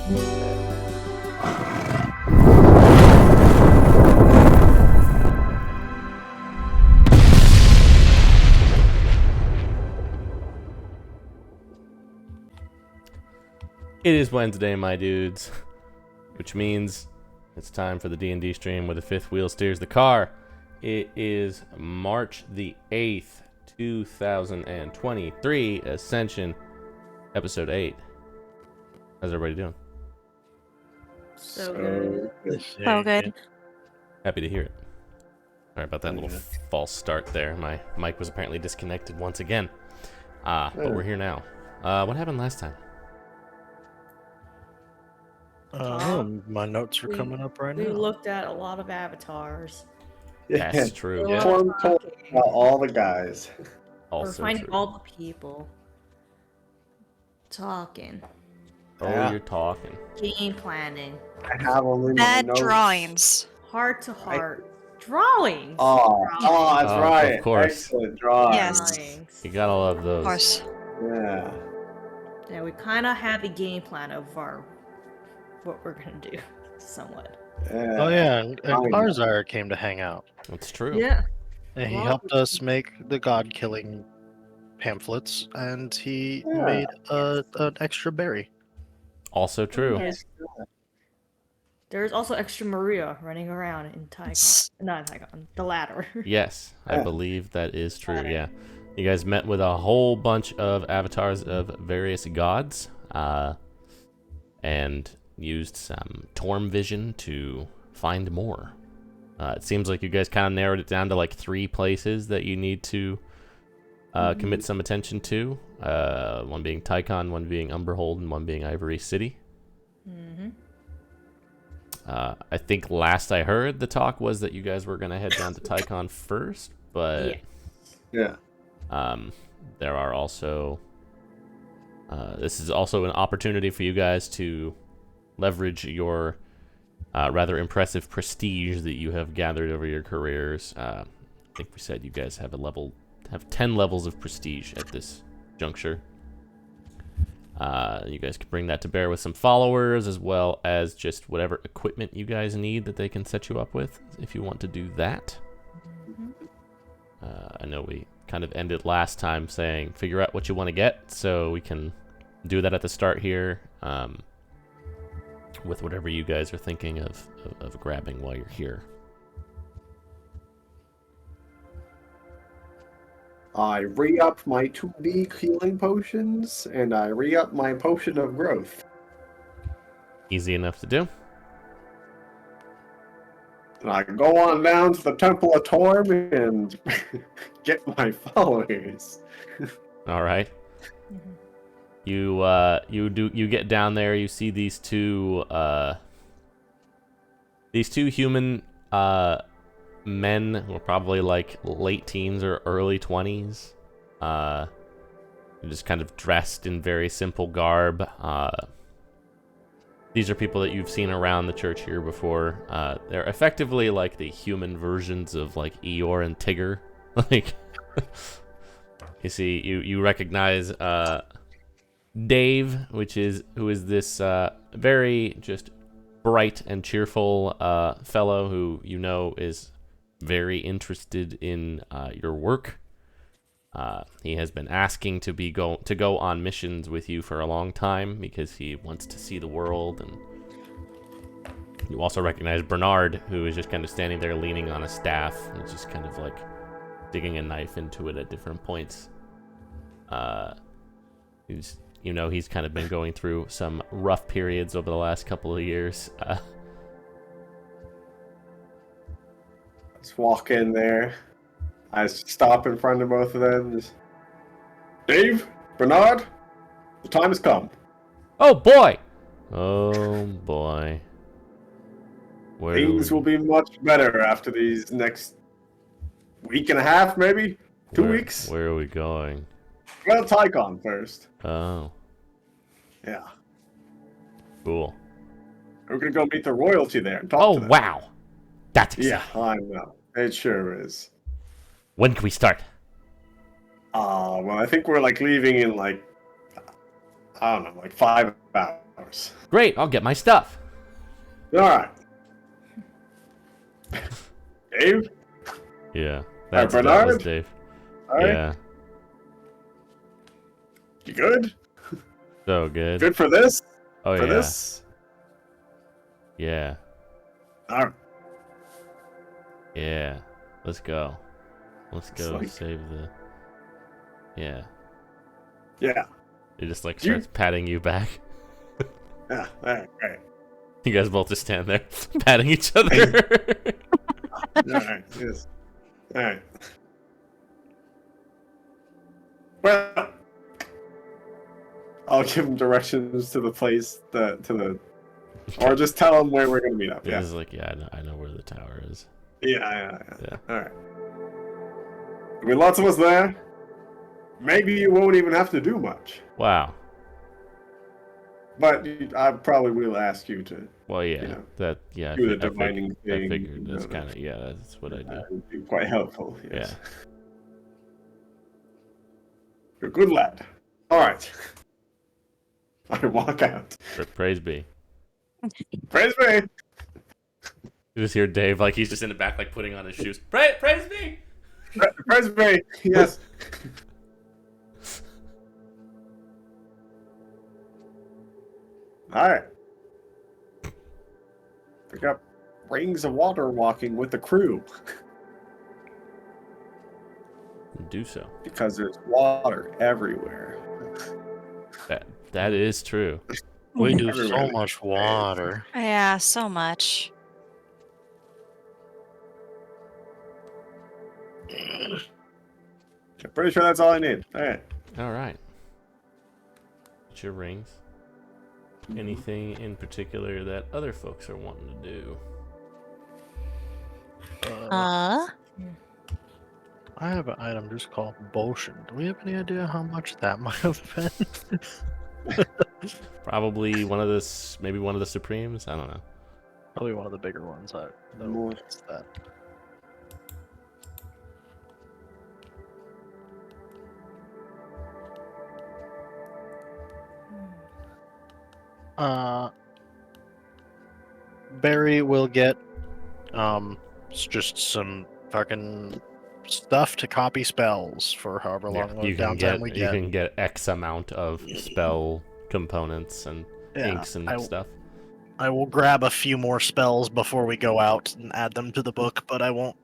It is Wednesday, my dudes, which means it's time for the D&D stream where the fifth wheel steers the car. It is March the 8th, 2023, Ascension, Episode 8. How's everybody doing? So good. So good. Happy to hear it. Sorry about that little false start there. My mic was apparently disconnected once again. But we're here now. What happened last time? My notes are coming up right now. We looked at a lot of avatars. That's true. Yeah. Told about all the guys. Also We're finding true. all the people. Talking. Oh, Yeah. you're talking. Game planning. I have only my Bad notes. drawings. Heart to heart. Drawings. Oh, that's Oh, right. of course. Excellent drawing. Yes. Drawings. You gotta love Of those. course. Yeah. Yeah, we kind of have a game plan of what we're gonna do, somewhat. Yeah. Oh yeah, and Fine. Karzar came to hang out, That's true. Yeah. and he Wow. helped us make the god-killing pamphlets, and he Yeah. made an extra berry. Also true. Yes. There's also extra Maria running around in Tycon. Not in Tycon, the ladder. Yes, I Yeah. believe that is true. Yeah, you guys met with a whole bunch of avatars of various gods, and used some Torm vision to find more. It seems like you guys kind of narrowed it down to like 3 places that you need to commit some attention to. One being Tycon, one being Umberhold, and one being Ivory City. Mm-hmm. I think last I heard, the talk was that you guys were going to head down to Tycon first, but Yeah. there are also... this is also an opportunity for you guys to leverage your rather impressive prestige that you have gathered over your careers. I think we said you guys have 10 levels of prestige at this juncture. You guys can bring that to bear with some followers, as well as just whatever equipment you guys need that they can set you up with, if you want to do that. I know we kind of ended last time saying figure out what you want to get, so we can do that at the start here, with whatever you guys are thinking of grabbing while you're here. I re-upped my 2D healing potions, and I re-upped my potion of growth. Easy enough to do. And I can go on down to the Temple of Torm and get my followers. All right. You get down there. You see these two human men who are probably like late teens or early 20s. They're just kind of dressed in very simple garb. These are people that you've seen around the church here before. They're effectively like the human versions of like Eeyore and Tigger. Like, you see, you recognize Dave, who is this very just bright and cheerful fellow who you know is very interested in your work. He has been asking to go on missions with you for a long time because he wants to see the world. And you also recognize Bernard, who is just kind of standing there leaning on a staff and just kind of like digging a knife into it at different points. He's kind of been going through some rough periods over the last couple of years. Just walk in there. I stop in front of both of them. Just, Dave, Bernard, the time has come. Oh boy! Oh boy. Things will be much better after these next week and a half, maybe 2 weeks. Where are we going? Well, Tycon first. Oh, Yeah, cool. we're gonna go meet the royalty there and talk Oh to them. wow, that's exciting. Yeah, I know. It sure is. When can we start? Well, I think we're like leaving in like I don't know, like 5 hours. hours. Great, I'll get my stuff. All right. Dave? Yeah, that was Bernard? Dave. All right. Yeah, You good? so good. Good for this? Oh For yeah, this? yeah, All right. yeah. Let's go. Let's It's go like- save the. Yeah. Yeah. He just like You- starts patting you back. Yeah. All right. Great. You guys both just stand there, patting each other. All right. Yes. All right. Well, I'll give him directions to the place or just tell him where we're gonna meet up. It Yeah. is like, yeah, I know where the tower is. Yeah. Yeah. All right. There'll be lots of us there. Maybe you won't even have to do much, Wow. but I probably will ask you to Well, yeah, You know, yeah. do the I divining I thing. figured you that's know, kind of that's what I do. that would be quite helpful. Yes. Yeah. You're a good lad. All right. I walk out. Praise be. Praise me. You just hear Dave like he's just in the back like putting on his shoes. Praise be. Praise me. Yes. All right. Pick up rings of water walking with the crew Do so. because there's water everywhere. That is true. We do so Everywhere. much water. Yeah, so much. I'm pretty sure that's all I need. All right. All right. It's your rings. Anything in particular that other folks are wanting to do? I have an item just called Potion. Do we have any idea how much that might have been? Probably maybe one of the Supremes. I don't know. Probably one of the bigger ones. What's that? Barry will get just some fucking stuff to copy spells for however long of you can downtime we you get. can get X amount of spell components and Yeah, inks and stuff. I will grab a few more spells before we go out and add them to the book, but I won't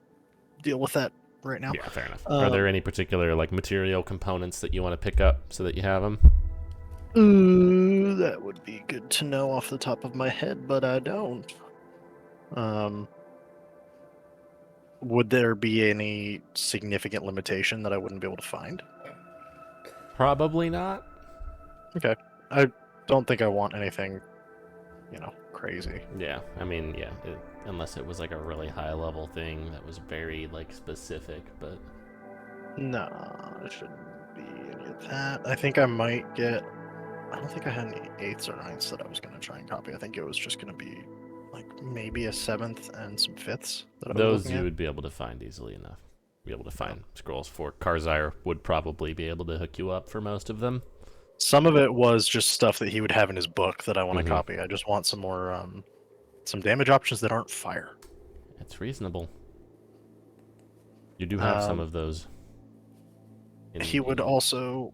deal with that right now. Yeah, fair enough. Are there any particular like material components that you want to pick up so that you have them? That would be good to know off the top of my head, but I don't. Would there be any significant limitation that I wouldn't be able to find? Probably not. Okay. I don't think I want anything, crazy. Yeah, I mean, yeah, unless it was like a really high level thing that was very like specific, but No, it shouldn't be any of that. I think I might get. I don't think I had any 8ths or 9ths that I was going to try and copy. I think it was just going to be like maybe a 7th and some 5ths that I was those looking you at. would be able to find easily enough. Be able to find scrolls for. Karzire would probably be able to hook you up for most of them. Some of it was just stuff that he would have in his book that I want Mhm. to copy. I just want some more, some damage options that aren't fire. It's reasonable. You do have some Um, of those. He would also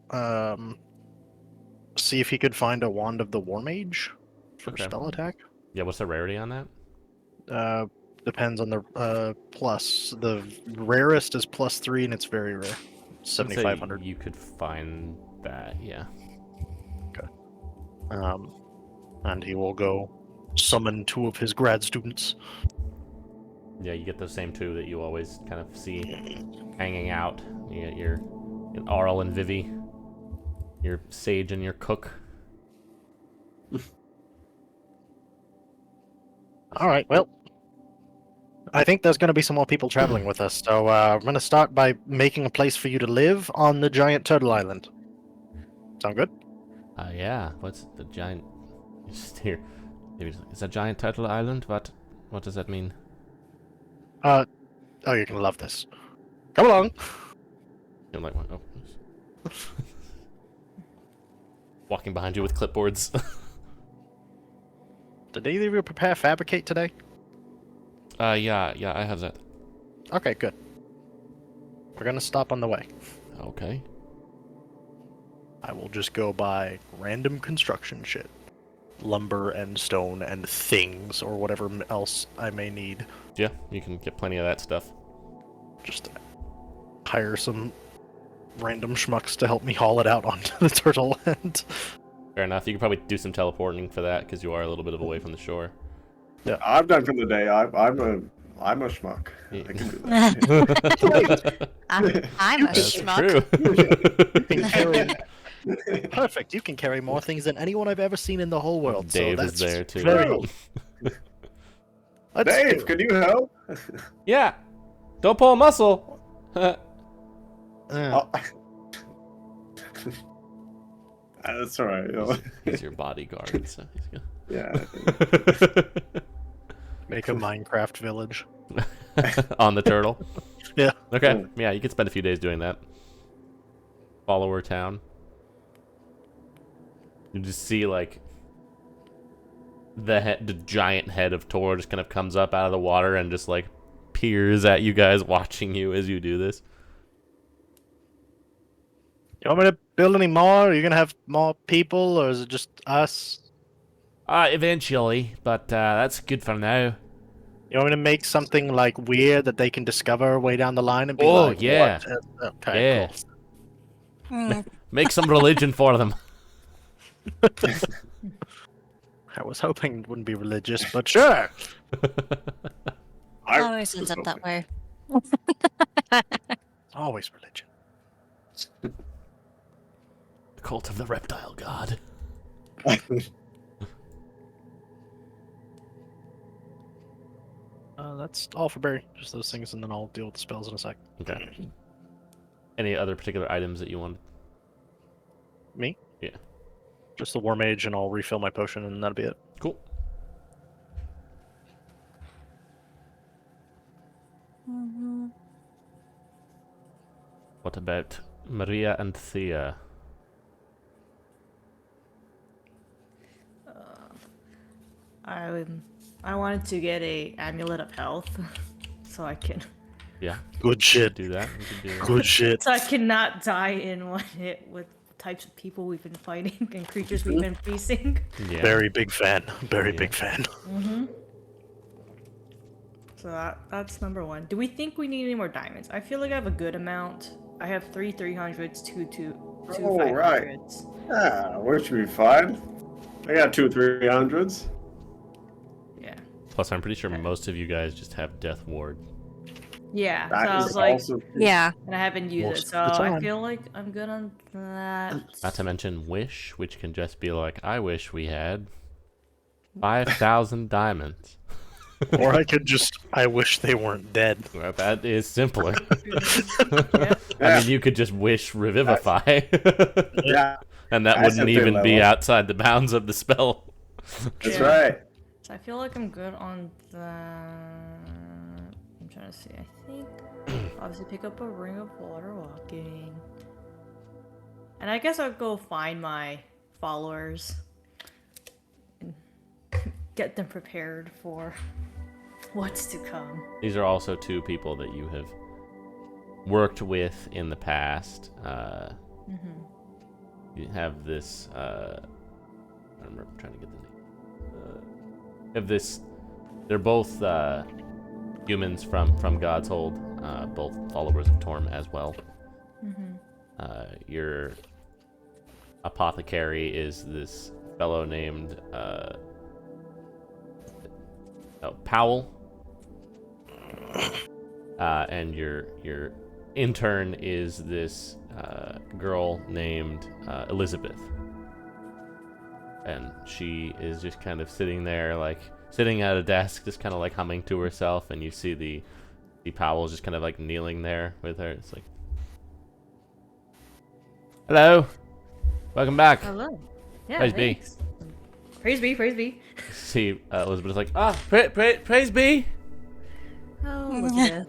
see if he could find a Wand of the War Mage for Okay. spell attack. Yeah, what's the rarity on that? Depends on the plus. The rarest is +3, and it's very rare. I'd say 7,500. You could find that, yeah. And he will go summon 2 of his grad students. Yeah, you get those same two that you always kind of see hanging out. You get your Arl and Vivi, your Sage and your Cook. All right, well, I think there's going to be some more people traveling with us, so I'm going to start by making a place for you to live on the giant turtle island. Sound good? Yeah. What's the giant? Just here. Is a giant turtle island? What does that mean? Oh, you're going to love this. Come along. I'm like, what? Oh. Walking behind you with clipboards. Did either of you prepare fabricate today? Yeah, I have that. Okay, good. We're gonna stop on the way. Okay. I will just go buy random construction shit. Lumber and stone and things, or whatever else I may need. Yeah, you can get plenty of that stuff. Just hire some random schmucks to help me haul it out onto the turtle end. Fair enough. You could probably do some teleporting for that because you are a little bit of away from the shore. I'm done for the day. I'm a schmuck. Yeah. I can do that. I'm a That's schmuck. true. You can carry... Perfect. You can carry more things than anyone I've ever seen in the whole world. Dave so is that's there too. Very... Let's Dave, do can you help? Yeah. Don't pull a muscle. it. Oh. That's all right. You know. He's your bodyguard, so he's good. Yeah. Make a Minecraft village. On the turtle. Yeah. Okay. Yeah, you could spend a few days doing that. Follower town. You just see like the giant head of Tor just kind of comes up out of the water and just like peers at you guys, watching you as you do this. You want me to build any more? Are you gonna have more people, or is it just us? Eventually, but that's good for now. You want me to make something like weird that they can discover way down the line and be Oh, like, yeah. What? Okay, Yeah. cool. Make some religion for them. I was hoping it wouldn't be religious, but sure. It always ends up that way. It's always religion. The cult of the reptile god. That's all for Barry. Just those things, and then I'll deal with the spells in a sec. Okay. Any other particular items that you wanted? Me? Yeah. Just the War Mage, and I'll refill my potion, and that'll be it. Cool. What about Maria and Thea? I wanted to get a amulet of health, so I can Yeah, Good shit. do that. We can do that. Good shit. so I cannot die in one hit with types of people we've been fighting and creatures we've been facing. Yeah. Very big fan. Very Yeah. big fan. So that's number one. Do we think we need any more diamonds? I feel like I have a good amount. I have 3 300s, 2 Oh, right. 500s. Yeah, we should be fine. I got 2 300s. Yeah. Plus, I'm pretty sure most of you guys just have Death Ward. Yeah. That so I is was like, also Yeah. and I haven't used Most it, so of the I time. feel like I'm good on that. Not to mention Wish, which can just be like, I wish we had 5,000 diamonds. Or I could just, I wish they weren't dead. Well, that is simpler. Yeah. I mean, you could just wish Revivify. yeah, And that That's wouldn't at their even be level. outside the bounds of the spell. that's Yeah. right. So I feel like I'm good on that. I'm trying to see. I think obviously pick up a ring of water walking. And I guess I'll go find my followers and get them prepared for what's to come. These are also 2 people that you have worked with in the past. You have this. I remember trying to get the name. Have this. They're both humans from God's Hold, both followers of Torm as well. Your apothecary is this fellow named Powell, and your intern is this girl named Elizabeth, and she is just kind of sitting there, like sitting at a desk, just kind of like humming to herself, and you see the Powell's just kind of like kneeling there with her. It's like, hello, welcome back. Hello. Yeah. Praise be. thanks. Praise be. Praise be. See, Elizabeth's like, praise be. Oh, Elizabeth.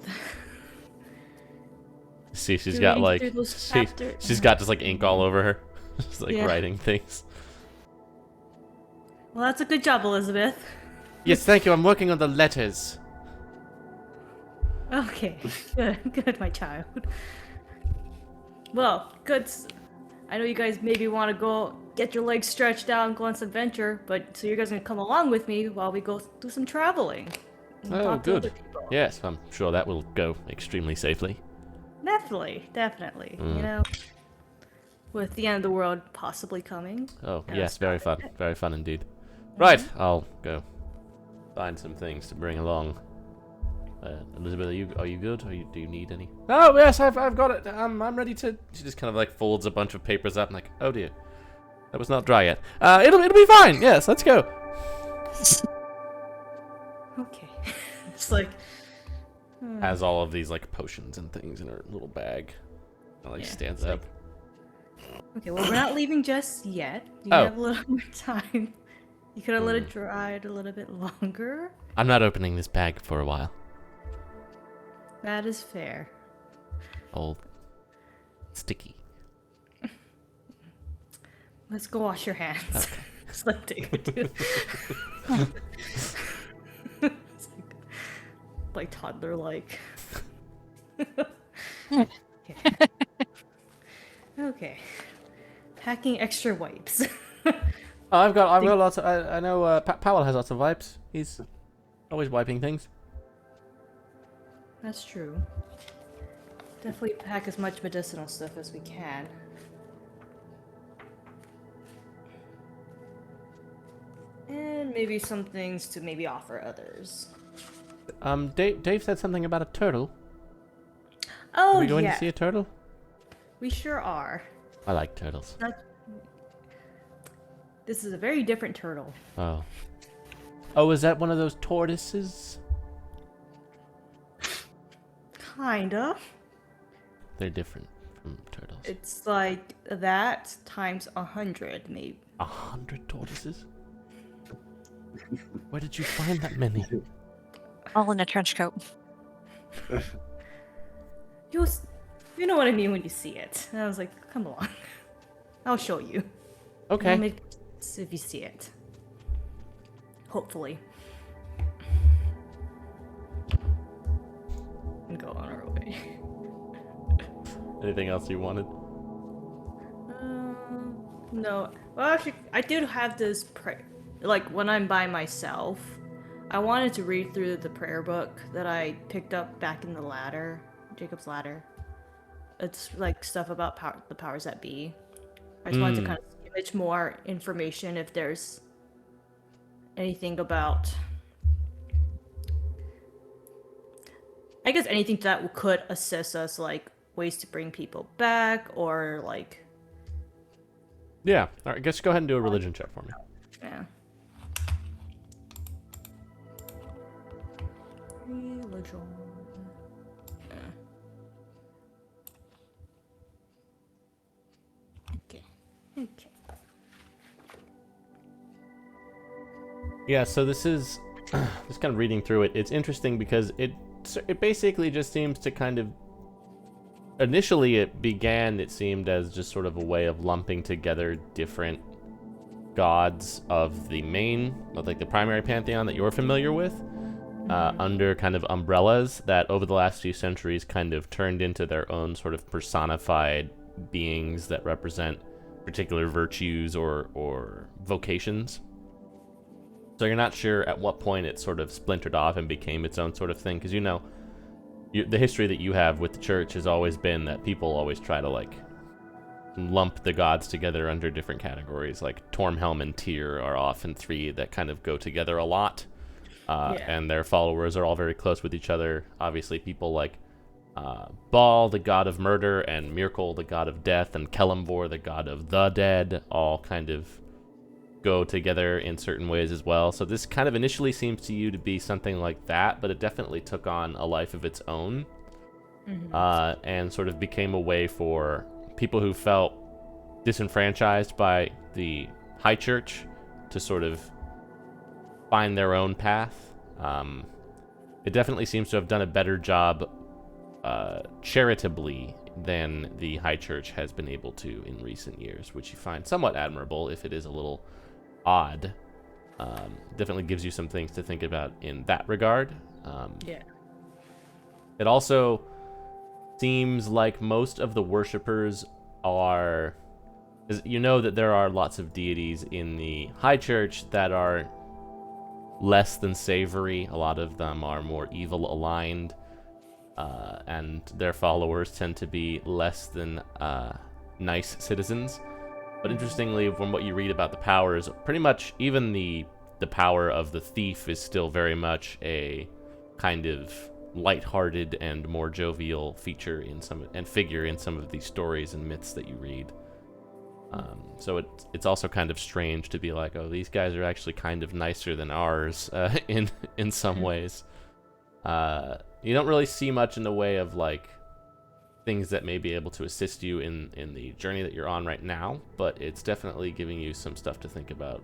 See, she's Doing got like, through those she's chapters. got just like ink all over her, just like Yeah. writing things. Well, that's a good job, Elizabeth. Yes, thank you. I'm working on the letters. Okay, good, my child. Well, good. I know you guys maybe want to go get your legs stretched out and go on some adventure, but so you guys gonna come along with me while we go do some traveling. And Oh, talk to good. other people. Yes, I'm sure that will go extremely safely. Definitely. You know, with the end of the world possibly coming. Oh, and yes, us very traveling. fun. Very fun indeed. Right, I'll go find some things to bring along. Elizabeth, are you good? Do you need any? Oh yes, I've got it. I'm ready to. She just kind of like folds a bunch of papers up and like, oh dear, that was not dry yet. It'll be fine. Yes, let's go. Okay. It's like. Has all of these like potions and things in her little bag. And, like Yeah, stands it's up. Okay, well, we're not leaving just yet. You Oh. have a little more time. You could have let it dry a little bit longer. I'm not opening this bag for a while. That is fair. All sticky. Let's go wash your hands. Okay. It's like David. It's like toddler like. Okay. Okay. Packing extra wipes. Oh, I've got lots of. I know Powell has lots of wipes. He's always wiping things. That's true. Definitely pack as much medicinal stuff as we can. And maybe some things to maybe offer others. Dave said something about a turtle. Oh, Are we going yeah. to see a turtle? We sure are. I like turtles. This is a very different turtle. Oh. Oh, is that one of those tortoises? Kinda. They're different from turtles. It's like that times 100, maybe. 100 tortoises? Where did you find that many? All in a trench coat. You know what I mean when you see it. And I was like, come along. I'll show you. Okay. I'll make sense if you see it. Hopefully. And go on our way. Anything else you wanted? No. Well, actually, I do have this like when I'm by myself. I wanted to read through the prayer book that I picked up back in the ladder, Jacob's Ladder. It's like stuff about the powers that be. I just wanted to kind of image more information if there's anything about, I guess anything that could assist us, like ways to bring people back or like. Yeah. All right. Guess go ahead and do a religion check for me. Yeah. Religion. Okay. Yeah. So this is just kind of reading through it. It's interesting because it basically just seems to kind of. Initially, it seemed as just sort of a way of lumping together different gods of the main, like the primary pantheon that you're familiar with, under kind of umbrellas that over the last few centuries kind of turned into their own sort of personified beings that represent particular virtues or vocations. So you're not sure at what point it sort of splintered off and became its own sort of thing, because the history that you have with the church has always been that people always try to like lump the gods together under different categories. Like Tormhelm and Tyr are often three that kind of go together a lot, and their followers are all very close with each other. Obviously, people like Baal, the god of murder, and Mirkul, the god of death, and Kellamvor, the god of the dead, all kind of go together in certain ways as well. So this kind of initially seems to you to be something like that, but it definitely took on a life of its own, and sort of became a way for people who felt disenfranchised by the high church to sort of find their own path. It definitely seems to have done a better job charitably than the high church has been able to in recent years, which you find somewhat admirable, if it is a little odd. Definitely gives you some things to think about in that regard. Yeah. It also seems like most of the worshippers are... You know that there are lots of deities in the High Church that are less than savory. A lot of them are more evil aligned, and their followers tend to be less than nice citizens. But interestingly, from what you read about the powers, pretty much even the power of the thief is still very much a kind of lighthearted and more jovial feature in figure in some of these stories and myths that you read. So it's also kind of strange to be like, oh, these guys are actually kind of nicer than ours in some ways. You don't really see much in the way of like things that may be able to assist you in the journey that you're on right now, but it's definitely giving you some stuff to think about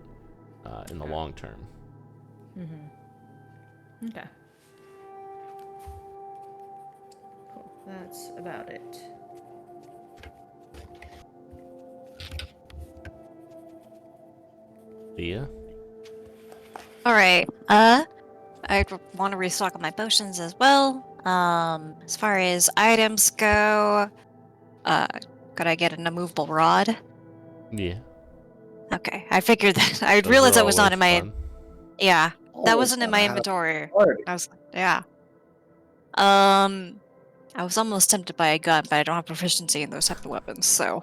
in the long term. Mm-hmm. Okay. Cool. That's about it. Leah? All right. I want to restock on my potions as well. As far as items go, could I get an immovable rod? Yeah. Okay, I figured that. I Those realized are that was not always in my. fun. Yeah, that Oh, wasn't in my God. inventory. Hard. I was. Yeah. I was almost tempted by a gun, but I don't have proficiency in those type of weapons, so.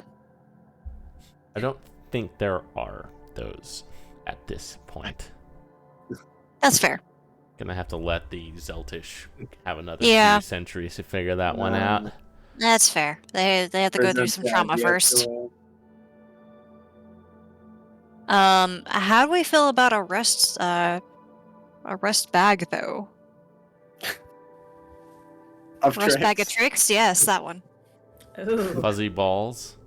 I don't think there are those at this point. That's fair. Gonna have to let the Zeltish have another Yeah. few centuries to figure that one out. That's fair. They have to go through some trauma first. How do we feel about a rest bag though? Rest bag of tricks? Yes, that one. Ooh. Fuzzy balls.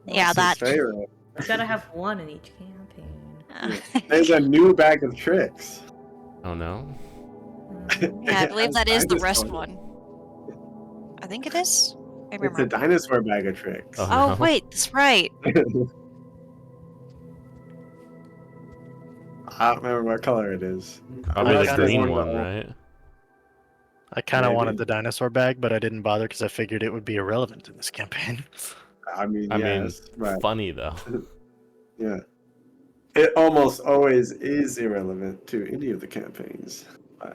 Yeah, That's that. his favorite. You gotta have one in each campaign. There's a new bag of tricks. Oh no. Yeah, I believe that is the rest Dinosaur. one. I think it is. Maybe It's a dinosaur bag of tricks. Oh. Oh no. wait, that's right. I don't remember what color it is. Probably I the kinda green wanted one, to- right? I kind of Maybe. wanted the dinosaur bag, but I didn't bother because I figured it would be irrelevant in this campaign. I mean, I yes, mean, but funny though. yeah. It almost always is irrelevant to any of the campaigns.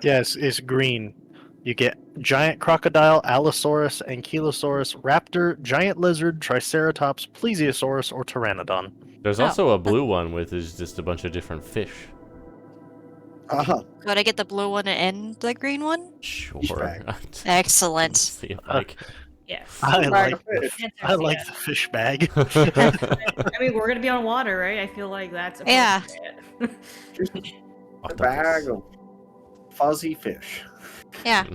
Yes, it's green. You get giant crocodile, allosaurus, ankylosaurus, raptor, giant lizard, triceratops, plesiosaurus, or pteranodon. There's Oh. also a blue one with is just a bunch of different fish. Uh-huh. Could I get the blue one and the green one? Sure. bag. Excellent. See if I can. Yes. I Bag like of fish. I like the fish bag. I mean, we're gonna be on water, right? I feel like that's Yeah. appropriate. Just a Octopus. bag of fuzzy fish. Yeah.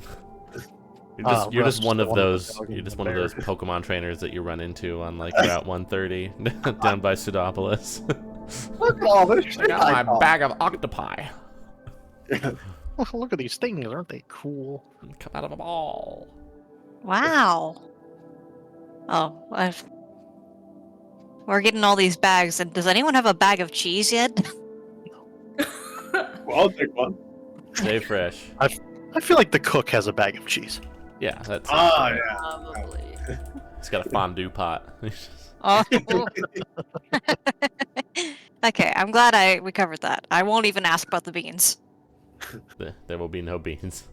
You're Russ just one just of wanted the those. dog You're and just the one of bear. those Pokemon trainers that you run into on like Route 130 down by Pseudopolis. Look at all this I shit got I my bag of octopi. Oh, look at these things, aren't they cool? Come out of a ball. Wow. Oh, we're getting all these bags. And does anyone have a bag of cheese yet? Well, I'll take one. Stay fresh. I feel like the cook has a bag of cheese. Yeah, that's. Oh, yeah. Probably. It's got a fondue pot. Oh. Okay, I'm glad we covered that. I won't even ask about the beans. There will be no beans.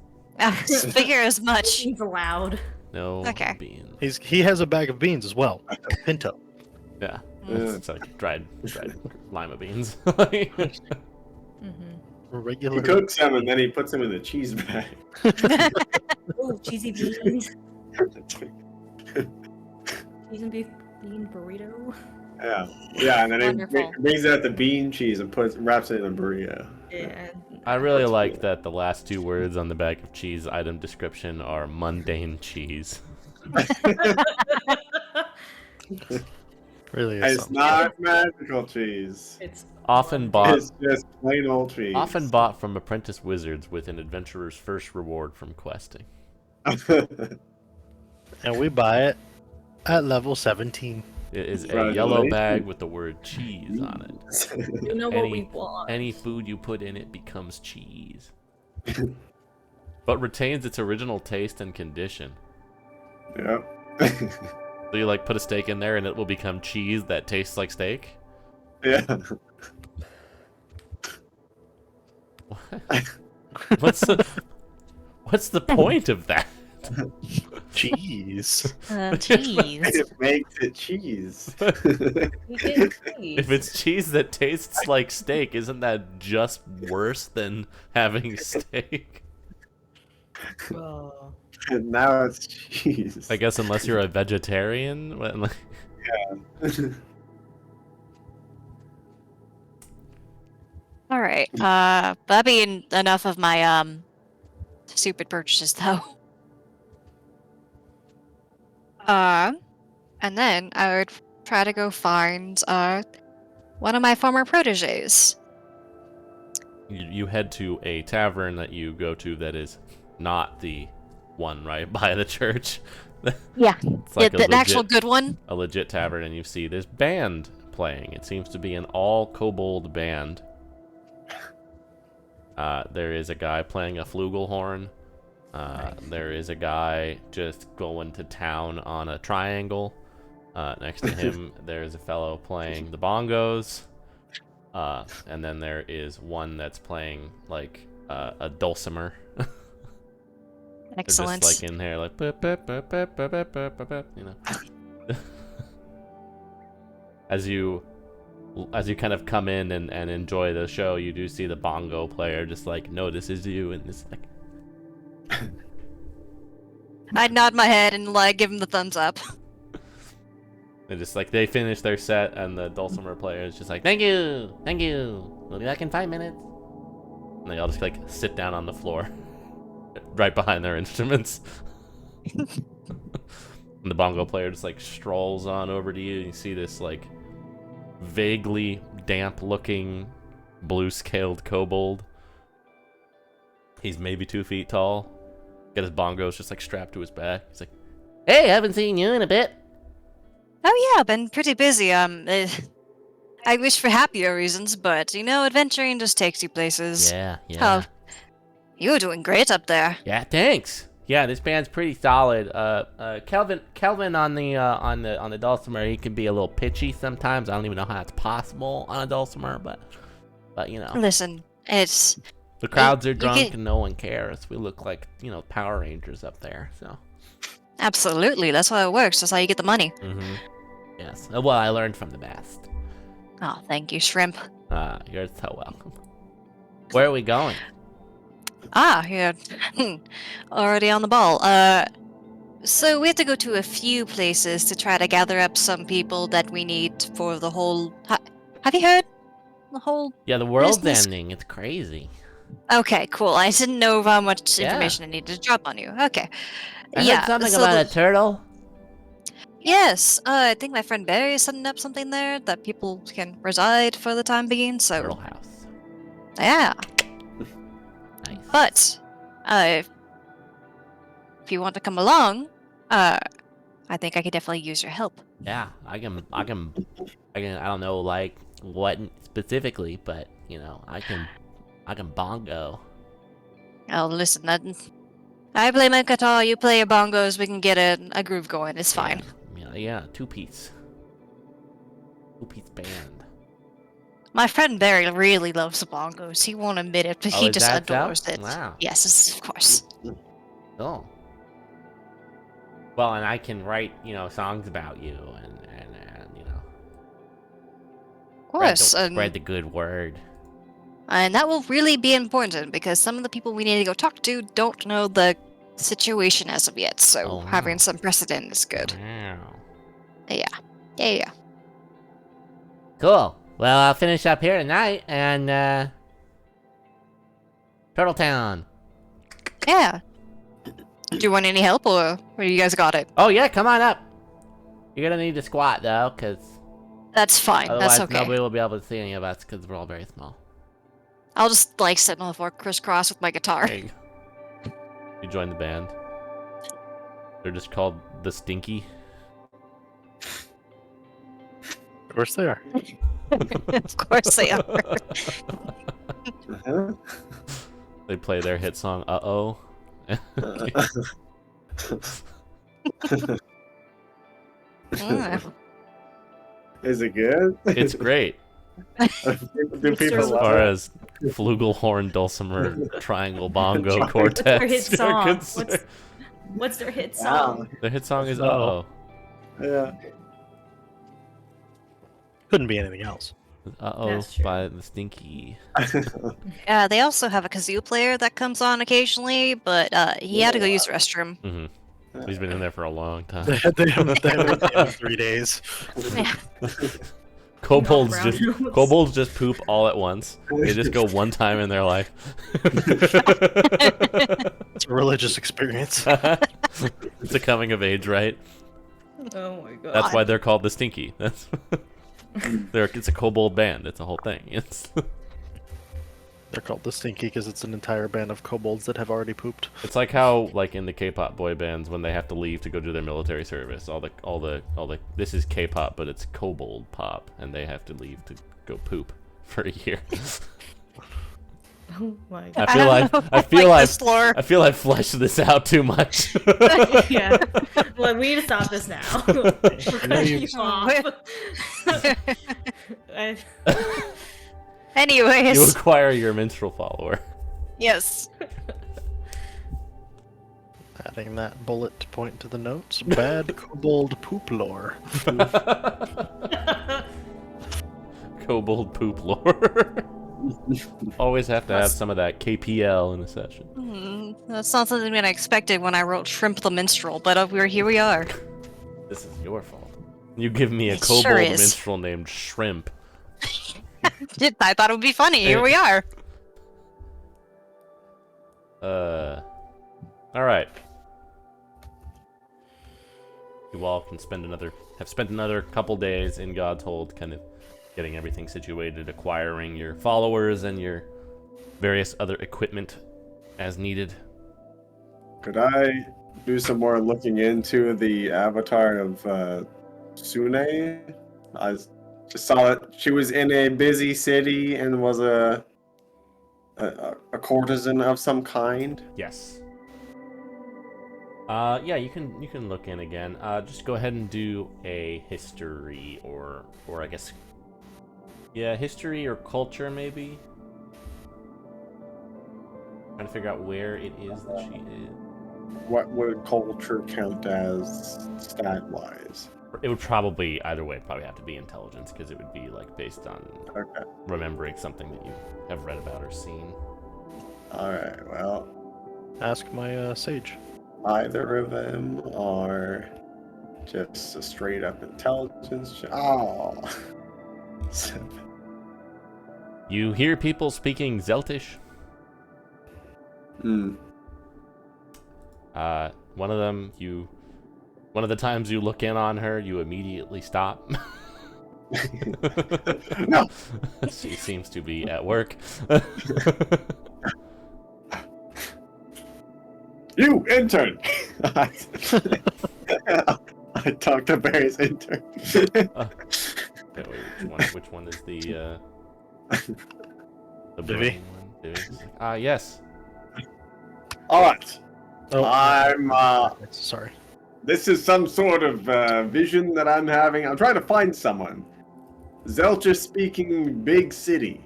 Figure as much. Beans allowed. No Okay. beans. He has a bag of beans as well. A pinto. Yeah, Mm. it's like dried lima beans. Mm-hmm. Regular. He cooks them and then he puts them in the cheese bag. Oh, cheesy beans. Cheese and beef bean burrito. Yeah, yeah, and then Wonderful. he brings out the bean cheese and wraps it in a burrito. Yeah. I really like that the last two words on the bag of cheese item description are mundane cheese. Really is It's something. not magical cheese. It's Often bought It's just plain old cheese. Often bought from apprentice wizards with an adventurer's first reward from questing. And we buy it at level 17. It is a yellow bag Congratulations. with the word cheese on it. You know what we want. Any food you put in it becomes cheese. But retains its original taste and condition. Yep. So you like put a steak in there and it will become cheese that tastes like steak? Yeah. What's the point of that? Jeez. Cheese. It makes it cheese. We get cheese. If it's cheese that tastes like steak, isn't that just worse than having steak? Oh. And now it's cheese. I guess unless you're a vegetarian. All right. That'd be enough of my stupid purchases, though. And then I would try to go find one of my former proteges. You head to a tavern that you go to that is not the one right by the church. Yeah, It's like the actual good one. a legit tavern, and you see this band playing. It seems to be an all kobold band. There is a guy playing a flugelhorn. There is a guy just going to town on a triangle. Next to him, there's a fellow playing the bongos. And then there is one that's playing like a dulcimer. Excellent. They're just like in there, like you know. As you kind of come in and enjoy the show, you do see the bongo player just like notices you and it's like. I'd nod my head and like give him the thumbs up. And just like they finish their set and the dulcimer player is just like, thank you, we'll be back in 5 minutes. And they all just like sit down on the floor, right behind their instruments. And the bongo player just like strolls on over to you. And you see this like vaguely damp-looking blue-scaled kobold. He's maybe 2 feet tall. Got his bongos just like strapped to his back. He's like, "Hey, haven't seen you in a bit." Oh yeah, been pretty busy. I wish for happier reasons, but you know, adventuring just takes you places. Yeah. Oh, you're doing great up there. Yeah, thanks. Yeah, this band's pretty solid. Kelvin on the dulcimer, he can be a little pitchy sometimes. I don't even know how that's possible on a dulcimer, but you know. Listen, it's The crowds are you drunk get- and no one cares. We look like, you know, Power Rangers up there, so. absolutely that's how it works. That's how you get the money. Mm-hmm. Yes. Well, I learned from the best. Oh, thank you, shrimp. You're so welcome. Where are we going? You're already on the ball. So we have to go to a few places to try to gather up some people that we need for the whole. Have you heard the whole? Yeah, the world's Business- ending. It's crazy. Okay, cool. I didn't know how much Yeah. information I needed to drop on you. Okay. I yeah. heard something so about the- a turtle. Yes, I think my friend Barry is setting up something there that people can reside for the time being. So Turtle house. yeah. Nice. But if you want to come along, I think I could definitely use your help. Yeah, I can. I don't know like what specifically, but you know, I can bongo. Oh, listen, I play my guitar, you play your bongos, we can get a groove going. It's fine. Yeah, 2-piece band. My friend Barry really loves the bongos. He won't admit it, but Oh, he is just that so? adores it. Wow. Yes, of course. Oh. Well, and I can write, you know, songs about you and you know, Of course. spread the good word. And that will really be important because some of the people we need to go talk to don't know the situation as of yet. So Oh, having wow. some precedent is good. Wow. Yeah. Cool. Well, I'll finish up here tonight and Turtle Town. Yeah. Do you want any help or you guys got it? Oh yeah, come on up. You're gonna need to squat though, cause That's fine. otherwise That's okay. nobody will be able to see any of us, cause we're all very small. I'll just like sit on the floor crisscross with my guitar. There you go. You join the band. They're just called the Stinky. Of course they are. Of course they are. Uh-huh. They play their hit song, Uh-Oh. Mm. Is it good? It's great. Do It's people true. As love far it? as flugelhorn, dulcimer, triangle, bongo, What's quartet. their hit song? What's their hit song? Their hit song is Uh-oh. Uh-Oh. Yeah. Couldn't be anything else. Uh-Oh That's true. by the Stinky. They also have a kazoo player that comes on occasionally, but he had to go use the restroom. Hmm He's been in there for a long time. They haven't been in 3 days. Yeah. Kobolds Brown just notes. kobolds just poop all at once. They just go one time in their life. It's a religious experience. It's a coming of age, right? Oh my god. That's why they're called the Stinky. That's it's a kobold band. It's a whole thing. It's They're called the Stinky because it's an entire band of kobolds that have already pooped. it's like how like in the K-pop boy bands when they have to leave to go do their military service. All the this is K-pop, but it's kobold pop, and they have to leave to go poop for a year. Oh my god. I feel this lore. I feel I've fleshed this out too much. Yeah. Well, we need to stop this now. We're cutting you off. I- Anyways, You acquire your minstrel follower. yes. Adding that bullet to point to the notes. Bad kobold poop lore. Kobold poop lore. Always have to have some of that KPL in a session. That's not something that I expected when I wrote Shrimp the Minstrel, but here we are. This is your fault. You give me a It kobold sure is. minstrel named Shrimp. I thought it would be funny. Here we are. All right. You all can have spent another couple days in God's Hold, kind of getting everything situated, acquiring your followers and your various other equipment as needed. Could I do some more looking into the avatar of Sune? I just saw that she was in a busy city and was a courtesan of some kind. Yes. Yeah, you can look in again. Just go ahead and do a history or I guess, yeah, history or culture maybe. Trying to figure out where it is that she is. What would culture count as stat-wise? It would probably either way probably have to be intelligence because it would be like based on Okay. remembering something that you have read about or seen. Alright, well, Ask my sage. either of them are just a straight up intelligence check. Oh. You hear people speaking Zeltish. Hmm. One of the times you look in on her, you immediately stop. No. She seems to be at work. You intern. I talked to Barry's intern. Okay, wait, which one is the Vivi? brain one? Vivi? Yes. All right. Oh, I'm. sorry. This is some sort of vision that I'm having. I'm trying to find someone. Zelcha speaking big city.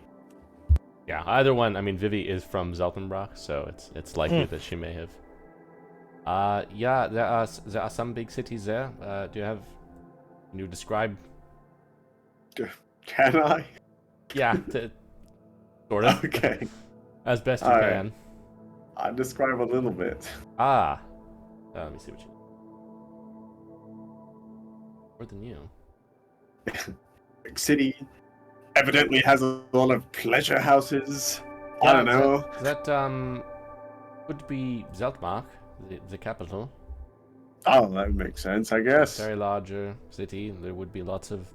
Yeah, either one. I mean, Vivi is from Zeltenbrock, so it's likely that she may have. Yeah, there are some big cities there. Can you describe? Can I? Yeah, sort of. Okay. As best you All right. can. I'll describe a little bit. Let me see what you. More than you. Big city evidently has a lot of pleasure houses. I don't know. That would be Zeltmark, the capital. Oh, that makes sense, I guess. Very larger city. There would be lots of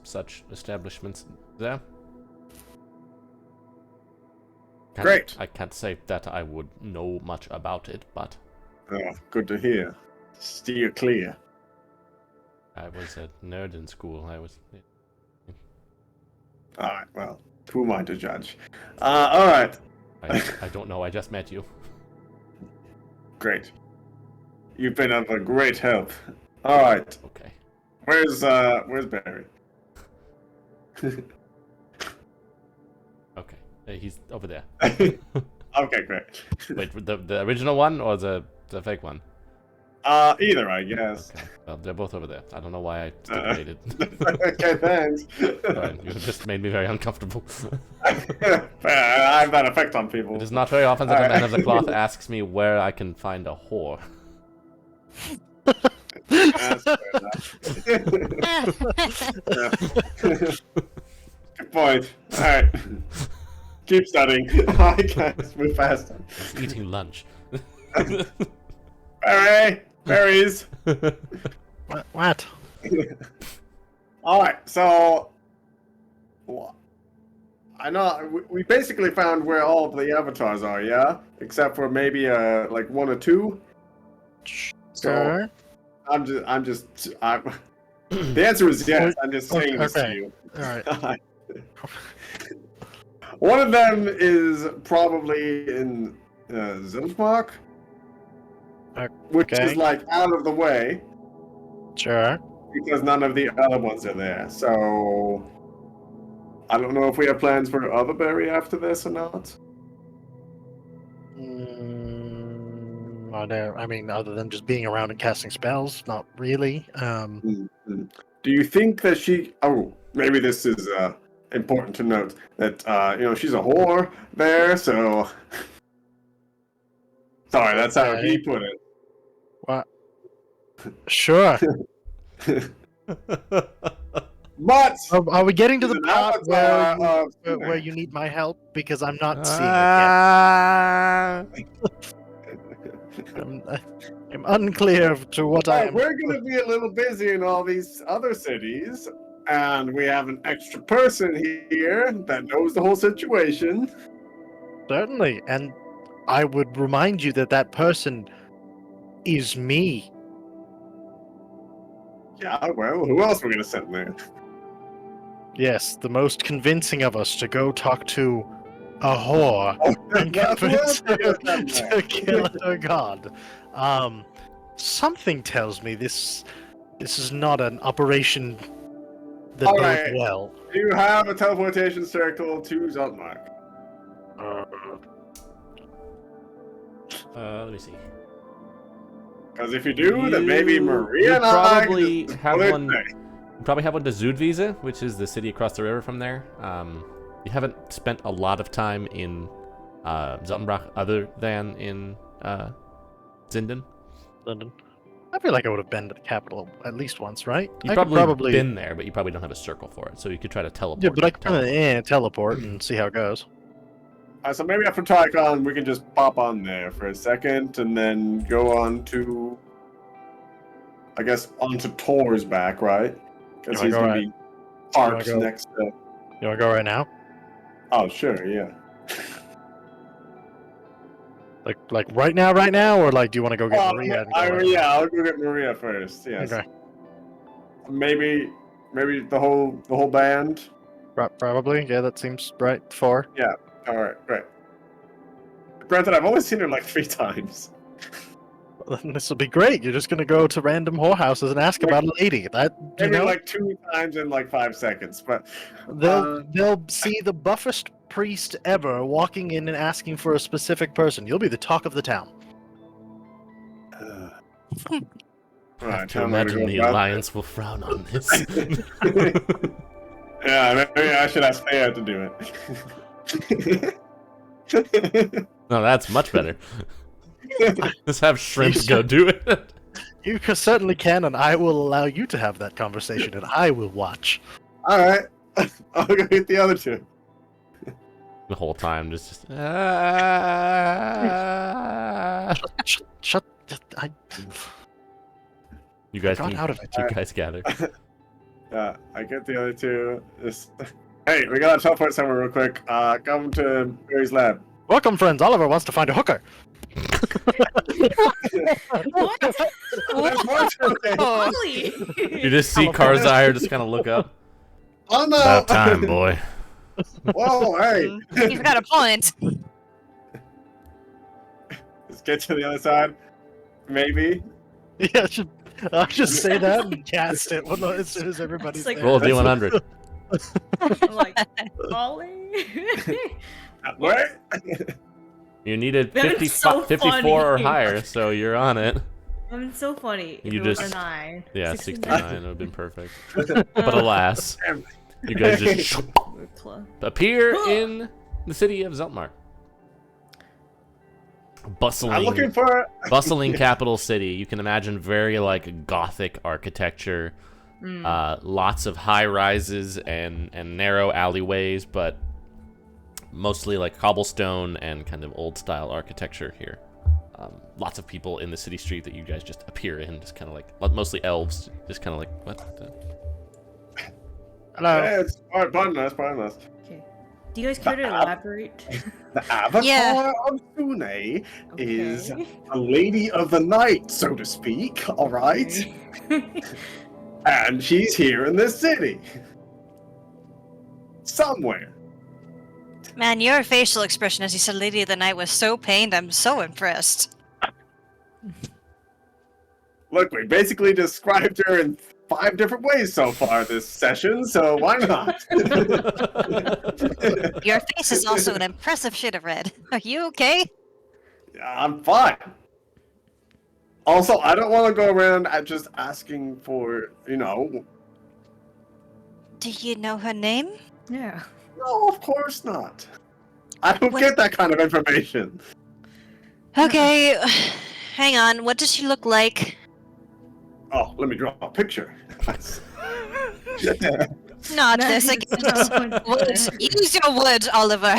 such establishments there. Great. I can't say that I would know much about it, but Oh, good to hear. Steer clear. I was a nerd in school. All right. Well, who am I to judge? All right. I don't know. I just met you. Great. You've been of a great help. All right. Okay. Where's Barry? Okay. He's over there. Okay, great. Wait, the original one or the fake one? Either, I guess. Okay. Well, they're both over there. I don't know why I stipulated. Okay, thanks. Fine, you just made me very uncomfortable. I have that effect on people. It is not very often that a Alright. man of the cloth asks me where I can find a whore. That's fair enough. Good point. Alright. Keep studying. I can't move faster. He's eating lunch. Barry! Berries! What? Alright, so... I know, we basically found where all of the avatars are, yeah? Except for maybe, like, one or two? Sure. The answer is yes, I'm just saying this to Okay. you. Alright. One of them is probably in Zilfmark, which Okay. is like out of the way Sure. because none of the other ones are there. So I don't know if we have plans for Otherberry after this or not. I mean, other than just being around and casting spells, not really. Do you think that she? Oh, maybe this is important to note that she's a whore there. So sorry, that's how Okay. he put it. What? Sure. But Are we getting to the He's an part avatar where of you need my help? Because I'm not seeing it Ah. yet. I'm unclear to what I am. we're gonna be a little busy in all these other cities, and we have an extra person here that knows the whole situation. Certainly, and I would remind you that that person is me. Yeah, well, who else are we gonna send there? Yes, the most convincing of us to go talk to a whore and That's who convince else we're her gonna send there? to kill her god. Something tells me this is not an operation that All bodes right. well. Do you have a teleportation circle to Zotmark? Let me see. Because if you do, then maybe You Maria and I probably can just have pull it one. back. You probably have one to Zudwiese, which is the city across the river from there. You haven't spent a lot of time in Zottenbrach other than in Zinden. London. I feel like I would have been to the capital at least once, right? You've I could probably been there, but you probably don't have a circle for it, so you could try to teleport. Yeah, but I to could kind of teleport and see how it goes. So maybe after TriCon, we can just pop on there for a second and then go on to, I guess, onto Tor's back, right? Because You he's wanna going go to be parked go? next to... You want to go right now? Oh, sure, yeah. Like right now, or like do you want to go get Maria? And go right now? Yeah, I'll go get Maria first, yes. Okay. Maybe the whole band? Probably. Yeah, that seems right. 4. Alright, great. Granted, I've only seen her like 3 times. This will be great. You're just gonna go to random whorehouses and ask about a lady. That you Maybe know, like 2 times in like 5 seconds, but... they'll see the buffest priest ever walking in and asking for a specific person. You'll be the talk of the town. I have Right, to how am I gonna imagine go the about Alliance will frown on this. this? Yeah, maybe I should ask Thea to do it. No, that's much better. Just have Shrimp go do it. You certainly can, and I will allow you to have that conversation, and I will watch. Alright, I'll go get the other 2. The whole time, just Shut. I you guys got can, out of it. you guys gather. I get the other 2. Hey, we gotta teleport somewhere real quick. Come to Barry's lab. Welcome, friends. Oliver wants to find a hooker. What? There's more to it. Really? You just see Karzire just kind of look up. Oh no! About time, boy. Whoa, hey! You've got a point. Let's get to the other side. Maybe. Yeah, I'll just say that and cast it as soon as everybody's It's like- there. Roll a D100. I'm like, Ollie? What? You needed That is 50, so 54 or funny. higher, so you're on it. I mean, so funny. If You it was just- a 9. Yeah, 69. 69 would have been perfect. But alas, you guys just We're close. appear in the city of Zeltmar. I'm Bustling, looking for. bustling capital city. You can imagine very like Gothic architecture. Lots of high rises and narrow alleyways, but mostly like cobblestone and kind of old style architecture here. Lots of people in the city street that you guys just appear in, just kind of like mostly elves, just kind of like what? Hello. Yeah, it's pardon us. Okay. Do you guys care to elaborate? The avatar Yeah. of Sune is Okay. a lady of the night, so to speak. All right, Okay. and she's here in this city, somewhere. Man, your facial expression as you said Lady of the Night was so pained. I'm so impressed. Look, we basically described her in 5 different ways so far this session, so why not? Your face is also an impressive shade of red. Are you okay? I'm fine. Also, I don't want to go around just asking for, Do you know her name? Yeah. No, of course not. I don't What- get that kind of information. Okay, hang on. What does she look like? Oh, let me draw a picture. Not Nice. this again. Wood. Use your wood, Oliver.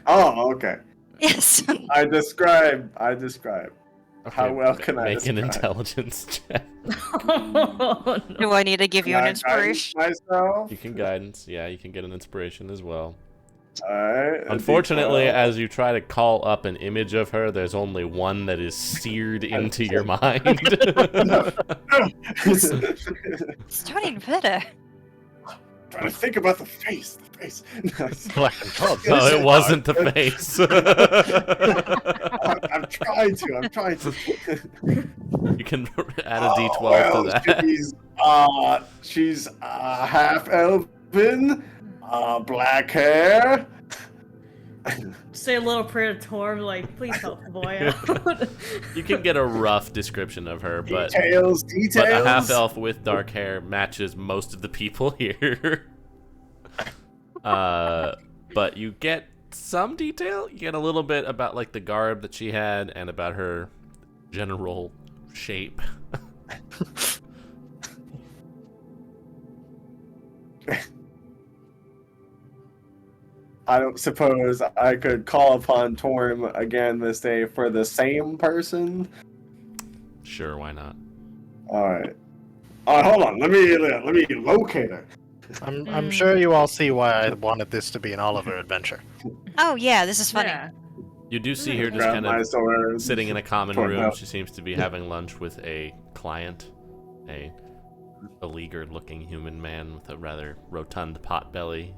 Oh, okay. Yes. I describe. How Okay, well can I make an describe? intelligence check? Oh, no. Do I need to give you Can an I inspiration? guidance myself. You can guidance, yeah, you can get an inspiration as well. Alright. Unfortunately, as you try to call up an image of her, there's only one that is seared into your mind. Starting better. Trying to think about the face. Black and Todd. No, it wasn't the face. I'm trying to. You can add a d12 well, to that. She's half elven, black hair. Say a little prayer to Torm, like, please help the boy out. You can get a rough description of her, but Details. a half elf with dark hair matches most of the people here. But you get some detail. You get a little bit about like the garb that she had and about her general shape. I don't suppose I could call upon Torm again this day for the same person. Sure, why not? All right. Hold on. Let me locate her. I'm sure you all see why I wanted this to be an Oliver adventure. Oh yeah, this is funny. Yeah. You do see her just Grab kind my of sword. sitting in a common Torm room. out. She seems to be having lunch with a client, a beleaguered-looking human man with a rather rotund pot belly.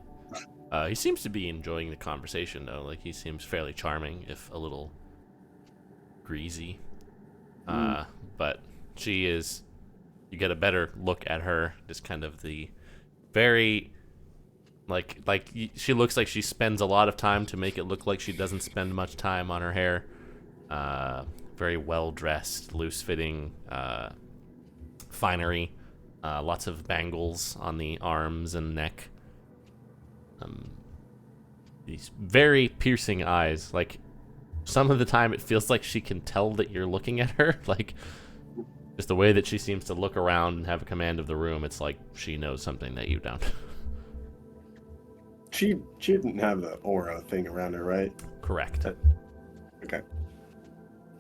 He seems to be enjoying the conversation, though. Like, he seems fairly charming, if a little greasy. But she is... You get a better look at her, just kind of the very... she looks like she spends a lot of time to make it look like she doesn't spend much time on her hair. Very well-dressed, loose-fitting finery. Lots of bangles on the arms and neck. These very piercing eyes. Like, some of the time it feels like she can tell that you're looking at her. Like, just the way that she seems to look around and have a command of the room, it's like she knows something that you don't. She didn't have the aura thing around her, right? Correct. Okay.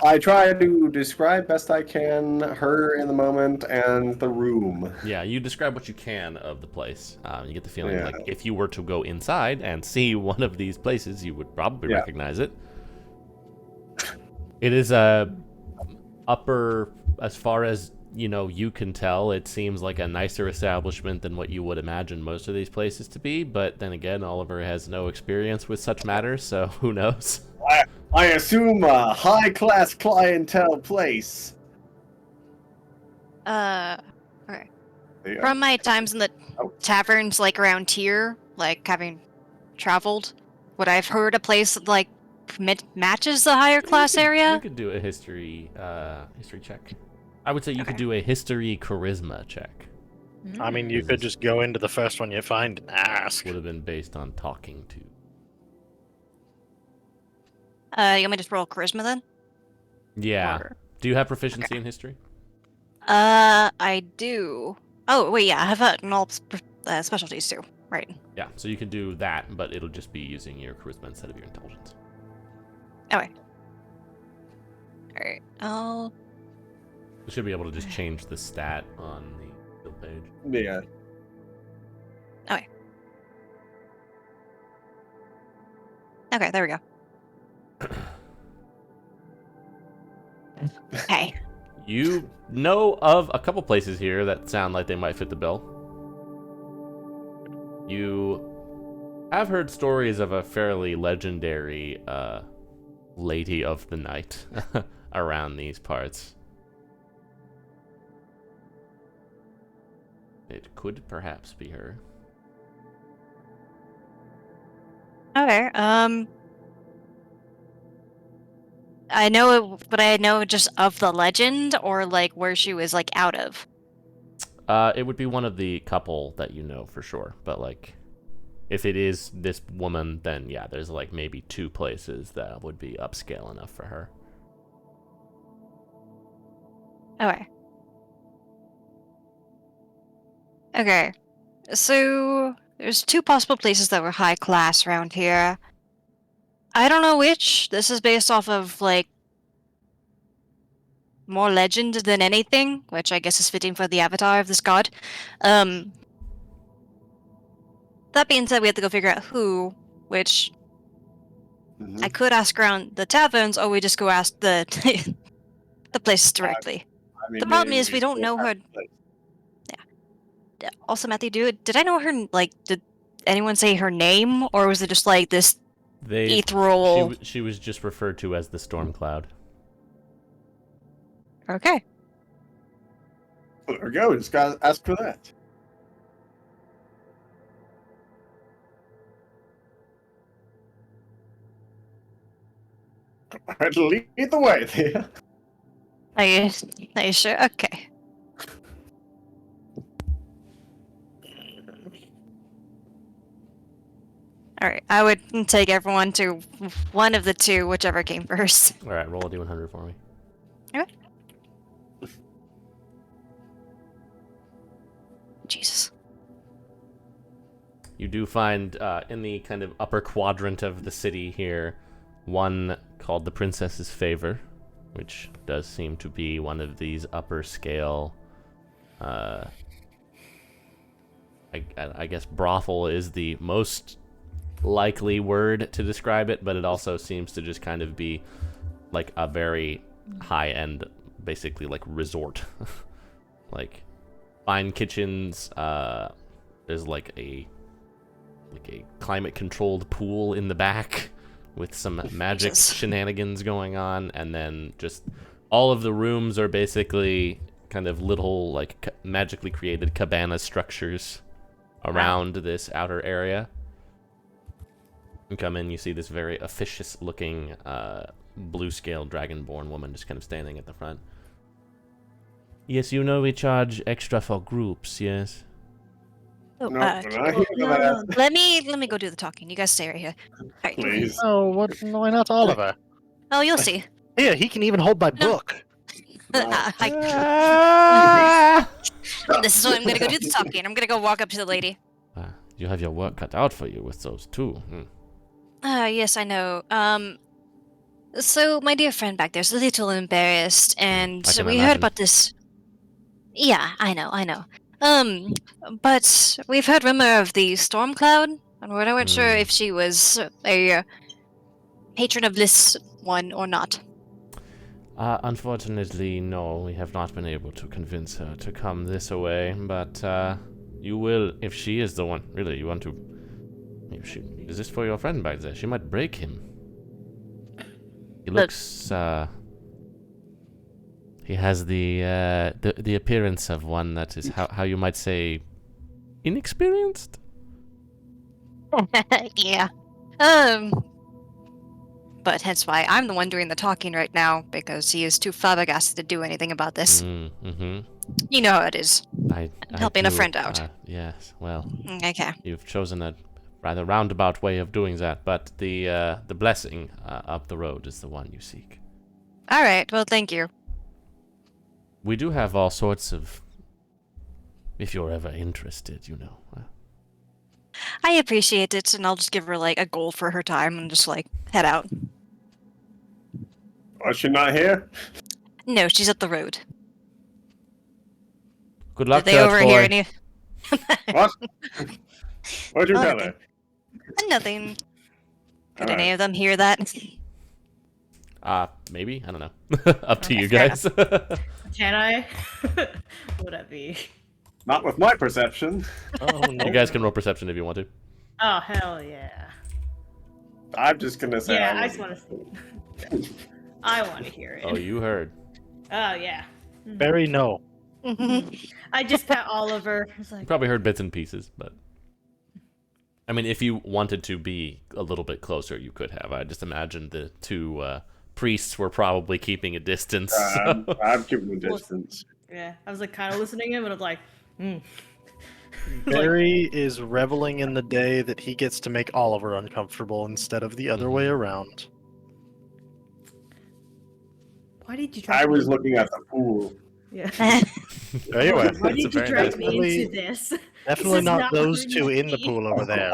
I try to describe best I can her in the moment and the room. Yeah, you describe what you can of the place. You get the feeling Yeah. like if you were to go inside and see one of these places, you would probably Yeah. recognize it. It is a upper, as far as you can tell it seems like a nicer establishment than what you would imagine most of these places to be, but then again, Oliver has no experience with such matters, so who knows? I assume a high-class clientele place. Okay. Yeah. From my times in the Oh. taverns, like around here, like having traveled, what I've heard a place that, like matches the higher class You area. could do a history check. I would say you could Okay. do a history charisma check. I mean, you This could is- just go into the first one you find and ask. Would have been based on talking to. You want me to just roll charisma then? Yeah. Or- Do you have proficiency in history? I do. Oh wait, yeah, I have in all specialties too. Right. Yeah, so you can do that, but it'll just be using your charisma instead of your intelligence. Okay. All right. I'll. You should be able to just change the stat on the skill page. Yeah. Okay, there we go. Okay. You know of a couple places here that sound like they might fit the bill. You have heard stories of a fairly legendary lady of the night around these parts. It could perhaps be her. Okay. I know it, but I know just of the legend or like where she was like out of. It would be one of the couple that you know for sure, but like, if it is this woman, then yeah, there's like maybe 2 places that would be upscale enough for her. Okay. Okay. So there's 2 possible places that were high class around here. I don't know which. This is based off of like more legend than anything, which I guess is fitting for the avatar of this god. That being said, we have to go figure out who, which Mhm. I could ask around the taverns, or we just go ask the the places directly. I mean, The problem maybe is we don't should know have her. to, like, Also, Matthew, did I know her? Like, did anyone say her name, or was it just like this ethereal? She was just referred to as the storm cloud. Okay. There we go. Just gotta ask for that. Alright, lead the way, Thea. Are you sure? Okay. All right. I would take everyone to one of the 2, whichever came first. All right, roll a d100 for me. Jesus. You do find in the kind of upper quadrant of the city here one called the Princess's Favor, which does seem to be one of these upper scale. I guess brothel is the most likely word to describe it, but it also seems to just kind of be like a very high end, basically like resort, like fine kitchens. There's like a climate controlled pool in the back with some magic Jesus. shenanigans going on, and then just all of the rooms are basically kind of little like magically created cabana structures around this outer area. You come in, you see this very officious looking blue scale dragonborn woman just kind of standing at the front. Yes, you know we charge extra for groups, yes? Oh, No, we're not here for that. let me go do the talking. You guys stay right here. All right. Please. Oh, what? Why not Oliver? Oh, you'll see. Yeah, he can even hold my No. book. This is what I'm gonna go do the talking. I'm gonna go walk up to the lady. You have your work cut out for you with those two. Yes, I know. So my dear friend back there's a little embarrassed, and I can we imagine. heard about this. Yeah, I know. But we've heard rumor of the storm cloud, and we're not sure if she was a patron of this one or not. Unfortunately, no, we have not been able to convince her to come this way, but you will, if she is the one. Really, you want to... Is this for your friend back there? She might break him. He looks, he has the appearance of one that is, how you might say, inexperienced? Yeah. But hence why I'm the one doing the talking right now, because he is too flabbergasted to do anything about this. Mm-hmm. You know how it is. I'm helping a friend out. Yes, well, Okay. you've chosen a rather roundabout way of doing that, but the blessing up the road is the one you seek. All right. Well, thank you. We do have all sorts of, if you're ever interested, you know. I appreciate it, and I'll just give her like a goal for her time and just like head out. Was she not here? No, she's up the road. Good luck, Did they overhear any? What? What'd you Oh, tell nothing. her? Nothing. Could Alright. any of them hear that? Maybe? I don't know. Up to Okay, you fair guys. Can I? Would that be? Not with my perception. Oh no. You guys can roll perception if you want to. Oh hell yeah! I'm just gonna say. Yeah, I I just want to see. I want to hear it. Oh, you heard. Oh yeah. Very no. I just pat Oliver. It's You like, probably heard bits and pieces, but... I mean, if you wanted to be a little bit closer, you could have. I just imagine the two priests were probably keeping a distance. So. I'm keeping the distance. yeah. I was like kind of listening to him, and I was like, Barry is reveling in the day that he gets to make Oliver uncomfortable instead of the other way around. why did you drag I me was into looking at the pool. Yeah. Anyway, Why did you very drag nice me Definitely- into this? definitely is not not those what two we in the need. pool over there.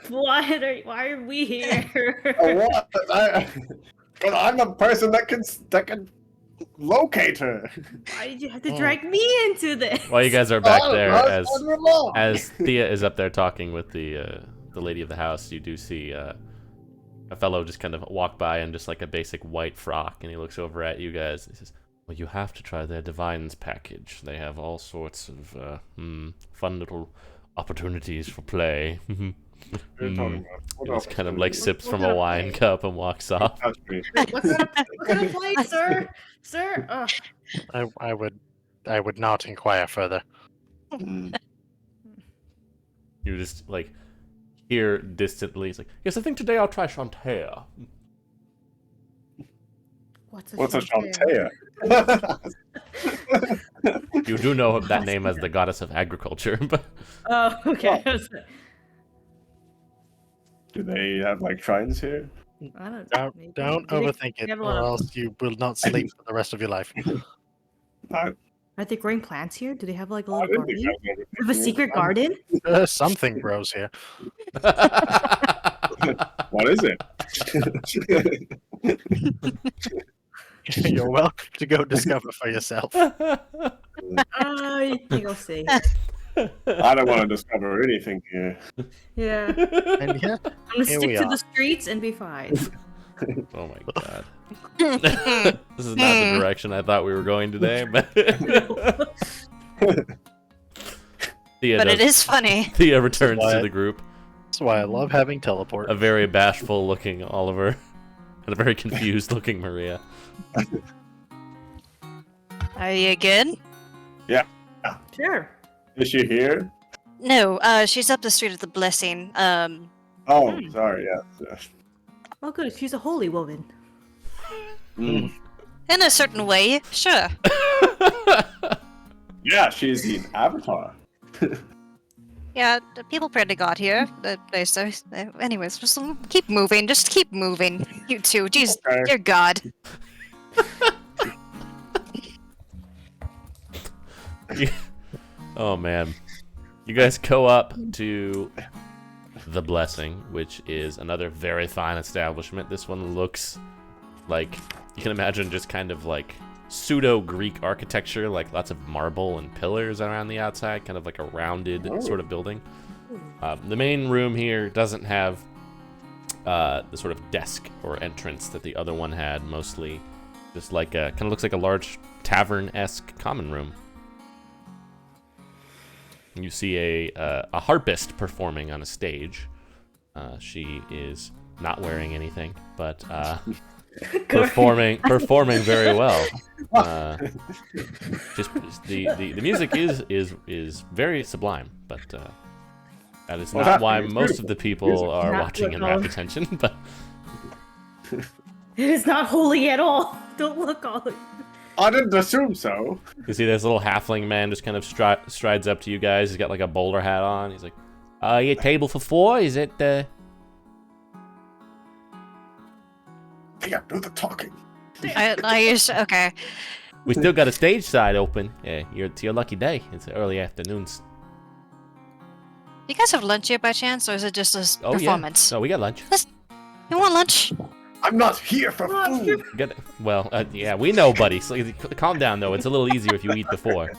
Why are we here? What? But I'm a person that can locate her. Why did you have to drag me into this? While you guys are back there, Oh, as Thea is up there talking with the lady of the house, you do see a fellow just kind of walk by in just like a basic white frock, and he looks over at you guys. And he says, "Well, you have to try their Divines package. They have all sorts of fun little opportunities for play." He just kind of like sips What from kind a of wine play? cup and walks off. Touch me. What kind of play, sir? Sir? Oh. I would not inquire further. Mm. You just like hear distantly. It's like, "Yes, I think today I'll try Chanterre." What's a chanteur? Chantea? You do know that name as the goddess of agriculture, but Oh, okay. Do they have like shrines here? I don't, Don't overthink it, have a or lot of- else you will not sleep for the rest of your life. I Are they growing plants here? Do they have like a I little didn't think garden? that was They have a secret everything. garden? Something grows here. What is it? You're welcome to go discover for yourself. I think I'll see. I don't want to discover anything here. Yeah. And yeah, I'm gonna Here stick we to are. the streets and be fine. Oh my god. This is not the direction I thought we were going today, but Thea, But it is funny. Thea returns to What? the group, that's why I love having teleport. a very bashful looking Oliver and a very confused looking Maria. Are you good? Sure. Is she here? No, she's up the street at the Blessing. Oh, sorry. Yes. Oh, good. She's a holy woman. Mm. In a certain way, sure. Yeah, she's the avatar. Yeah, the people pray to God here. Anyways, just keep moving. Just keep moving. You two. Jeez, Okay. dear God. Oh man. You guys go up to the Blessing, which is another very fine establishment. This one looks like, you can imagine, just kind of like pseudo-Greek architecture, like lots of marble and pillars around the outside, kind of like a rounded Oh. sort of building. The main room here doesn't have the sort of desk or entrance that the other one had, mostly just like a kind of looks like a large tavern-esque common room. You see a harpist performing on a stage. She is not wearing anything, but performing very well. Just the music is very sublime, but that is not why most of the people are Not watching in at all. rapt attention. But It is not holy at all. Don't look all. I didn't assume so. you see this little halfling man just kind of strides up to you guys. He's got like a bowler hat on. He's like, "Your table for 4? Is it?" Yeah, do the talking. I used to, okay. We still got a stage side open. Yeah, it's your lucky day. It's early afternoons. You guys have lunch here by chance, or is it just a Oh performance? yeah. No, we got lunch. You want lunch? I'm not here for food. Well, yeah, we know, buddy. So, calm down, though. It's a little easier if you eat before.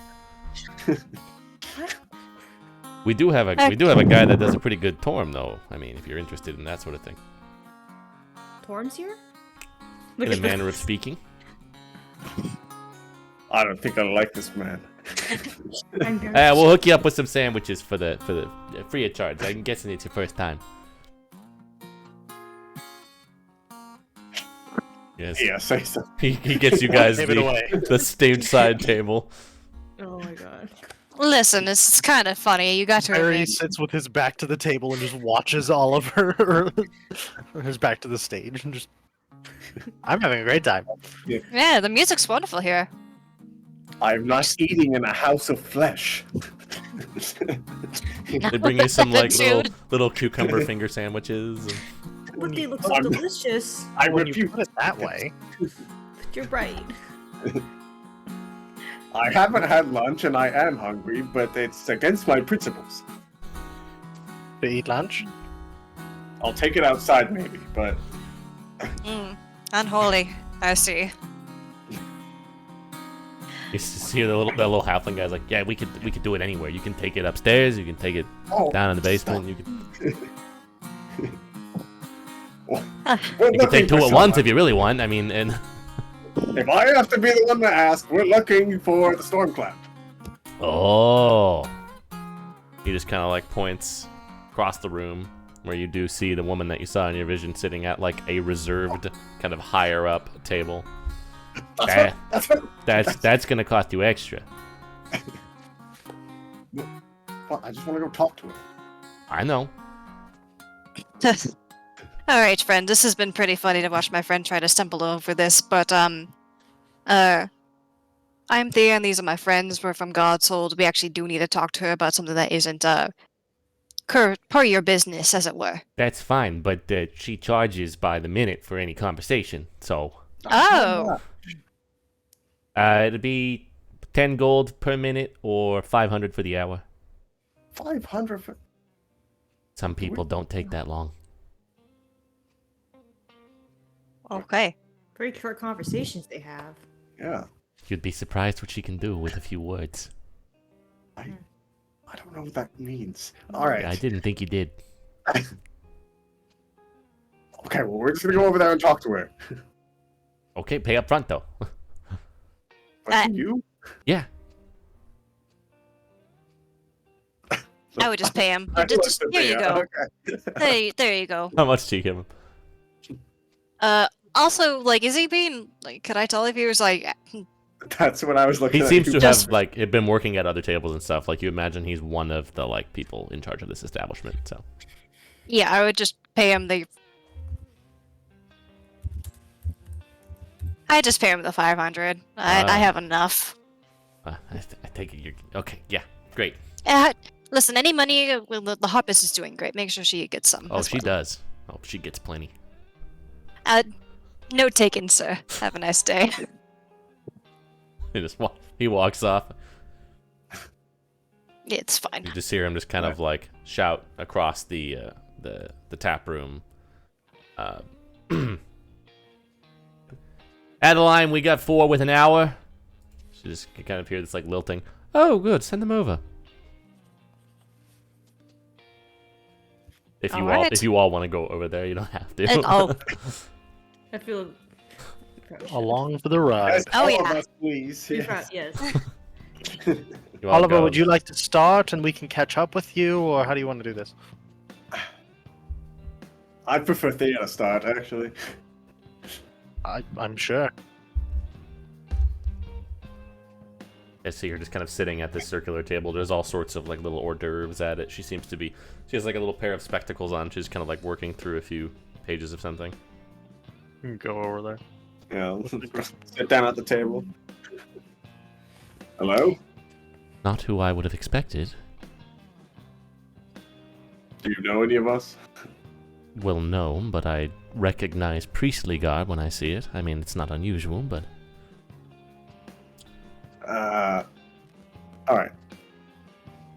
We do have a guy that does a pretty good torm, though. I mean, if you're interested in that sort of thing. Torm's here? In a manner of speaking. I don't think I like this man. We'll hook you up with some sandwiches for the free of charge. I'm guessing it's your first time. Yes. Yeah, say so. He gets you guys Give it away. the stage side table. Oh my god. Listen, it's kind of funny. You got to Harry admit. sits with his back to the table and just watches all of her, his back to the stage, and just. I'm having a great time. Yeah, the music's wonderful here. I'm not eating in a house of flesh. They bring you some like Dude. little cucumber finger sandwiches. And... But they look so delicious. I When you refuse. put it that way, But you're right. I haven't had lunch and I am hungry, but it's against my principles. to eat lunch. I'll take it outside maybe, but Unholy. I see. You see the little halfling guy's like, yeah, we could do it anywhere. You can take it upstairs. You can take it down in the basement. You can take two at once if you really want. I mean, and If I have to be the one to ask, we're looking for the Stormcloud. oh, he just kind of like points across the room where you do see the woman that you saw in your vision sitting at like a reserved kind of higher up table. That's gonna cost you extra. Well, I just want to go talk to her. I know. Alright, friend, this has been pretty funny to watch my friend try to stumble over this, but, I'm Thea and these are my friends. We're from Godsold. We actually do need to talk to her about something that isn't, part of your business, as it were. That's fine, but she charges by the minute for any conversation, so Oh! it'd be 10 gold per minute or 500 for the hour. 500 for... Some people don't take that long. Okay. Very short conversations they have. Yeah. You'd be surprised what she can do with a few words. I don't know what that means. Alright. I didn't think you did. Okay, well, we're just gonna go over there and talk to her. Okay, pay up front though. But you? Yeah. I would just pay him. I Just, looked here at you Thea, go. okay. There you go. How much do you give him? Also, like, is he being, like, could I tell if he was, like, That's what I was looking He at. seems to Just- have like been working at other tables and stuff. Like you imagine he's one of the like people in charge of this establishment. So yeah, I would just pay him the... I just pay him the 500. I have enough. I take it you're okay. Yeah, great. Listen, any money, well, the Hoppus is doing great. Make sure she gets some. Oh, as she well. does. Oh, she gets plenty. Note taken, sir. Have a nice day. He walks off. It's fine. You just hear him just kind of like shout across the tap room. Adeline, we got 4 with an hour. She just kind of hear this like lilting. Oh, good. Send them over. If you Alright. if you all want to go over there, you don't have to. Oh, I feel. probably should. Along for the ride. Yes, Oh, all yeah. of us, please. Be Yes. proud, yes. You all Oliver, go. would you like to start and we can catch up with you, or how do you want to do this? I'd prefer Thea to start, actually. I'm sure. I see you're just kind of sitting at this circular table. There's all sorts of like little hors d'oeuvres at it. She seems to be. She has like a little pair of spectacles on. She's kind of like working through a few pages of something. You can go over there. Yeah, sit down at the table. Hello? Not who I would have expected. Do you know any of us? Well, no, but I recognize priestly garb when I see it. I mean, it's not unusual, but Alright.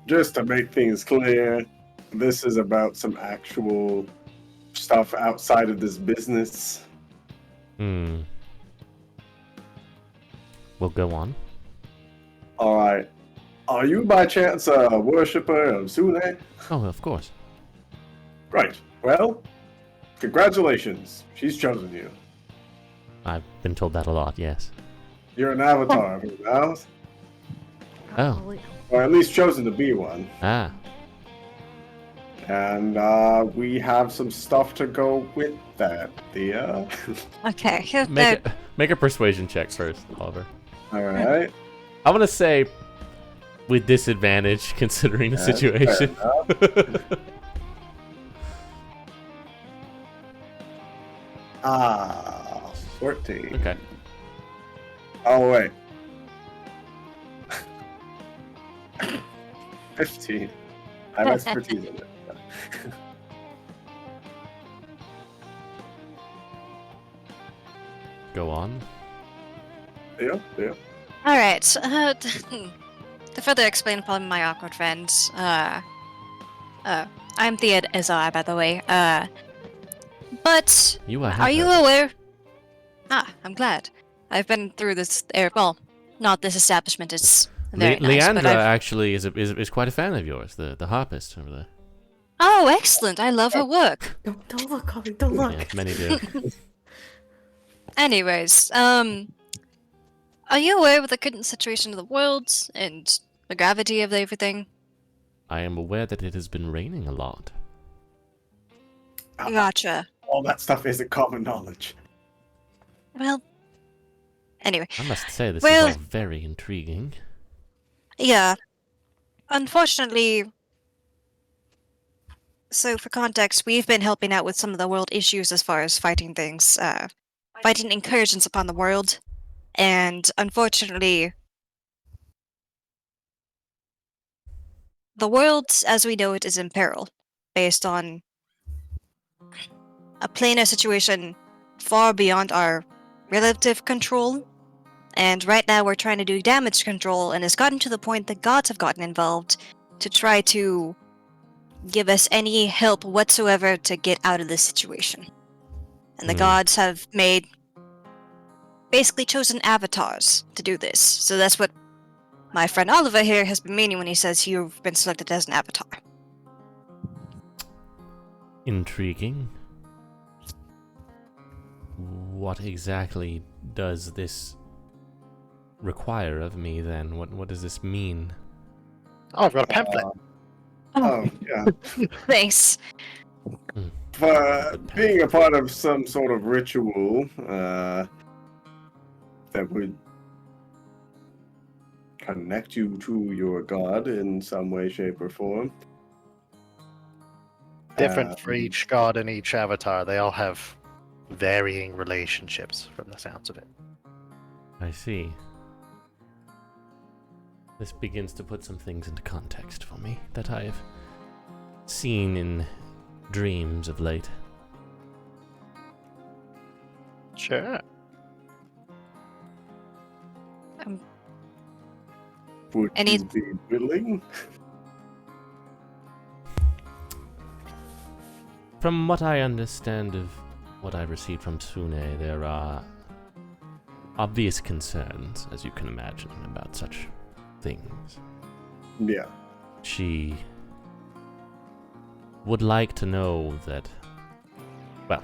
Just to make things clear, this is about some actual stuff outside of this business. Well, go on. Alright. Are you by chance a worshipper of Sune? Oh, of course. Right. Well, congratulations. She's chosen you. I've been told that a lot, yes. You're an avatar of her now, Oh. Probably. or at least chosen to be one. Ah, And we have some stuff to go with that, Thea. okay. make a persuasion check first, Oliver. Alright. I'm gonna say with disadvantage, considering the Fair situation. enough. 14. Okay. Oh, wait. 15. I have expertise in it. Go on. Yeah, yeah. All right. To further explain upon my awkward friends, I'm Thea Azar, by the way. But You are. are you aware? Ah, I'm glad. I've been through this. Well, not this establishment. It's very nice, but Leandra I've... actually is quite a fan of yours, the harpist over there. Oh, excellent! I love her work. Don't look, Ollie, don't look. Yeah, many do. Anyways, are you aware of the current situation of the world and the gravity of everything? I am aware that it has been raining a lot. Gotcha. All that stuff isn't common knowledge. Well, anyway, I must say this Well- is all very intriguing. yeah. Unfortunately, so for context, we've been helping out with some of the world issues as far as fighting things, fighting incursions upon the world, and unfortunately, the world as we know it is in peril, based on a planar situation far beyond our relative control. And right now we're trying to do damage control, and it's gotten to the point that gods have gotten involved to try to give us any help whatsoever to get out of this situation. And the gods have basically chosen avatars to do this. So that's what my friend Oliver here has been meaning when he says you've been selected as an avatar. Intriguing. What exactly does this require of me then? What does this mean? Oh, I've got a pamphlet. Oh, yeah. Thanks. For being a part of some sort of ritual that would connect you to your god in some way, shape, or form. Different for each god and each avatar. They all have varying relationships from the sounds of it. I see. This begins to put some things into context for me that I've seen in dreams of late. Sure. Would Any- you be willing? From what I understand of what I received from Sune, there are obvious concerns, as you can imagine, about such things. Yeah. She would like to know that... Well...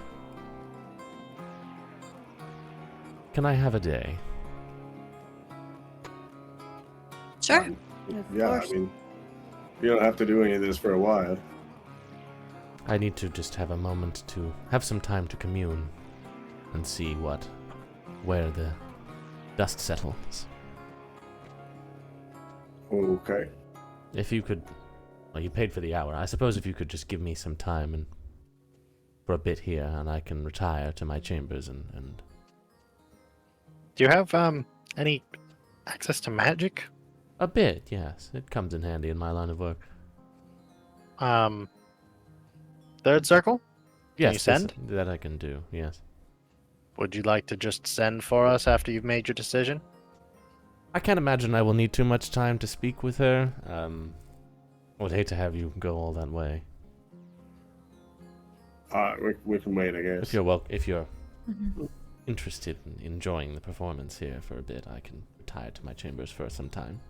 Can I have a day? Sure. Of Yeah, course. I mean, you don't have to do any of this for a while. I need to just have a moment to have some time to commune and see where the dust settles. Okay. If you could, well, you paid for the hour. I suppose if you could just give me some time and for a bit here, and I can retire to my chambers and Do you have any access to magic? a bit, yes, it comes in handy in my line of work. Third circle? Yes, you send? that I can do. Yes, Would you like to just send for us after you've made your decision? I can't imagine I will need too much time to speak with her. I would hate to have you go all that way. We can wait, I guess. If you're Mhm. interested in enjoying the performance here for a bit, I can retire to my chambers for some time.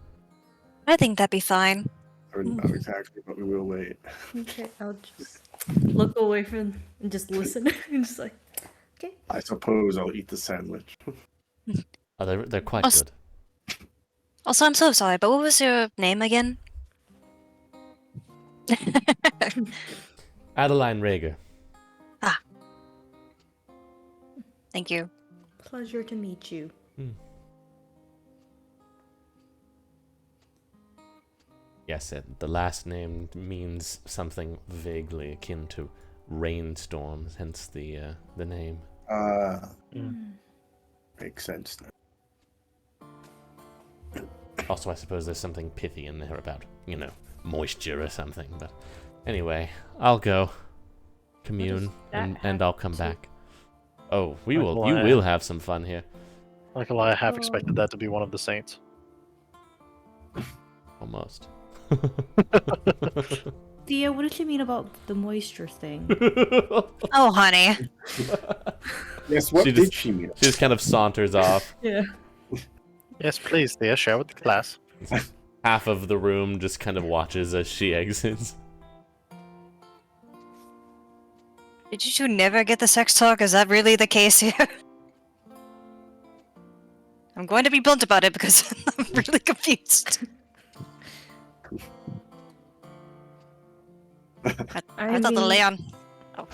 I think that'd be fine. Or not exactly, but we will wait. Okay, I'll just look away from and just listen. and just like, okay. I suppose I'll eat the sandwich. Oh, they're quite Us- good. Also, I'm so sorry, but what was your name again? Adeline Rager. Thank you. Pleasure to meet you. Yes, the last name means something vaguely akin to rainstorms, hence the name. Makes sense now. Also, I suppose there's something pithy in there about, moisture or something. But anyway, I'll go commune that and I'll come to- back. Oh, you Like, will have some fun here. Like I half expected that to be one of the saints. Almost. Thea, what did you mean about the moisture thing? Oh, honey. Yes, what She did just- she mean? She just kind of saunters off. Yeah. Yes, please, Thea, share with the class. Half of the room just kind of watches as she exits. Did you two never get the sex talk? Is that really the case here? I'm going to be blunt about it because I'm really confused. I thought the mean- Leon. Oh,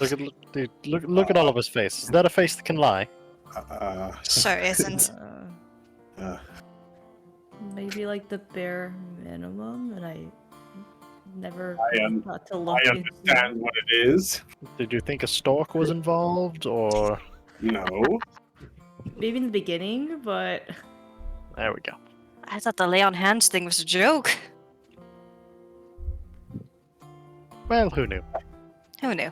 Look at all of his faces. Is that a face that can lie? sure isn't. Maybe like the bare minimum, and I never I got to look I into understand what it is. Did you think a stork was involved, or No. Maybe in the beginning, but there we go. I thought the Leon Hands thing was a joke. Well, who knew? Who knew?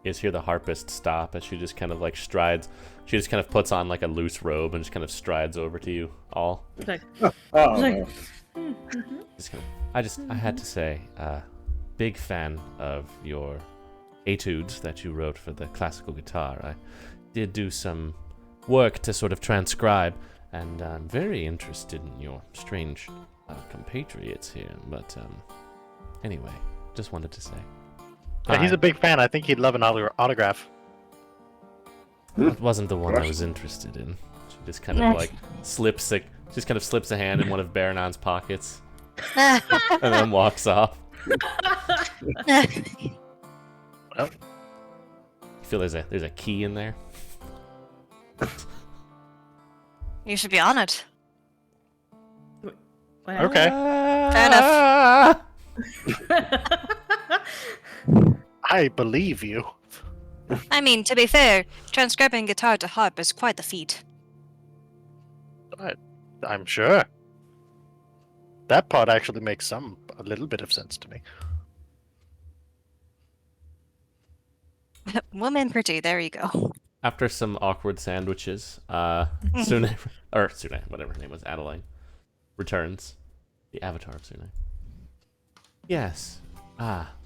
You just hear the harpist stop as she just kind of like strides. She just kind of puts on like a loose robe and just kind of strides over to you all. it's like, Oh, like- Just kind of, I had to say, big fan of your etudes that you wrote for the classical guitar. I did do some work to sort of transcribe, and I'm very interested in your strange compatriots here. But anyway, just wanted to say. Yeah, he's Hi. a big fan. I think he'd love an autograph. It wasn't the one I Rush. was interested in. She just kind of like slips a hand in one of Baranon's pockets and then walks off. Well, You feel there's a key in there. You should be on it. well, Okay. Fair enough. I believe you. I mean, to be fair, transcribing guitar to harp is quite the feat. I'm sure. That part actually makes a little bit of sense to me. Woman pretty, there you go. After some awkward sandwiches, Sune, whatever her name was, Adeline, returns. The avatar of Sune. Yes.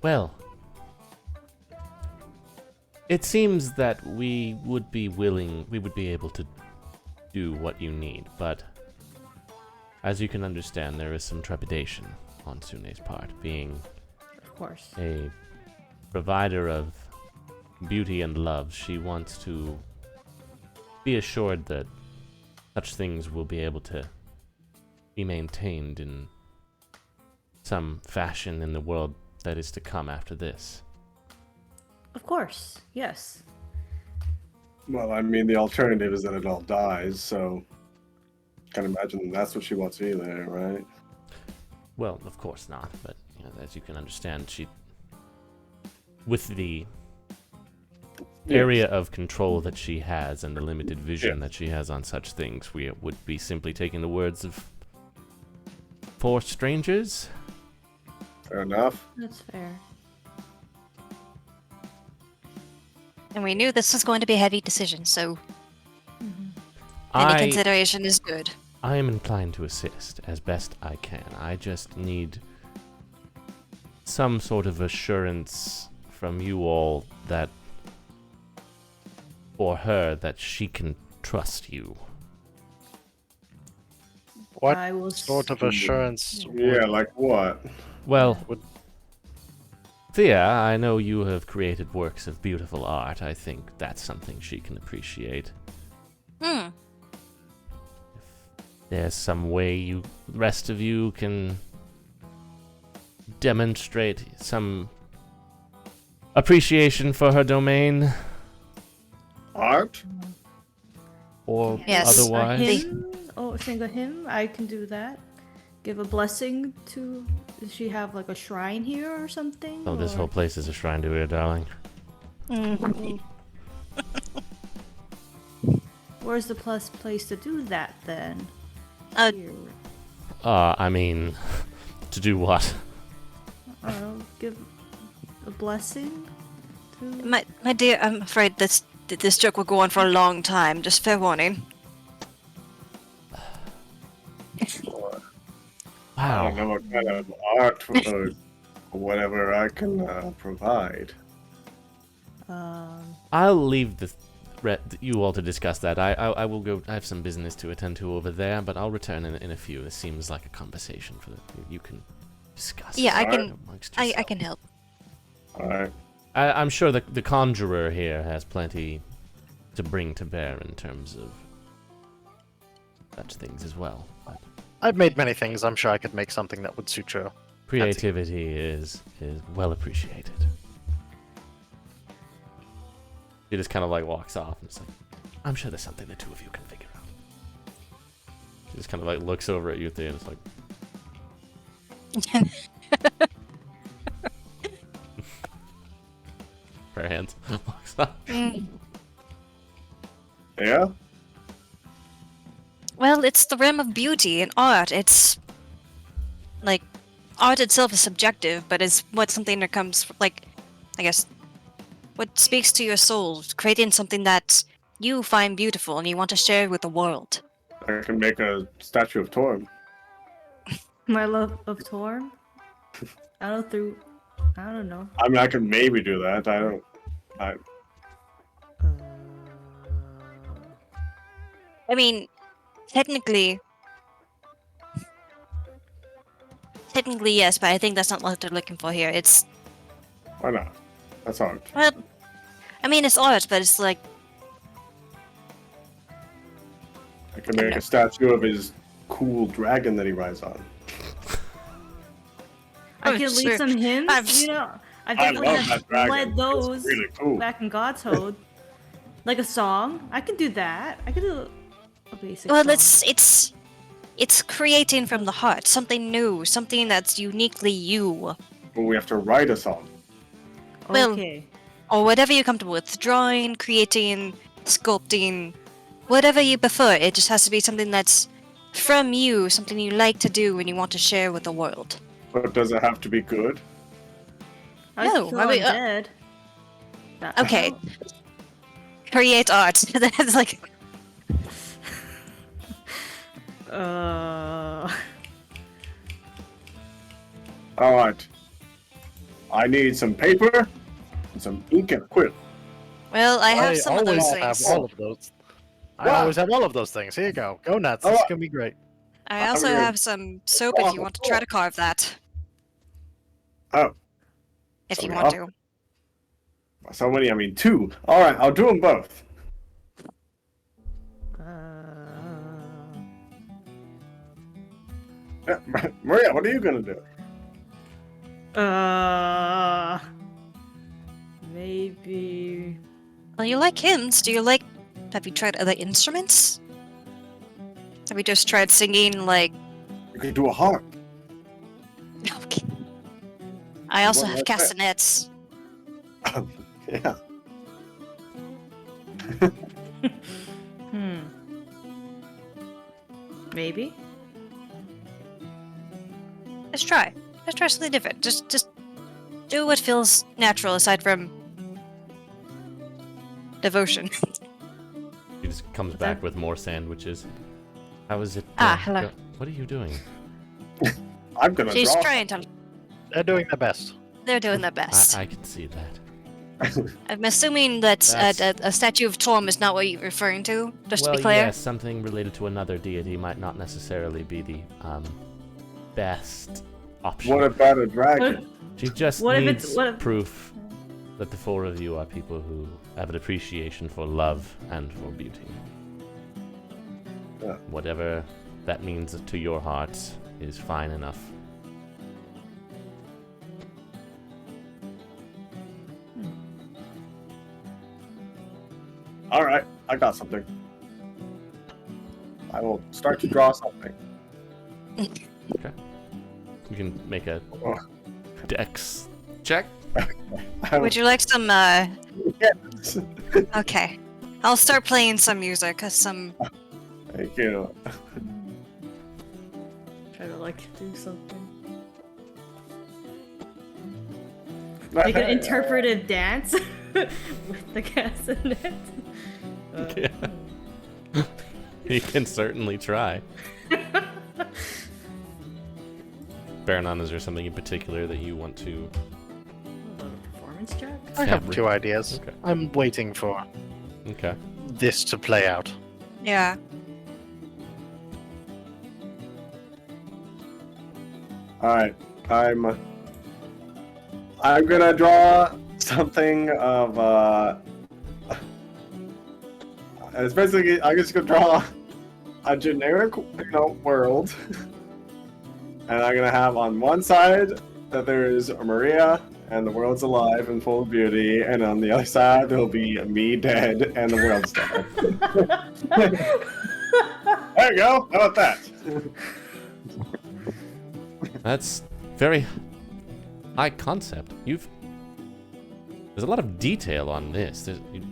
Well. It seems that we would be able to do what you need, but as you can understand, there is some trepidation on Sune's part, being of course. a provider of beauty and love, she wants to be assured that such things will be able to be maintained in some fashion in the world that is to come after this. Of course, yes. Well, I mean, the alternative is that it all dies, so I can imagine that's what she wants either, right? Well, of course not, but you know, as you can understand, she, with the area of control that she has and the limited vision that she has on such things, we would be simply taking the words of four strangers. Fair enough. That's fair. And we knew this was going to be a heavy decision, so any I consideration is good. I am inclined to assist as best I can. I just need some sort of assurance from you all that for her that she can trust you. What I will sort of assurance? Yeah, like what? Well, Would- Thea, I know you have created works of beautiful art. I think that's something she can appreciate. Hmm. There's some way you, the rest of you, can demonstrate some appreciation for her domain, Art? or Yes. A otherwise. hymn? Oh, sing a hymn? I can do that. Give a blessing to. Does she have like a shrine here or something? Oh, this or- whole place is a shrine to her, darling. Where's the place to do that then? Uh, Here. I mean, to do what? Give a blessing to. my dear, I'm afraid this joke will go on for a long time. Just fair warning. I Wow. don't know what kind of art or whatever I can provide. I'll leave you all to discuss that. I will go. I have some business to attend to over there, but I'll return in a few. This seems like a conversation for you can discuss. Yeah, I Alright. can. amongst I yourself. can help. Alright. I'm sure the conjurer here has plenty to bring to bear in terms of such things as well. But I've made many things. I'm sure I could make something that would suit you. creativity is well appreciated. He just kind of like walks off and it's like, I'm sure there's something the two of you can figure out. He just kind of like looks over at you and it's like, her hands walks off. Yeah? Well, it's the realm of beauty and art. It's like art itself is subjective, but it's what something that comes like, I guess, what speaks to your soul, creating something that you find beautiful and you want to share with the world. I can make a statue of Torm. My love of Torm. I don't know. I mean, I could maybe do that. I mean, technically yes, but I think that's not what they're looking for here. It's Why not? That's art. well, I mean, it's art, but it's like I can make a statue of his cool dragon that he rides on. I Oh, can sure. lead some hymns. I've- You know, I I definitely love have that dragon. led It's those really cool. back in God's like a song. I can do that. I can do a basic. well, song. it's creating from the heart, something new, something that's uniquely you, But we have to write a song. well, Okay. or whatever you're comfortable with. Drawing, creating, sculpting, whatever you prefer. It just has to be something that's from you, something you like to do and you want to share with the world. But does it have to be good? I No, kill I mean, undead. That- Okay. Create art. That's like Alright. I need some paper and some ink and a quill. well, I have some of those always have things. all of those. I Wow. always have all of those things. Here you go. Go nuts. This is gonna be great. I also Okay. have some soap if you want to try to carve that. Oh, If you Some want help? to. So many, I mean 2. Alright, I'll do them both. Maria, what are you gonna do? Maybe. Well, you like hymns. Do you like... Have you tried other instruments? Have you just tried singing, like... You can do a harp. Okay. I also What have about that? castanets. Yeah. Maybe. Just try. Just try something different. Just do what feels natural aside from devotion. He just comes back with more sandwiches. How is it? Hello. What are you doing? I'm gonna She's draw. trying to... They're doing their best. They're doing their best. I can see that. I'm assuming that a statue of Torm is not what you're referring to, just to be clear. Yes, something related to another deity might not necessarily be the best option. What about a dragon? She just What if needs it's- what if- proof that the 4 of you are people who have an appreciation for love and for beauty. Yeah. Whatever that means to your hearts is fine enough. Alright, I got something. I will start to draw something. You can make a Oh. dex check. Would you like some, Yes. Okay. I'll start playing some music, some... Thank you. Try to like do something. Like an interpretive dance with the castanet. Yeah. You can certainly try. Baranon, is there something in particular that you want to... Performance check? I have fabric? 2 ideas. Okay. I'm waiting for Okay. this to play out. Yeah. Alright, I'm gonna draw something of it's basically I'm just gonna draw a generic, world. And I'm gonna have on one side that there is Maria and the world's alive and full of beauty, and on the other side there'll be me dead and the world's dead. There you go. How about that? That's very high concept. There's a lot of detail on this.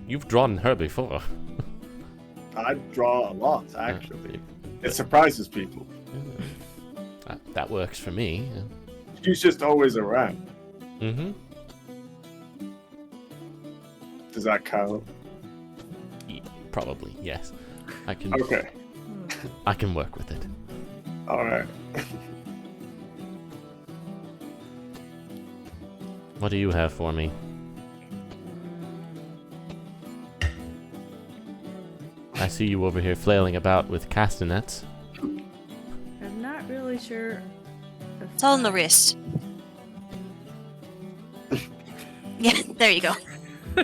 You've drawn her before. I draw a lot, actually. It surprises people. That works for me. She's just always around. Mm-hmm. Does that count? Probably, yes. I can Okay. I can work with it. Alright. What do you have for me? I see you over here flailing about with castanets. I'm not really sure. It's all in the wrist. Yeah, there you go. I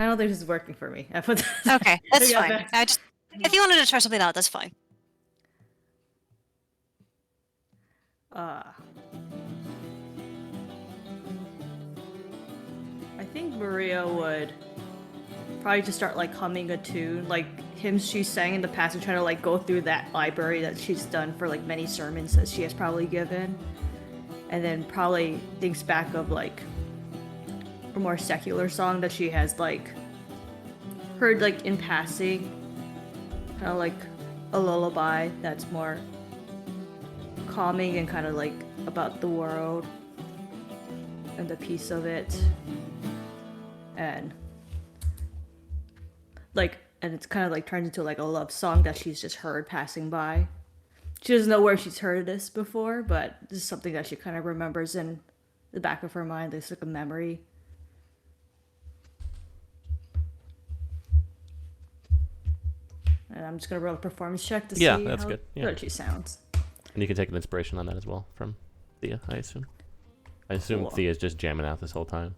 don't think this is working for me. I put that. Okay, that's Yeah, fine. that's- If you wanted to try something out, that's fine. I think Maria would probably just start like humming a tune, like hymns she sang in the past, and try to like go through that library that she's done for like many sermons that she has probably given, and then probably thinks back of like a more secular song that she has like heard like in passing, kind of like a lullaby that's more calming and kind of like about the world and the peace of it, and it's kind of like turns into like a love song that she's just heard passing by. She doesn't know where she's heard this before, but this is something that she kind of remembers in the back of her mind. It's like a memory. And I'm just gonna roll a performance check to see That's how good. Yeah. good she sounds. And you can take an inspiration on that as well from Thea, I assume. I assume Cool. Thea's just jamming out this whole time.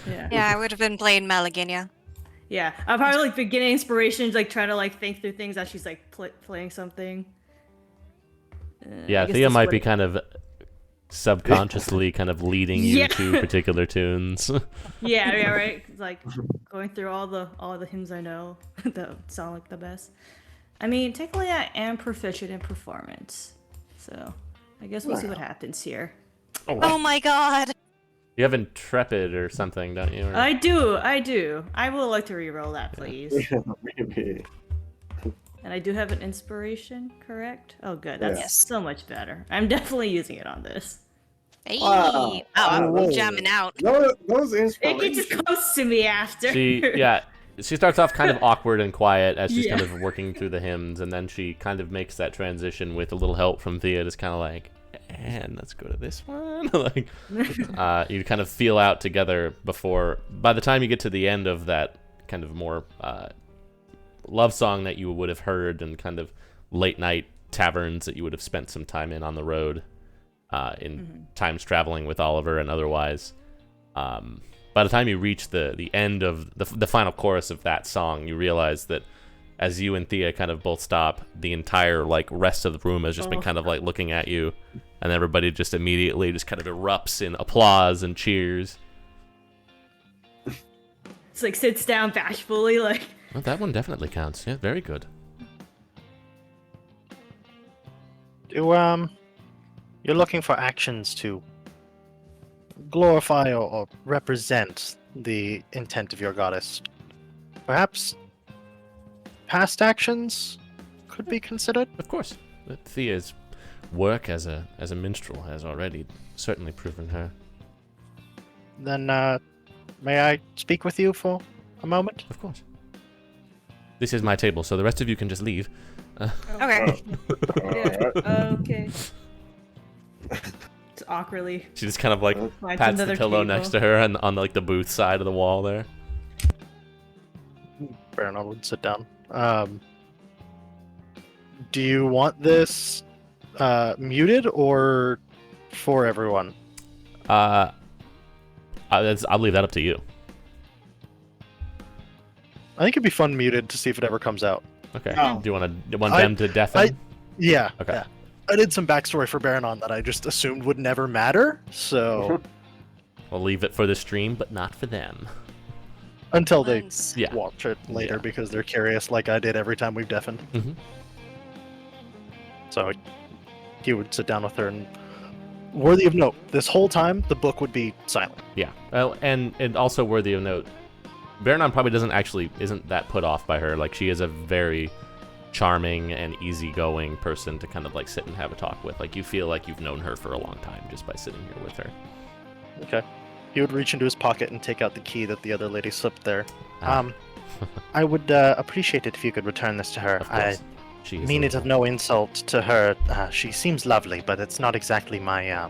Yeah. Yeah, I would have been playing Malaginia. Yeah. I've probably like been getting inspiration, like trying to like think through things as she's like playing something. Yeah, I guess Thea this might would- be kind of subconsciously kind of leading you Yeah. to particular tunes. Yeah, right. It's like going through all the hymns I know that sound like the best. I mean, technically, I am proficient in performance, so I guess we'll see what happens here. Oh my god! You have Intrepid or something, don't you? Or... I do. I would like to reroll that, please. Maybe. And I do have an inspiration, correct? Oh, good. That's Yes. so much better. I'm definitely using it on this. Hey! Wow. I'm Wow. jamming out. Those It inspirations. just comes to me after. She starts off kind of awkward and quiet as she's Yeah. kind of working through the hymns, and then she kind of makes that transition with a little help from Thea. Just kind of like, and let's go to this one. Like, you kind of feel out together before. By the time you get to the end of that kind of more love song that you would have heard in kind of late night taverns that you would have spent some time in on the road, in times traveling with Oliver and otherwise. By the time you reach the end of the final chorus of that song, you realize that as you and Thea kind of both stop, the entire like rest of the room has just been kind of like looking at you, and everybody just immediately just kind of erupts in applause and cheers. It's like sits down bashfully, like. Well, that one definitely counts. Yeah, very good. You're looking for actions to glorify or represent the intent of your goddess. Perhaps past actions could be considered. Of course, Thea's work as a minstrel has already certainly proven her. Then, may I speak with you for a moment? Of course. This is my table, so the rest of you can just leave. Okay. Yeah. Okay. It's awkwardly. She just kind of like finds pats the another pillow table. next to her and on like the booth side of the wall there. Baron would sit down. Do you want this muted or for everyone? I'll leave that up to you. I think it'd be fun muted to see if it ever comes out. Okay. Oh. Do you want them to deafen? Yeah. Okay. Yeah. I did some backstory for Baronon that I just assumed would never matter, so We'll leave it for the stream, but not for them. until they Once. Yeah. watch it later Yeah. because they're curious, like I did every time we've deafened. hmm So he would sit down with her, and worthy of note, this whole time the book would be silent. Yeah. Well, and also worthy of note, Baranon probably isn't that put off by her. Like, she is a very charming and easygoing person to kind of like sit and have a talk with. Like, you feel like you've known her for a long time just by sitting here with her. Okay. He would reach into his pocket and take out the key that the other lady slipped there. Ah. I would appreciate it if you could return this to her. Of I course. She is mean a it of little- no insult to her. She seems lovely, but it's not exactly my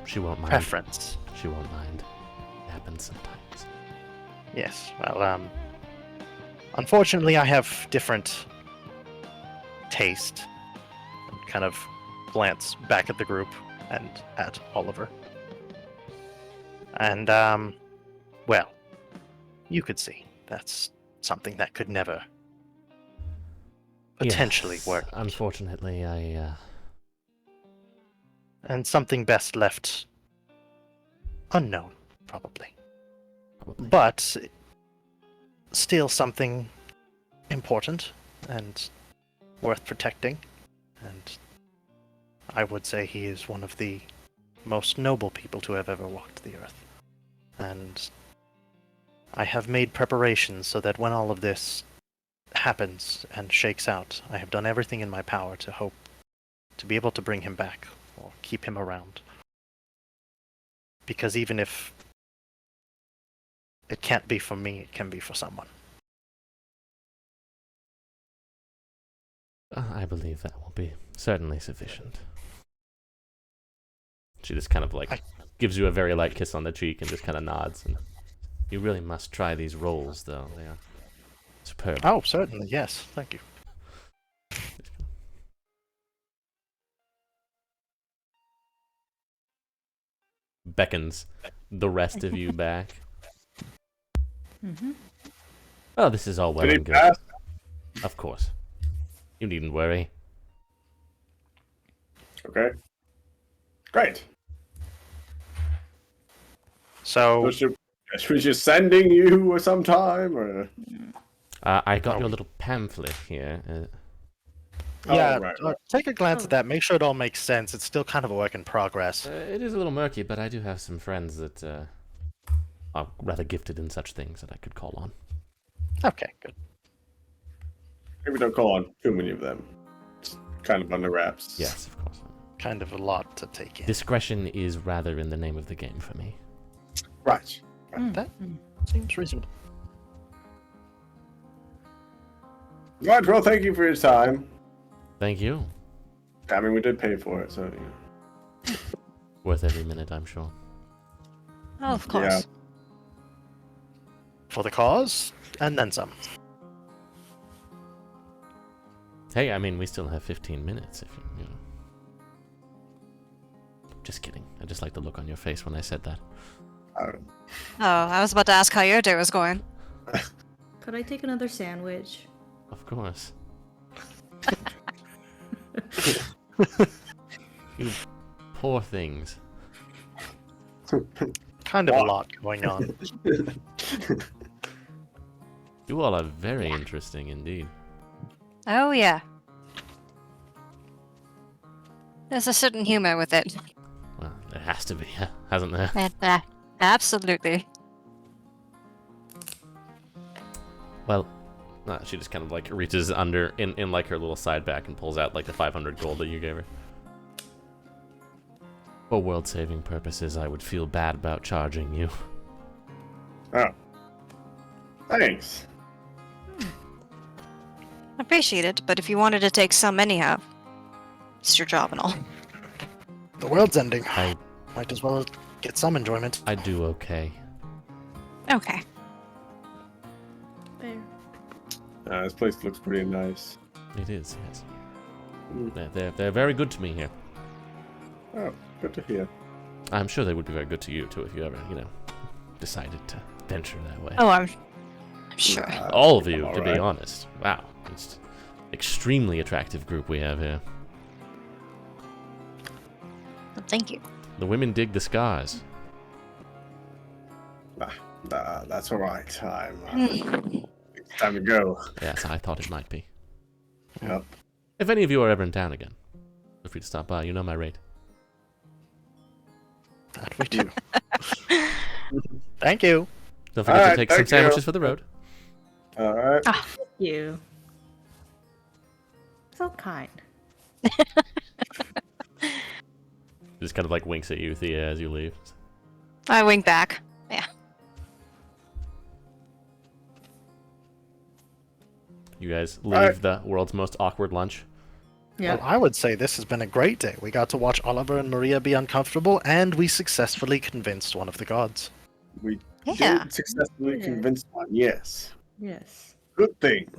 She won't mind. preference. She won't mind. It happens sometimes. Yes. Well, unfortunately, I have different taste. And kind of glance back at the group and at Oliver. And well, you could see that's something that could never potentially Yes, work. Unfortunately, And something best left unknown, probably. probably. But still something important and worth protecting. And I would say he is one of the most noble people to have ever walked the earth. And I have made preparations so that when all of this happens and shakes out, I have done everything in my power to hope to be able to bring him back or keep him around. Because even if it can't be for me, it can be for someone. I believe that will be certainly sufficient. She just kind of like gives you a very light kiss on the cheek and just kind of nods. And you really must try these rolls, though. They are superb. Oh, certainly, yes. Thank you. beckons the rest of you back. Mm-hmm. Oh, this is all well Did he and good. pass? Of course. You needn't worry. Okay. Great. So, So should we just sending you sometime, or? I got Oh. your little pamphlet here. yeah, Oh, right. take a glance Oh. at that. Make sure it all makes sense. It's still kind of a work in progress. It is a little murky, but I do have some friends that are rather gifted in such things that I could call on. Okay, good. Maybe don't call on too many of them. It's kind of under wraps. Yes, of course. Kind of a lot to take in. Discretion is rather in the name of the game for me. Right. That seems reasonable. Right. Well, thank you for your time. Thank you. I mean, we did pay for it, so. You know. Worth every minute, I'm sure. Oh, of course. For the cause, and then some. Hey, I mean, we still have 15 minutes if you know. Just kidding. I just like the look on your face when I said that. Oh, I was about to ask how your day was going. Could I take another sandwich? Of course. You poor things. Kind of a lot going on. You all are very interesting indeed. Oh, yeah. There's a certain humor with it. Well, there has to be, hasn't there? Absolutely. Well, she just kind of like reaches under in like her little side back and pulls out like the 500 gold that you gave her. For world-saving purposes, I would feel bad about charging you. Oh. Thanks. Appreciate it, but if you wanted to take some anyhow, it's your job and all. The world's ending. I Might as well get some enjoyment. do okay. Okay. Fair. This place looks pretty nice. It is, yes. They're very good to me here. Oh, good to hear. I'm sure they would be very good to you too if you ever, decided to venture that way. Oh, I'm sure. All of you, all to be right. honest. Wow, it's an extremely attractive group we have here. Thank you. The women dig the scars. That's all right. It's time to go. Yes, I thought it might be. Yep. If any of you are ever in town again, feel free to stop by. You know my rate. That we do. Thank you. Don't forget All to right, take some thank you. sandwiches for the road. All right. Thank you. So kind. Just kind of like winks at you, Thea, as you leave. I wink back. Yeah. You guys leave Alright. the world's most awkward lunch. Yeah. Well, I would say this has been a great day. We got to watch Oliver and Maria be uncomfortable, and we successfully convinced one of the gods. We Yeah. did successfully Yeah. convince one. Yes. Yes. Good thing.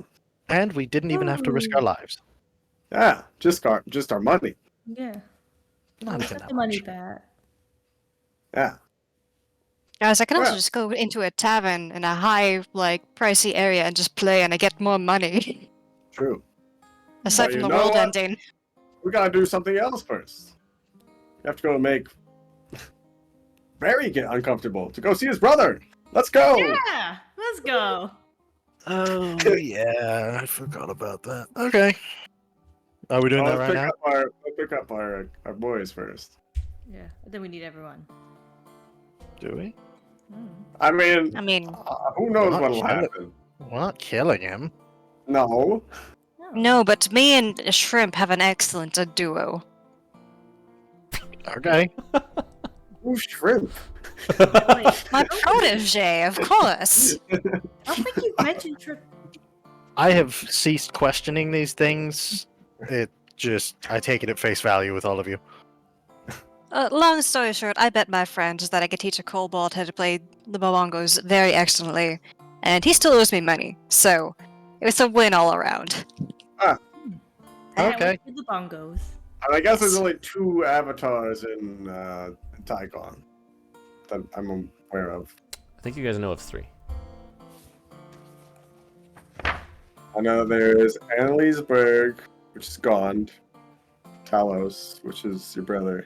And we didn't even have to risk our lives. Yeah. Just our money. Yeah. Not We even got that the money much. back. Yeah. Guys, I can also Well- just go into a tavern in a high, pricey area and just play and I get more money. True. Aside Well, from you the know world what? ending. We gotta do something else first. We have to go make Barry get uncomfortable to go see his brother. Let's go. Yeah. Let's go. Oh, yeah. I forgot about that. Okay. Are we doing that right now? Let's pick up our boys first. Yeah. And then we need everyone. Do we? I mean, I mean, who knows Not what'll sure. happen? We're not killing him. No. no, but me and Shrimp have an excellent duo. Okay. Who's shrimp? Wait, My protege, of course. I don't think you mentioned trip. I have ceased questioning these things. I take it at face value with all of you. Long story short, I bet my friend that I could teach a kobold how to play the bongos very excellently, and he still owes me money, so it was a win all around. Okay. The bongos. And I guess there's only 2 avatars in Tycon. that I'm aware of. I think you guys know of 3. I know there's Anneliesberg, which is gone. Talos, which is your brother.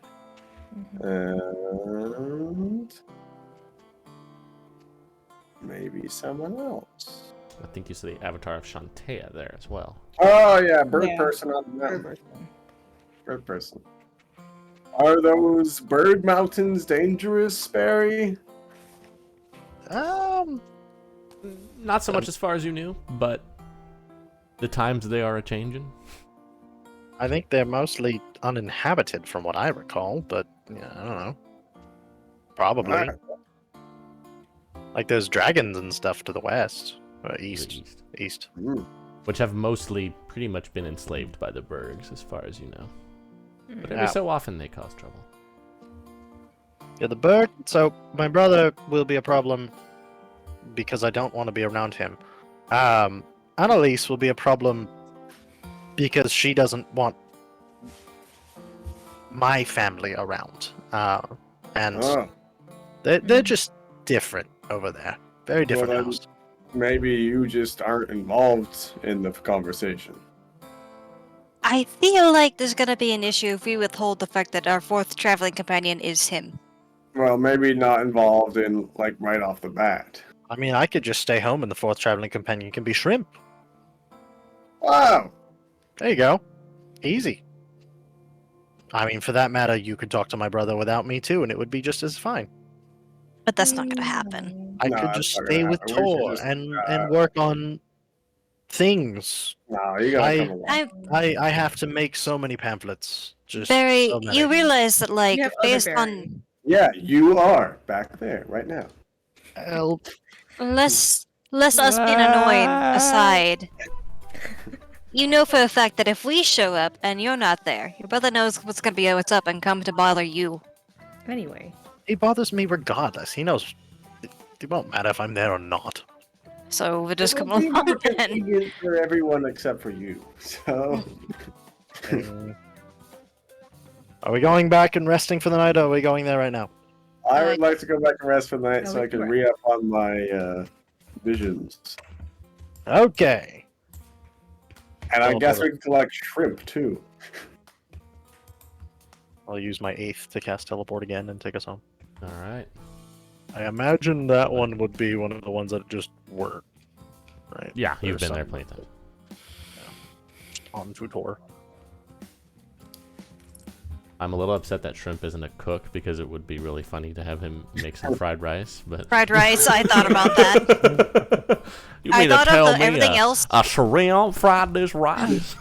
And maybe someone else. I think you see the avatar of Shantea there as well. Oh yeah, bird Yeah. person on the Third mountain. person. Bird person. Are those bird mountains dangerous, Barry? Not so much as far as you knew, but the times they are a-changing. I think they're mostly uninhabited from what I recall, but yeah, I don't know. Probably. Alright. Like there's dragons and stuff to the west. To the East. east, East. which have mostly pretty much been enslaved by the Bergs, as far as you know. But every Yeah. so often they cause trouble. Yeah, the bird. So my brother will be a problem because I don't want to be around him. Annalise will be a problem because she doesn't want my family around. And Oh, they're just different over there. Very different then- house. maybe you just aren't involved in the conversation. I feel like there's gonna be an issue if we withhold the fact that our 4th traveling companion is him. Well, maybe not involved in like right off the bat. I mean, I could just stay home and the 4th traveling companion can be Shrimp. Wow. There you go. Easy. I mean, for that matter, you could talk to my brother without me too, and it would be just as fine. But that's not gonna happen. I No, could that's just not stay gonna with happen. We should Tor just, and work on things. No, you gotta come along. I have to make so many pamphlets. Just Barry, so many. you realize that, like, You have other based Barry. on Yeah, you are back there right now. Help. less us being annoying aside, you know for a fact that if we show up and you're not there, your brother knows what's up and come to bother you. Anyway. He bothers me regardless. He knows it won't matter if I'm there or not. So we'll just come It'll be along more then. convenient for everyone except for you. So Are we going back and resting for the night, or are we going there right now? I would like to go back and rest for the night No, so we I can can re-up on my visions. Okay. And I Oh, guess brother. we can collect shrimp too. I'll use my 8th to cast teleport again and take us home. All right. I imagine that one would be one of the ones that just were. Right? Yeah, you've There's been there some plenty of times. On to Tor. I'm a little upset that Shrimp isn't a cook because it would be really funny to have him make some fried rice. But Fried rice, I thought about that. you I mean to thought tell of me everything else. a shrimp fried this rice?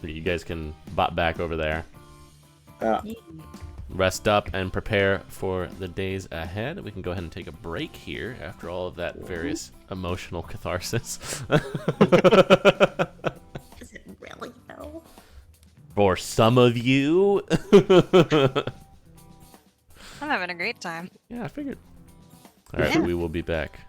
You guys can bot back over there, rest up, and prepare for the days ahead. We can go ahead and take a break here after all of that various emotional catharsis. Is it really though? For some of you. I'm having a great time. Yeah, I figured. All right, Yeah. we will be back.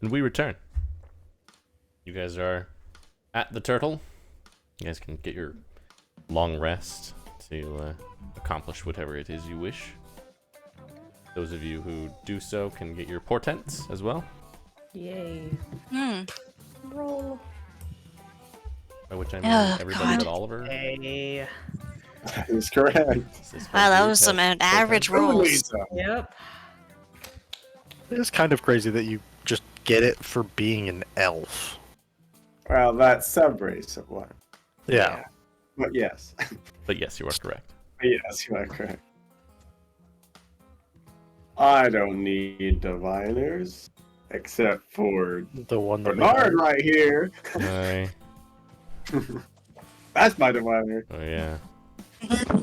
And we return. You guys are at the turtle. You guys can get your long rest to accomplish whatever it is you wish. Those of you who do so can get your portents as well. Yay. Hmm. Roll. By which I mean Oh, everybody God. but Oliver. Hey. That is correct. Wow, that was some average rolls. Yep. It is kind of crazy that you just get it for being an elf. Well, that sub-race of one. Yeah. But yes. But yes, you are correct. Yes, you are correct. I don't need diviners. Except for The one that we Bernard had. right here. Aye. That's my diviner. Oh yeah. It's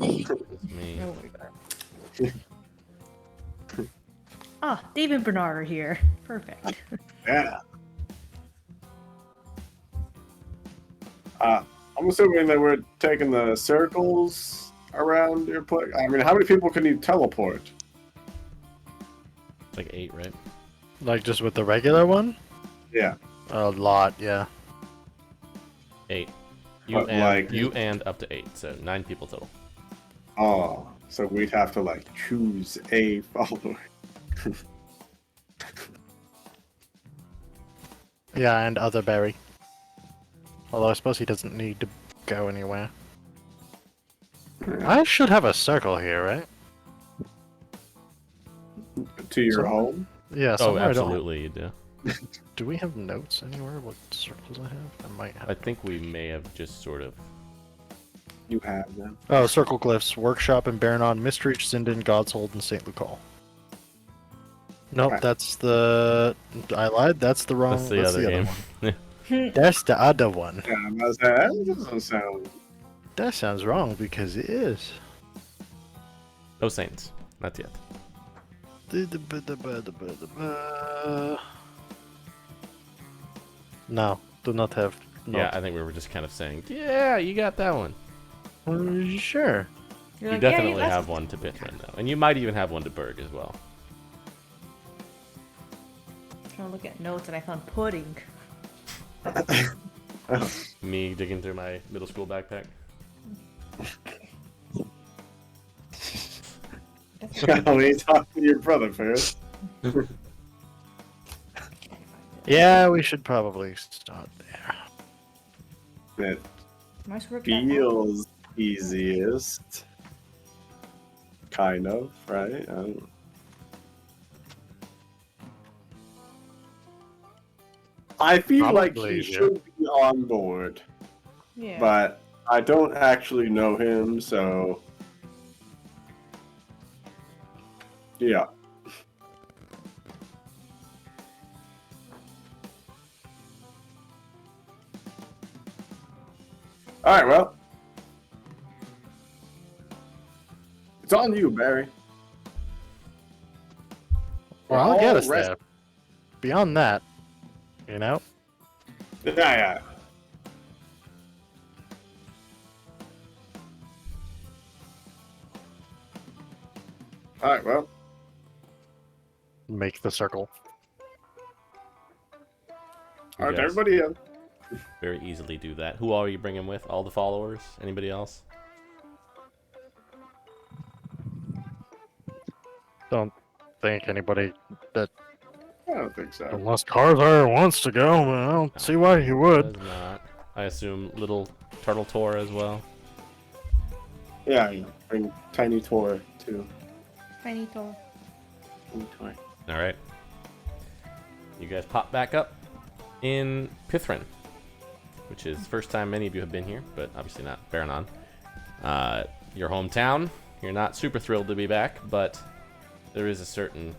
me. Oh my god. Ah, Dave and Bernard are here. Perfect. Yeah. I'm assuming that we're taking the circles around your place. I mean, how many people can you teleport? Like 8, right? Like just with the regular one? Yeah. A lot, yeah. 8. But, like- You and up to 8, so 9 people total. Oh, so we'd have to like choose a follower. Yeah, and other berry. Although I suppose he doesn't need to go anywhere. I should have a circle here, right? To your Somewhere? home? Yeah, Oh, somewhere I don't- absolutely, you do. Do we have notes anywhere? What circles I have? I might have. I think we may have just sort of. You have them. Oh, circle glyphs. Workshop in Baranon, Mistreach, Sinden, Godshold, and St. Lucal. Nope, Right. that's the... I lied. That's the wrong... That's the other game. one. That's the other one. Yeah, I was like, that doesn't sound. That sounds wrong because it is. No Saints. Not yet. No, do not have. Yeah, I think we were just kind of saying, yeah, you got that one. Sure. You're You like, yeah, definitely that's- have one to Pithrin, though. And you might even have one to Berg as well. Trying to look at notes and I found pudding. Me digging through my middle school backpack. Let me talk to your brother first. Yeah, we should probably start there. It Nice work. that feels easiest. Kind of, right? I feel like Probably, he yeah. should be on board, Yeah. but I don't actually know him, so yeah. All right, well, it's on you, Barry. Well, I'll get All us rest- there. Beyond that, you know? Yeah. All right, well, Make the circle. all right, guys everybody in. very easily do that. Who are you bringing with? All the followers? Anybody else? Don't think anybody that. I don't think so. Unless Karzar wants to go, but I don't see why he would. Does not. I assume little Turtle Tor as well. Yeah, bring Tiny Tor too. Tiny toe. Tiny Tor. All right. You guys pop back up in Pithrin, which is the first time many of you have been here, but obviously not Baranon. Your hometown. You're not super thrilled to be back, but there is a certain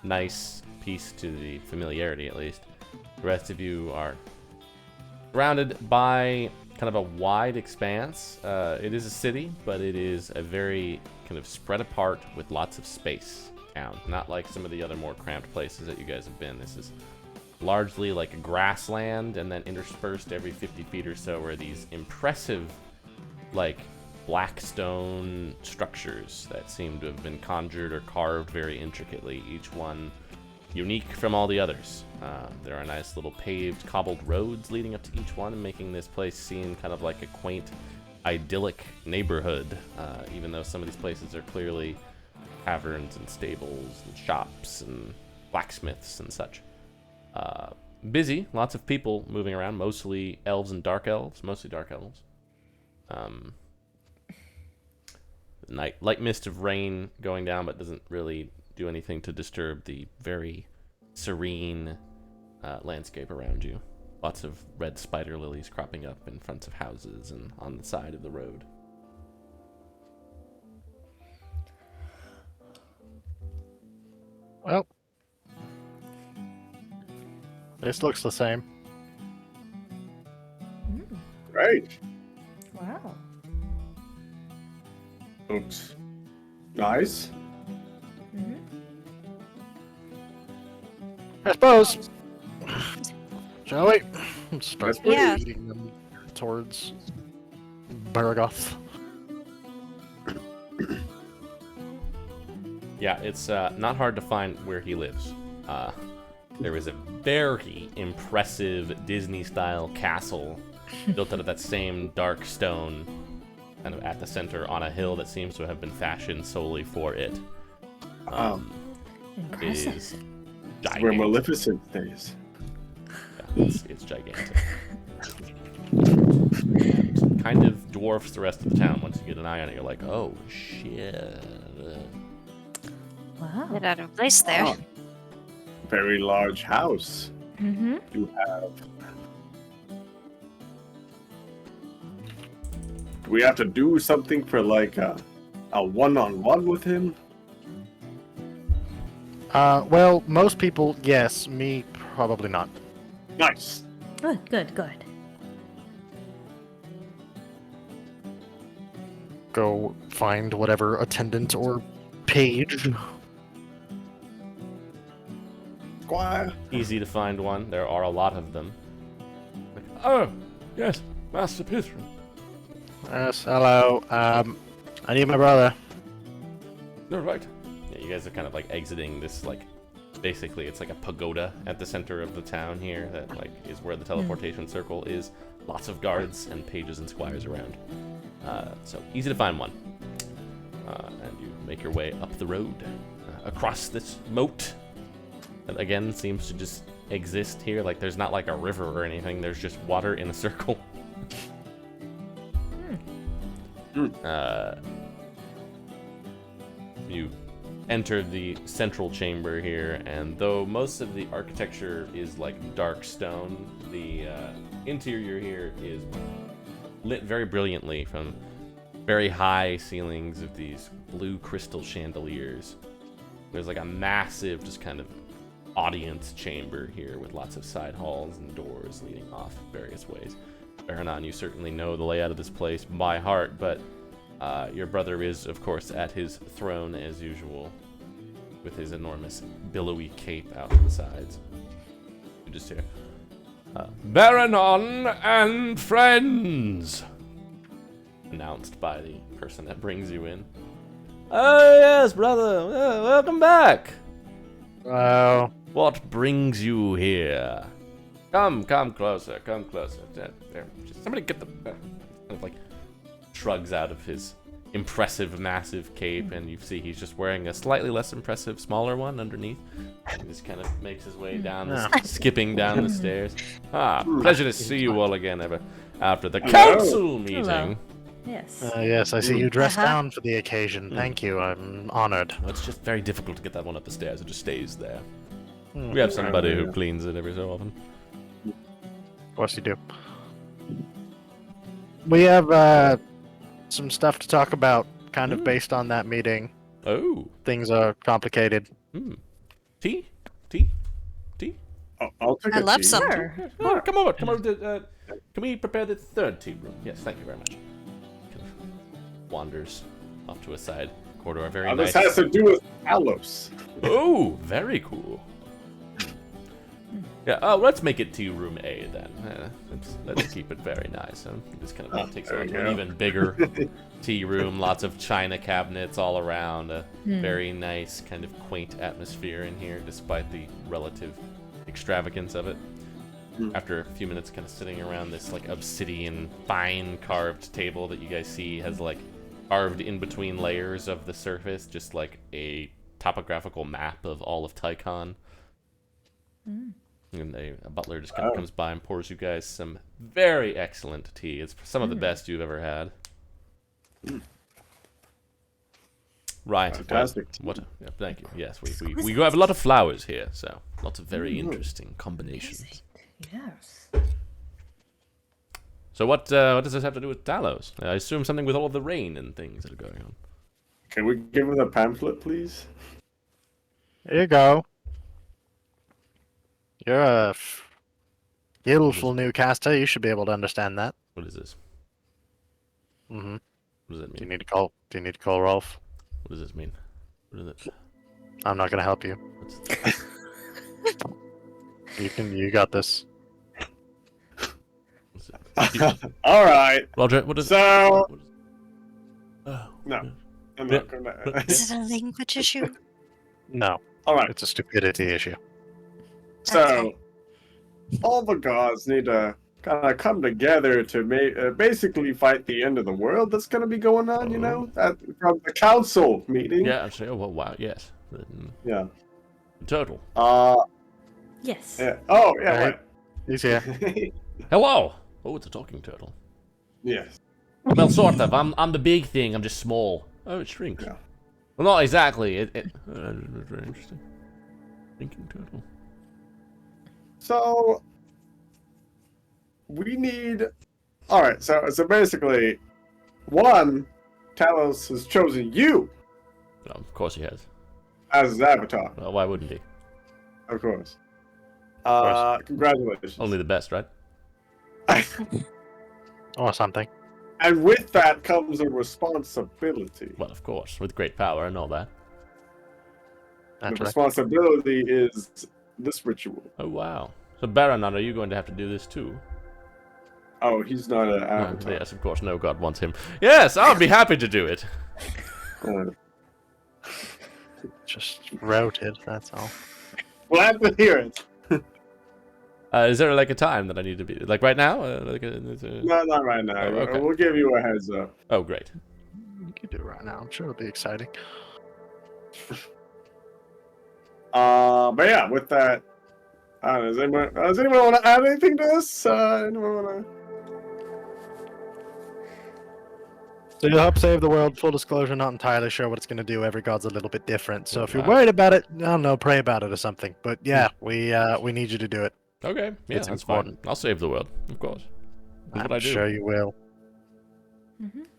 nice piece to the familiarity, at least. The rest of you are surrounded by kind of a wide expanse. It is a city, but it is a very kind of spread apart with lots of space town. Not like some of the other more cramped places that you guys have been. This is largely like a grassland, and then interspersed every 50 feet or so are these impressive, like, black stone structures that seem to have been conjured or carved very intricately, each one unique from all the others. There are nice little paved, cobbled roads leading up to each one, making this place seem kind of like a quaint, idyllic neighborhood, even though some of these places are clearly taverns and stables and shops and blacksmiths and such. Busy, lots of people moving around, mostly elves and dark elves, mostly dark elves. Light mist of rain going down, but doesn't really do anything to disturb the very serene landscape around you. Lots of red spider lilies cropping up in front of houses and on the side of the road. Well, this looks the same. Great. Wow. Looks nice. Mm-hmm. I suppose. Shall we? Start Yeah. leading them towards Baragoth. Yeah, it's not hard to find where he lives. There is a very impressive Disney-style castle built out of that same dark stone, kind of at the center on a hill that seems to have been fashioned solely for it. It Impressive. is Where gigantic. Maleficent stays. Yeah, it's gigantic. And kind of dwarfs the rest of the town. Once you get an eye on it, you're like, oh, shit. Wow. Get out of place there. Oh, very large house Mm-hmm. you have. Do we have to do something for like a one-on-one with him? Well, most people, yes. Me, probably not. Nice. Good. Go find whatever attendant or page. Squire. Easy to find one. There are a lot of them. Like, oh, yes, Master Pithrin. Yes, hello. I need my brother. You're right. Yeah, you guys are kind of like exiting this, like, basically it's like a pagoda at the center of the town here that like is where the teleportation circle is. Lots of guards and pages and squires around. So easy to find one. And you make your way up the road, across this moat that again seems to just exist here. Like there's not like a river or anything. There's just water in a circle. You enter the central chamber here, and though most of the architecture is like dark stone, the interior here is lit very brilliantly from very high ceilings of these blue crystal chandeliers. There's like a massive just kind of audience chamber here with lots of side halls and doors leading off various ways. Baranon, you certainly know the layout of this place by heart, but your brother is, of course, at his throne as usual, with his enormous billowy cape out to the sides. You just hear, Baranon and friends, announced by the person that brings you in. Oh yes, brother, welcome back. Oh. What brings you here? Come closer, come closer. There, just somebody get the... kind of like shrugs out of his impressive, massive cape, and you see he's just wearing a slightly less impressive, smaller one underneath. He just kind of makes his way down, skipping down the stairs. Pleasure to see you all again after the council meeting. Hello. Yes. Yes, I see you dressed Uh-huh. down for the occasion. Thank you. I'm honored. Well, it's just very difficult to get that one up the stairs. It just stays there. We have somebody who cleans it every so often. Of course you do. We have some stuff to talk about, kind of based on that meeting. Oh. Things are complicated. Tea? I'll take I a love tea. some. Sure. Come over. Can we prepare the third tea room? Yes, thank you very much. Kind of wanders off to a side corridor. Very Now, nice. this has to do with Talos. Oh, very cool. Yeah, let's make it tea room A then. let's keep it very nice. This kind of takes there on you to an go. even bigger tea room. Lots of china cabinets all around. A very nice kind of quaint atmosphere in here, despite the relative extravagance of it. After a few minutes kind of sitting around this like obsidian fine carved table that you guys see has like carved in between layers of the surface just like a topographical map of all of Tycon. And a butler just kind of comes by and pours you guys some very excellent tea. It's some of the best you've ever had. Right. Fantastic. What? Yeah, thank you. Yes, we have a lot of flowers here, so lots of very interesting combinations. Yes. So what does this have to do with Talos? I assume something with all of the rain and things that are going on. Can we give him the pamphlet, please? Here you go. You're a skillful new caster. You should be able to understand that. What is this? Mm-hmm. What does that Do you mean? need to call? Do you need to call Rolf? What does this mean? What is it? I'm not gonna help you. What's You got this. it? All right. Roger, what is So what is- Oh, no, yeah. I'm Yeah. not gonna. Is it a language issue? No, All right. it's a stupidity issue. So Okay. all the gods need to kind of come together to basically fight the end of the world that's going to be going on. You know, from the council meeting. Yeah, I'm saying, oh, well, wow, yes. Yeah. Total. Yes. Yeah. Oh, yeah. Right. He's here. Right. Hello! Oh, it's a talking turtle. Yes. Well, sort of. I'm the big thing, I'm just small. Oh, it shrinks. Yeah. Well, not exactly. It's very interesting. Shrinking turtle. So we need. All right. So basically, one, Talos has chosen you Well, of course he has. as his avatar. Well, why wouldn't he? Of course. course. Congratulations. Only the best, right? Or something. And with that comes a responsibility. Well, of course. With great power and all that. The Naturally. responsibility is this ritual. Oh, wow. So, Baranon, are you going to have to do this too? Oh, he's not an avatar. Yes, of course. No god wants him. Yes, I'll be happy to do it. Just routed. That's all. Glad to hear it. Is there like a time that I need to be like right now? No, not right now. Oh, okay. We'll give you a heads up. Oh, great. You can do it right now. I'm sure it'll be exciting. But yeah, with that, does anyone want to add anything to this? Anyone want So you'll help save the world. Full disclosure, not entirely sure what it's going to do. Every god's a little bit different. So if you're Wow. worried about it, I don't know, pray about it or something. But yeah, we need you to do it. Okay, yeah, It's that's important. fine. I'll save the world, of course. That's what I I'm do. sure you will.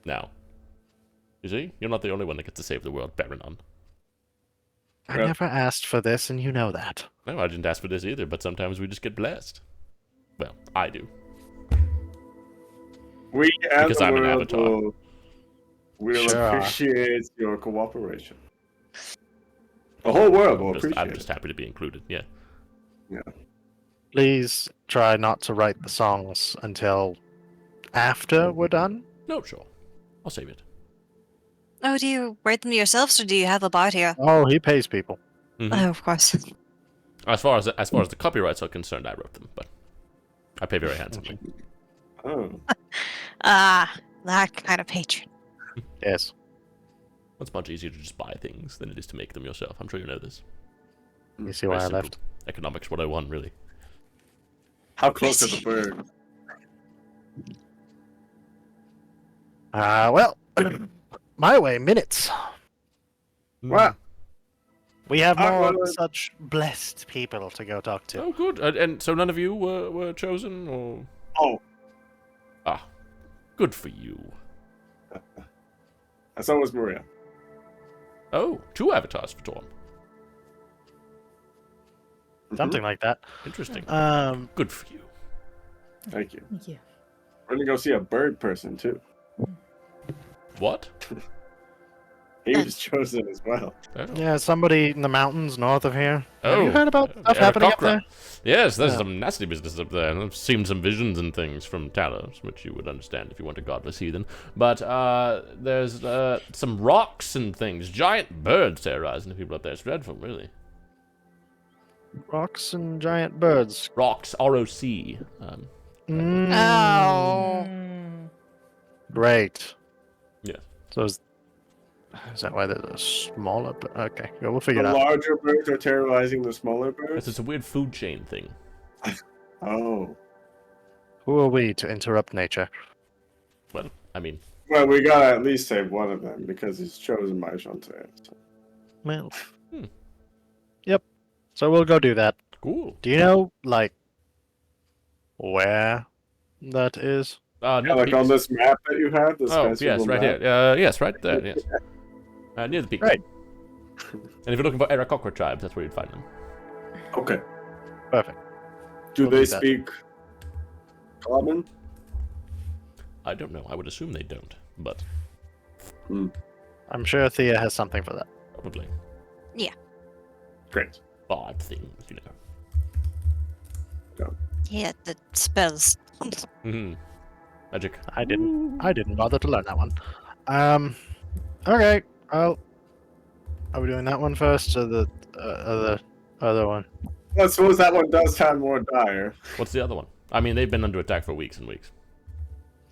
Now, you see, you're not the only one that gets to save the world, Baranon. I Yeah. never asked for this, and you know that. No, I didn't ask for this either, but sometimes we just get blessed. Well, I do. we as Because the I'm an world avatar. will Sure. appreciate your cooperation. The whole world will I'm appreciate just happy to be included. Yeah. Please try not to write the songs until after we're done. No, sure. I'll save it. Oh, do you write them yourselves, or do you have a bot here? Oh, he pays people. Mhm. Oh, of course. As far as the copyrights are concerned, I wrote them, but I pay very handsomely. it. Oh. Ah, that kind of patron. Yes. It's much easier to just buy things than it is to make them yourself. I'm sure you know this. You see Very why I simple. left? Economics 101, really. How close to the bird? Well, my way, minutes. What? We have Ah, more well, such blessed people to go talk to. Oh, good. And so none of you were chosen, or Oh, good for you. and so was Maria. Oh, 2 avatars for Torm. Something like that. Interesting. Mm-hmm. Good for you. Thank you. Thank you. We're gonna go see a bird person too. What? He was chosen as well. Oh. Yeah, somebody in the mountains north of here. Have Oh, you heard about stuff happening up there? Yes, there's Yeah. some nasty business up there. I've seen some visions and things from Talos, which you would understand if you weren't a godless heathen. But there's some rocks and things, giant birds terrorizing the people up there. It's dreadful, really. Rocks and giant birds. Rocks, R-O-C. Mm, Oh. Mm. Great. Yes. So is that why there's a smaller? Okay, yeah, we'll figure The it out. larger birds are terrorizing the smaller birds. It's a weird food chain thing. Oh. Who are we to interrupt nature? Well, I mean, Well, we gotta at least save one of them because he's chosen by Shantae. So. Well. Hmm. Yep. So we'll go do that. cool. Do you know, like, where that is? Near Yeah, the like on peaks. this map that you have, this Oh, festival yes, right map. here. Yes, right there, yes. Near the peaks. Right. And if you're looking for Arakokra tribes, that's where you'd find them. Okay. Perfect. Do We'll they do that. speak common? I don't know. I would assume they don't, but I'm sure Thea has something for that. probably Great. odd things, you know. Yeah, the spells. Mm-hmm. Magic. I didn't bother to learn that one. Okay. Well, are we doing that one first or the other one? Well, I suppose that one does sound more dire. What's the other one? I mean, they've been under attack for weeks and weeks.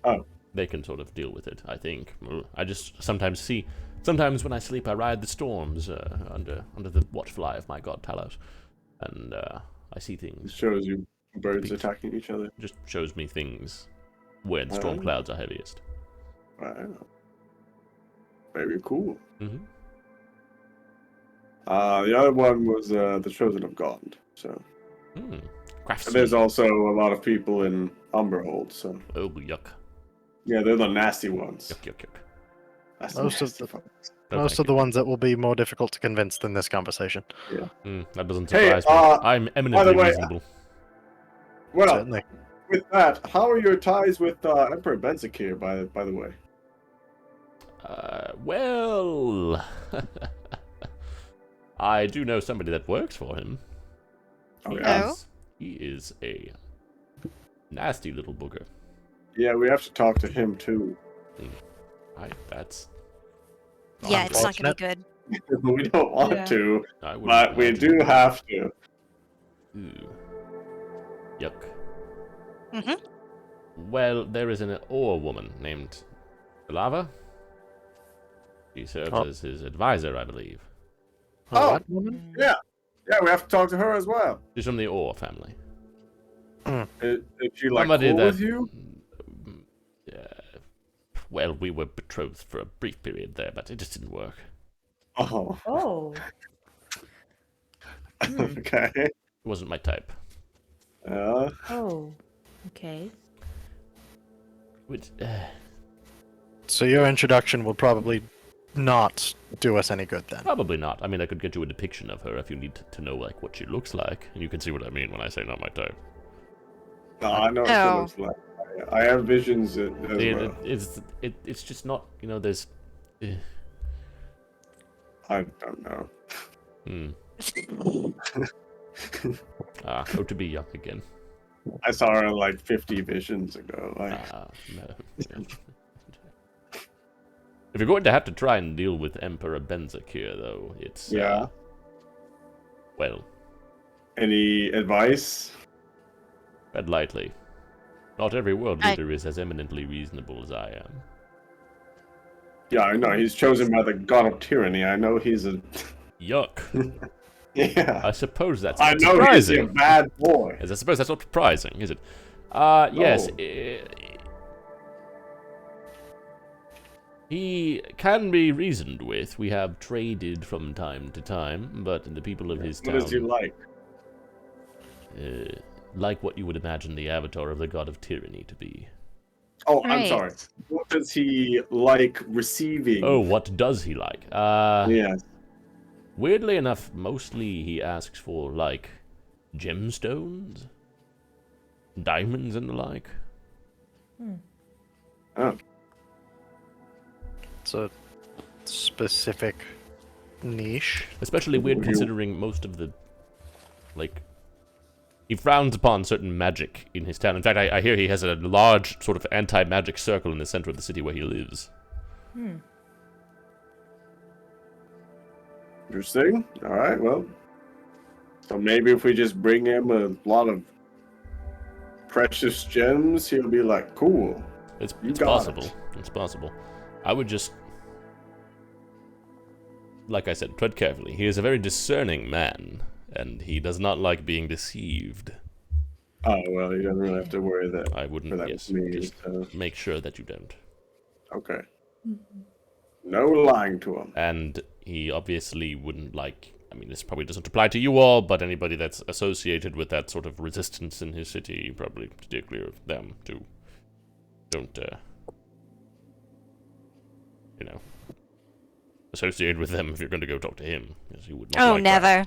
Oh. They can sort of deal with it, I think. I just sometimes see. Sometimes when I sleep, I ride the storms under the watchful eye of my god Talos, and I see It things. shows you birds Beak. attacking each other. It just shows me things where the storm Oh. clouds are heaviest. Wow. Very cool. Mm-hmm. The other one was the Chosen of God. So Hmm. and Craftsman. there's also a lot of people in Umberhold. So Oh, yuck. yeah, they're the nasty ones. Yuck, yuck, yuck. That's Most of nasty the- ones. No, Most thank of the ones that will be more difficult to convince than this conversation. that doesn't Hey, surprise me. I'm eminently way, reasonable. Well, Certainly. with that, how are your ties with Emperor Benzakir, by the way? Well, I do know somebody that works for him. Oh, He yeah? He is a nasty little booger. Yeah, we have to talk to him too. That's. Yeah, it's not gonna be good. We don't want Yeah. to, I wouldn't but we imagine. do have to. Ooh. Yuck. Mhm. Well, there is an ore woman named Lava. She serves Oh. as his advisor, I believe. Oh. What woman? Yeah, we have to talk to her as well. She's from the ore family. Is she like Somebody cool that. with you? Well, we were betrothed for a brief period there, but it just didn't work. Oh, Oh. okay. It wasn't my type. Oh. Okay. Which, So your introduction will probably not do us any good then. probably not. I mean, I could get you a depiction of her if you need to know like what she looks like, and you can see what I mean when I say not my type. No, I know what Oh. she looks like. I have visions as well. It's just not, there's. I don't know. Oh, to be young again. I saw her like 50 visions ago. Like, No. If you're going to have to try and deal with Emperor Benzakir, though, it's yeah. Well, Any advice? tread lightly. Not every world I- leader is as eminently reasonable as I am. Yeah, I know. He's chosen by the god of tyranny. I know he's a. Yuck. Yeah. I suppose that's I not know he's a surprising. bad boy. Yes, I suppose that's not surprising, is it? Yes. He can be reasoned with. We have traded from time to time, but the people of his What town does he like? like what you would imagine the avatar of the god of tyranny to be. Oh, I'm Right. sorry. What does he like receiving? Oh, what does he like? Yes. Weirdly enough, mostly he asks for, like, gemstones, diamonds, and the like. Oh. It's specific niche. Especially weird You- considering most of the, like, he frowns upon certain magic in his town. In fact, I hear he has a large sort of anti-magic circle in the center of the city where he lives. Interesting. All right, well. So maybe if we just bring him a lot of precious gems, he'll be like, cool. It's You got possible. it. It's possible. I would just, like I said, tread carefully. He is a very discerning man, and he does not like being deceived. Oh, well, you don't really have to worry that. I for wouldn't, that yes. with me, Just so- make sure that you don't. Okay. No lying to him. And he obviously wouldn't like, I mean, this probably doesn't apply to you all, but anybody that's associated with that sort of resistance in his city, probably steer clear of them, too. Don't, you know, associate with them if you're going to go talk to him, because he would not Oh, like that. never.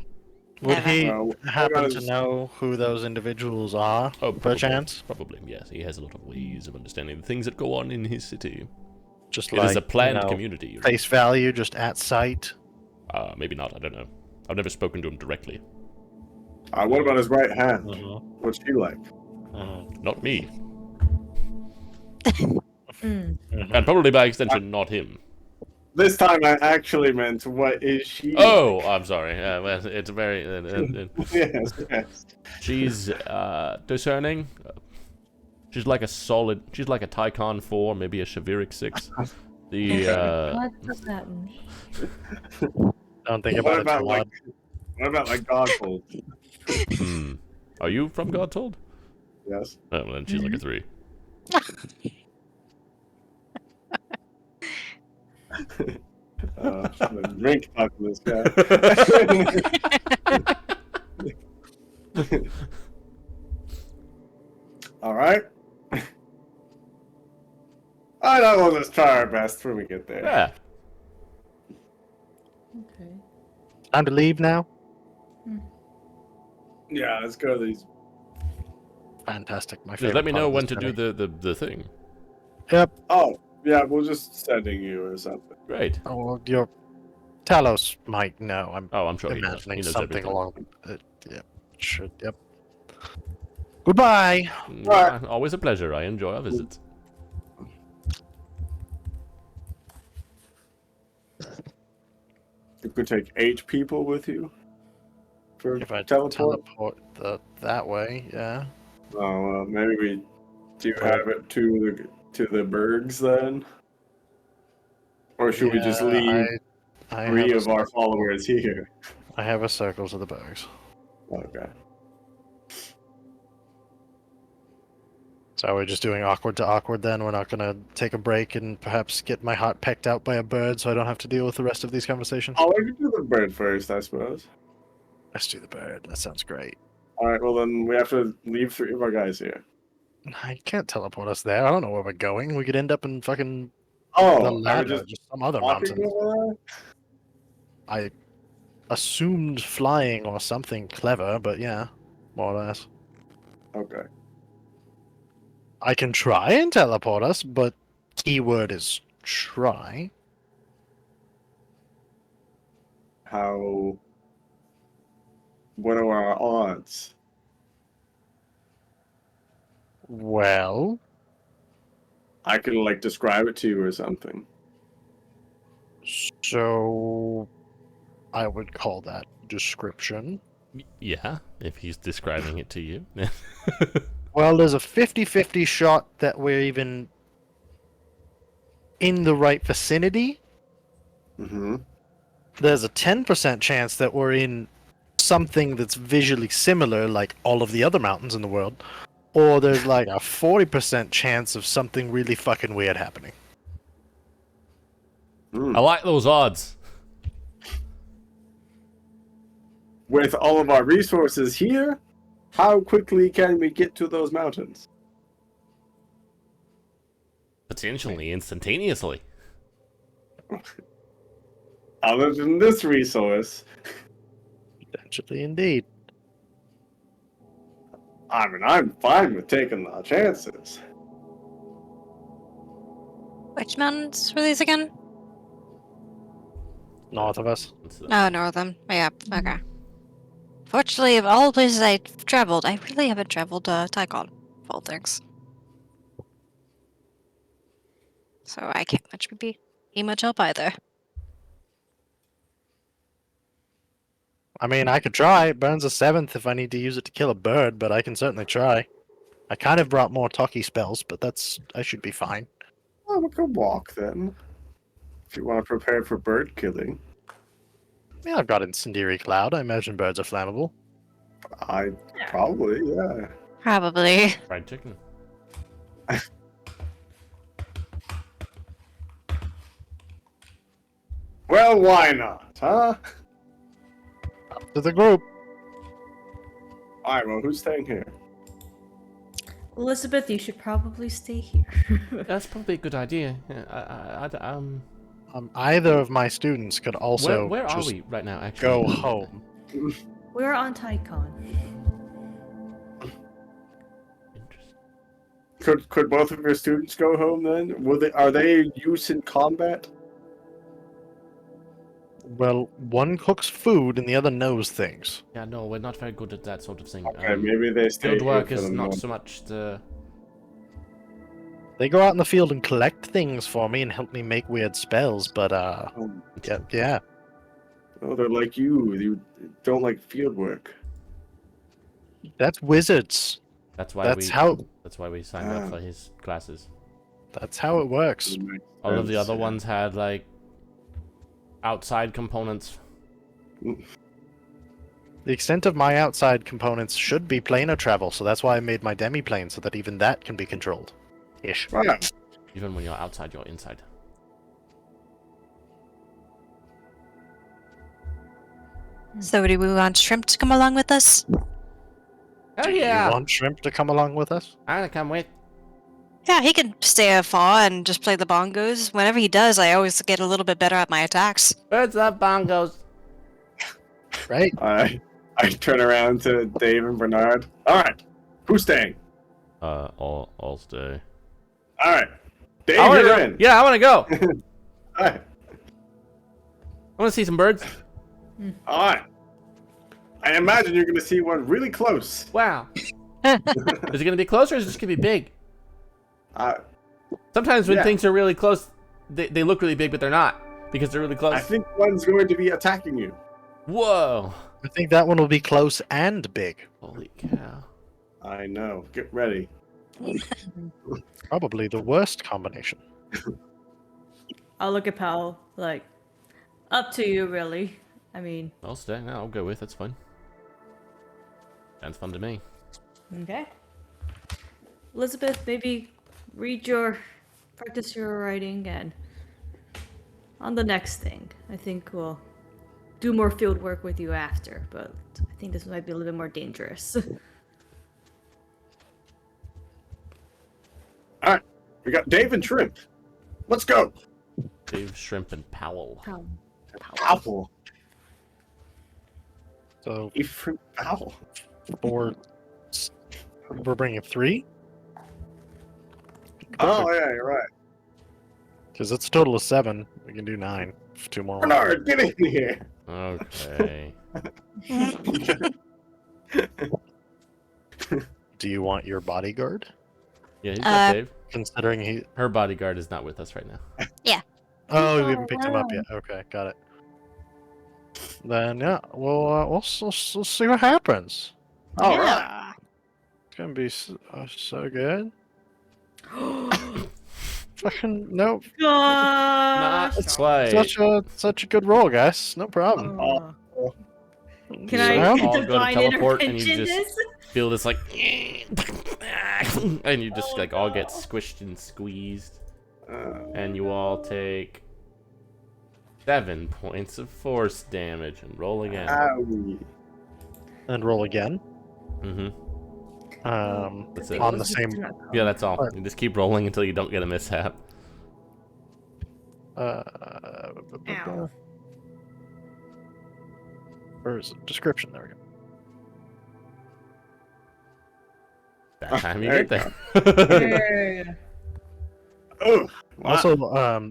Would Never. he Well, happen to because- know who those individuals are, Oh, probably, perchance? probably, yes. He has a lot of ways of understanding the things that go on in his city. Just It like, is a planned you know, community. You know. face value, just at sight. Maybe not, I don't know. I've never spoken to him directly. What about his right hand? Mm-hmm. What's she like? Not me. Mm. And probably by extension, not him. This time I actually meant, what is she? Oh, I'm sorry. Well, it's very. yes, yes. She's discerning. She's like a solid. She's like a Tycon 4, maybe a Shaviric 6. The What does that mean? Don't think What about it about too like, hard. what about like Godfold? Are you from God Told? Yes. Oh, well, then she's like a 3. Drink talk to this guy. All right. I know we'll just try our best when we get there. Yeah. Okay. Time to leave now? Yeah, let's go to these. Fantastic. My Just favorite let me part know of when this to do journey. the thing. Yep. Oh, yeah, we'll just sending you or something. Great. Oh, well, your Talos might know. I'm Oh, I'm sure he knows. imagining He knows something everything. along. Yep. Should. Yep. Goodbye. Yeah, always a pleasure. I enjoy our visits. You could take 8 people with you for If I teleport. teleport that way, yeah. Oh, well, maybe we do have it to the bergs then, or should we just Yeah, leave I 3 have of our followers here? I have a circle to the bergs. Okay. So we're just doing awkward to awkward then? We're not gonna take a break and perhaps get my heart pecked out by a bird so I don't have to deal with the rest of these conversations? Oh, we can do the bird first, I suppose. Let's do the bird. That sounds great. All right. Well, then we have to leave 3 of our guys here. I can't teleport us there. I don't know where we're going. We could end up in fucking Oh, the are we ladder, just just some other walking mountain. over I assumed flying or something clever, but yeah, more or less. there? Okay. I can try and teleport us, but keyword is try. How? What are our odds? Well, I can like describe it to you or something. so I would call that description. Yeah, if he's describing it to you. Well, there's a 50-50 shot that we're even in the right vicinity. Mm-hmm. There's a 10% chance that we're in something that's visually similar, like all of the other mountains in the world. Or there's like a 40% chance of something really fucking weird happening. I like those odds. With all of our resources here, how quickly can we get to those mountains? Potentially instantaneously. Other than this resource, Potentially, indeed. I mean, I'm fine with taking the chances. Which mountains were these again? North of us. It's the- Oh, Northern. Yeah, okay. Fortunately, of all the places I've traveled, I really haven't traveled Tycon, of all things. So I can't be much help either. I mean, I could try. It burns a 7th if I need to use it to kill a bird, but I can certainly try. I kind of brought more talkie spells, but I should be fine. Oh, we could walk then. If you want to prepare for bird killing. Yeah, I've got incendiary cloud. I imagine birds are flammable. Probably, yeah. Probably. fried chicken. Well, why not, huh? To the group. Alright, well, who's staying here? Elizabeth, you should probably stay here. That's probably a good idea. Yeah, Either of my students could also where are just we right now? Actually, go home. We're on Tycon. Interesting. Could both of your students go home then? Are they use in combat? Well, one cooks food and the other knows things. Yeah, no, we're not very good at that sort of thing. Okay, maybe they stay Field here work for is the not moment. so much the. They go out in the field and collect things for me and help me make weird spells, but yeah. Oh, they're like you. You don't like field work. That's wizards. That's why That's we. how That's why we signed up for his classes. that's how it works. All of the Sense, other yeah. ones had like outside components. The extent of my outside components should be planar travel, so that's why I made my demi-plane so that even that can be controlled. Ish. Wow. Even when you're outside, you're inside. So do we want Shrimp to come along with us? Oh Do you want Shrimp to come along with us? I'm gonna come with. Yeah, he can stay afar and just play the bongos. Whenever he does, I always get a little bit better at my attacks. Birds love bongos. Right? I turn around to Dave and Bernard. Alright. Who's staying? I'll stay. Alright. Dave, I wanna you're go. in. Yeah, I wanna go. Alright. I wanna see some birds. Alright. I imagine you're gonna see one really close. Wow. Is it gonna be close or is it just gonna be big? Sometimes when Yeah. things are really close, they look really big, but they're not because they're really close. I think one's going to be attacking you. Whoa! I think that one will be close and big. Holy cow! I know. Get ready. Probably the worst combination. I'll look at Powell, like, up to you, really. I mean, I'll stay. No, I'll go with. That's fine. Sounds fun to me. okay. Elizabeth, maybe practice your writing, and on the next thing, I think we'll do more field work with you after, but I think this might be a little bit more dangerous. Alright. We got Dave and Shrimp. Let's go. Dave, Shrimp, and Powell. Apple. So Ephraim Powell. we're bringing 3? Oh, yeah, you're right. Because it's a total of 7. We can do 9. 2 more. Bernard, get in here. Okay. Do you want your bodyguard? Yeah, he's got Dave. Considering he. Her bodyguard is not with us right now. Oh, we haven't picked him up yet. Okay, got it. Then yeah, we'll see what happens. All right. Yeah. It's gonna be so good. Fucking no, Gosh! Not quite. such a good roll, guys. No problem. Can So, I all go to divine teleport and you intervention just- this? Feel this like, and you just like all get squished and squeezed, and you all take 7 points of force damage and roll again. Owie. and roll again. Mm-hmm. That's it. On the same. Yeah, that's all. Alright. You just keep rolling until you don't get a mishap. Ow. Where is it? Description? There we go. That time you There get you there. Yeah. Oh, wow. Also,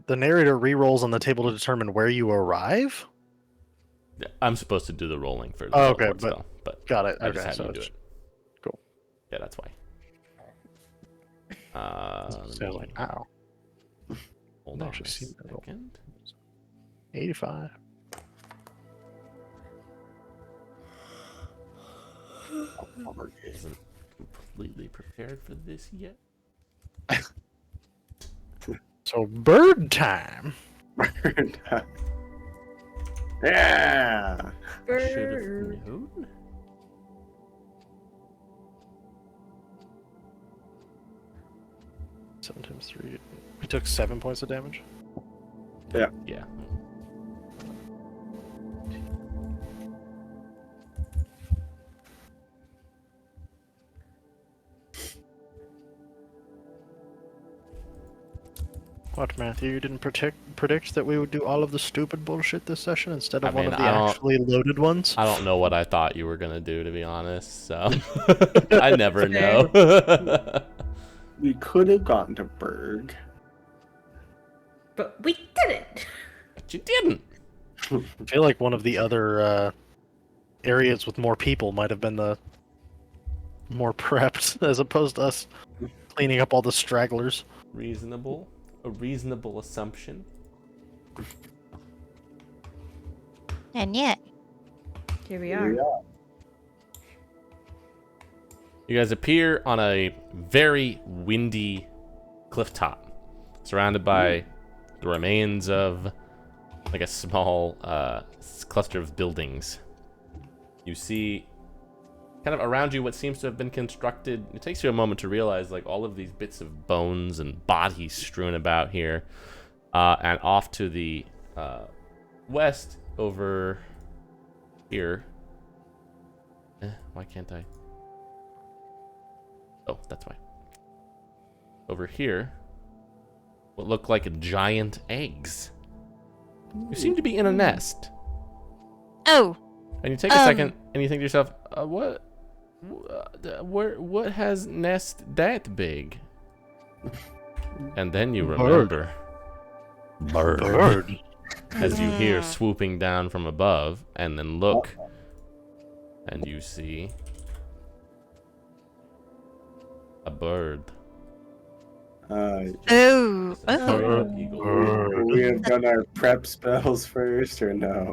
the narrator re-rolls on the table to determine where you arrive. I'm supposed to do the rolling for the Oh, okay, teleport but- spell, but Got it. I just Okay, had so you do it's it. cool. Yeah, that's why. Let Sounds me like ow. hold I've on actually a seen that roll. second. 85. Isn't completely prepared for this yet. So bird time. Yeah. Should have Bird. known. Seven times 3. We took 7 points of damage. Yeah. What, Matthew? You didn't predict that we would do all of the stupid bullshit this session instead of I one mean, of the I don't- actually loaded ones? I don't know what I thought you were gonna do, to be honest. So I never Fair. know. We could have gotten to Berg. But we didn't. But you didn't. I feel like one of the other areas with more people might have been the more prepped, as opposed to us cleaning up all the stragglers. Reasonable. A reasonable assumption. And yet, Here we are. You guys appear on a very windy cliff top, surrounded by the remains of like a small cluster of buildings. You see kind of around you what seems to have been constructed. It takes you a moment to realize like all of these bits of bones and bodies strewn about here. And off to the west over here. Why can't I? Oh, that's why. Over here, what look like giant eggs. You seem to be in a nest. oh, And you take a second and you think to yourself, what has nest that big? And then you remember. Bird. As you hear swooping down from above, and then look, and you see a bird. oh, Oh. Eagle. We have done our prep spells first, or no?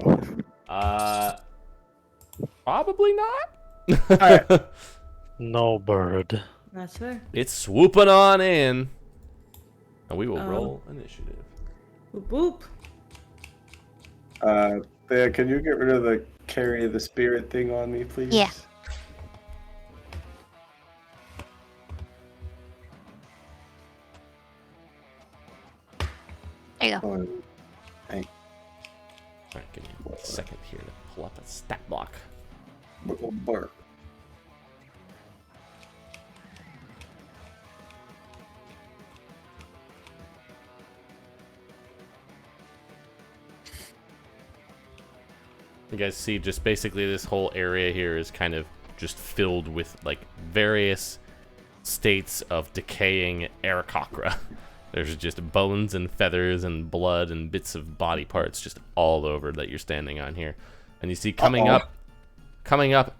Probably not. No bird. That's fair. It's swooping on in. And we will Oh. roll initiative. Boop boop. Thea, can you get rid of the carry the spirit thing on me, please? Yeah. There you go. Oh, Alright, give me a second here to pull up a stat block. bird. You guys see just basically this whole area here is kind of just filled with like various states of decaying Aarakocra. There's just bones and feathers and blood and bits of body parts just all over that you're standing on here. And you see coming up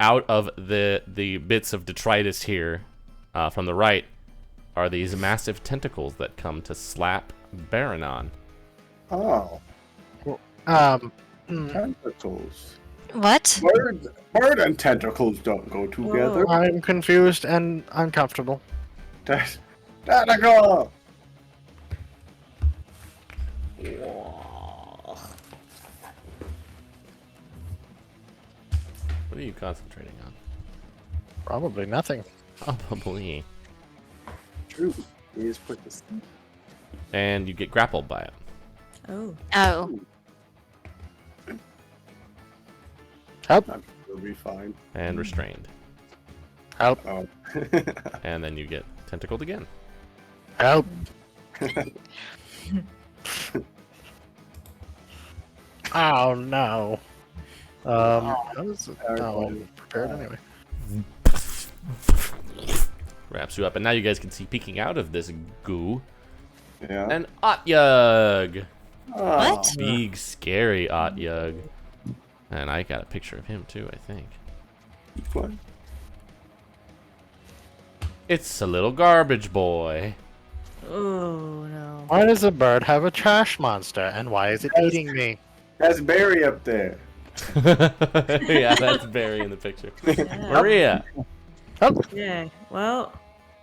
out of the bits of detritus here from the right are these massive tentacles that come to slap Baron on. Oh, tentacles. What? Bird and tentacles don't go together. I'm confused and uncomfortable. Tentacle! What are you concentrating on? Probably nothing. Probably. True. We just put this. And you get grappled by it. Oh. Oh, Help! We'll be fine. And restrained. Help! Oh. And then you get tentacled again. Help! Oh no. How does it? Oh, I'm prepared anyway. Wraps you up, and now you guys can see peeking out of this goo Yeah. an Otyug. what? Big, scary Otyug. And I got a picture of him too, I think. What? It's a little garbage boy. Oh no. Why does a bird have a trash monster, and why is it Yes. eating me? That's Barry up there. Yeah, that's Barry in the picture. Yeah. Maria. Yeah. Well.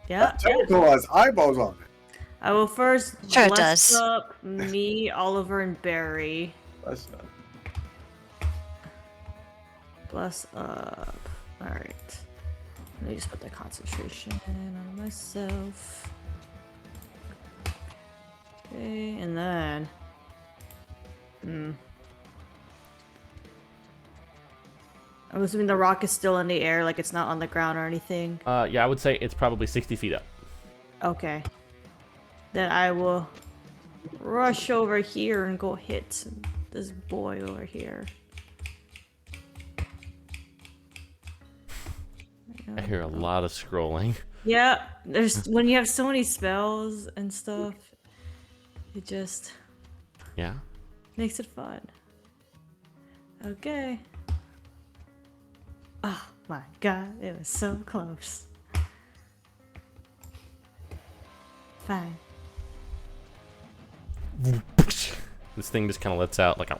Yeah. That tentacle has eyeballs on it. I will first Sure it bless does. up me, Oliver, and Barry. That's not. Bless up. Alright. Let me just put the concentration on myself. Okay, and then. I'm assuming the rock is still in the air, like it's not on the ground or anything. Yeah, I would say it's probably 60 feet up. Okay. Then I will rush over here and go hit this boy over here. I hear a lot of scrolling. Yeah, there's when you have so many spells and stuff, it just Yeah. makes it fun. Okay. Oh my god, it was so close. Fine. This thing just kind of lets out like a.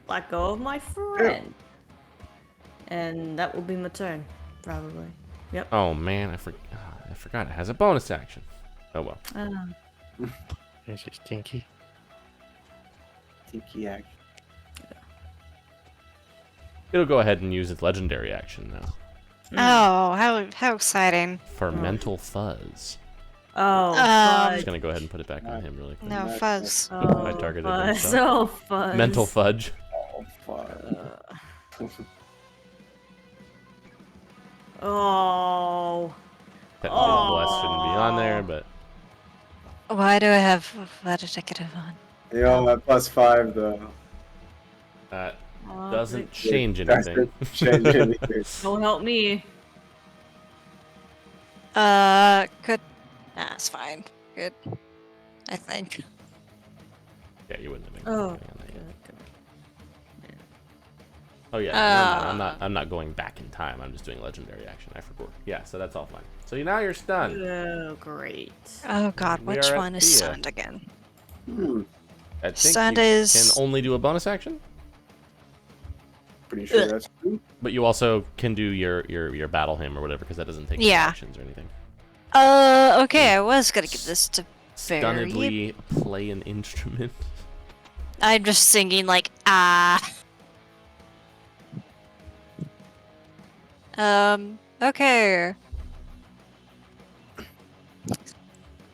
Let go of my friend. And that will be my turn, probably. Yep. Oh man, I forgot it has a bonus action. Oh well. This is stinky. Tiki act. It'll go ahead and use its legendary action now Oh, how exciting. for mental fuzz. Oh, I'm fudge. just gonna go ahead and put it back on him really quick. No fuzz. Oh, I targeted fuzz. himself. Oh, fuzz. Mental fudge. Oh, fuck. Oh. Technically, bless shouldn't be on there, but Why do I have that indicative on? You all have +5 though. that Oh, doesn't change That anything. doesn't change anything. Don't help me. Good. Nah, it's fine. Good. I think. Yeah, you wouldn't have been. Oh. going on that yet. Oh yeah, never mind. Uh. I'm not going back in time. I'm just doing legendary action. I forgot. Yeah, so that's all fine. So now you're stunned. Oh, great. Oh god, We which are at one is Thea. stunned again? I think Stunned you is- can only do a bonus action, Pretty sure that's true. but you also can do your battle hymn or whatever because that doesn't take any Yeah. actions or anything. Okay, I was gonna give this to Barry. Stunnedly play an instrument. I'm just singing like okay.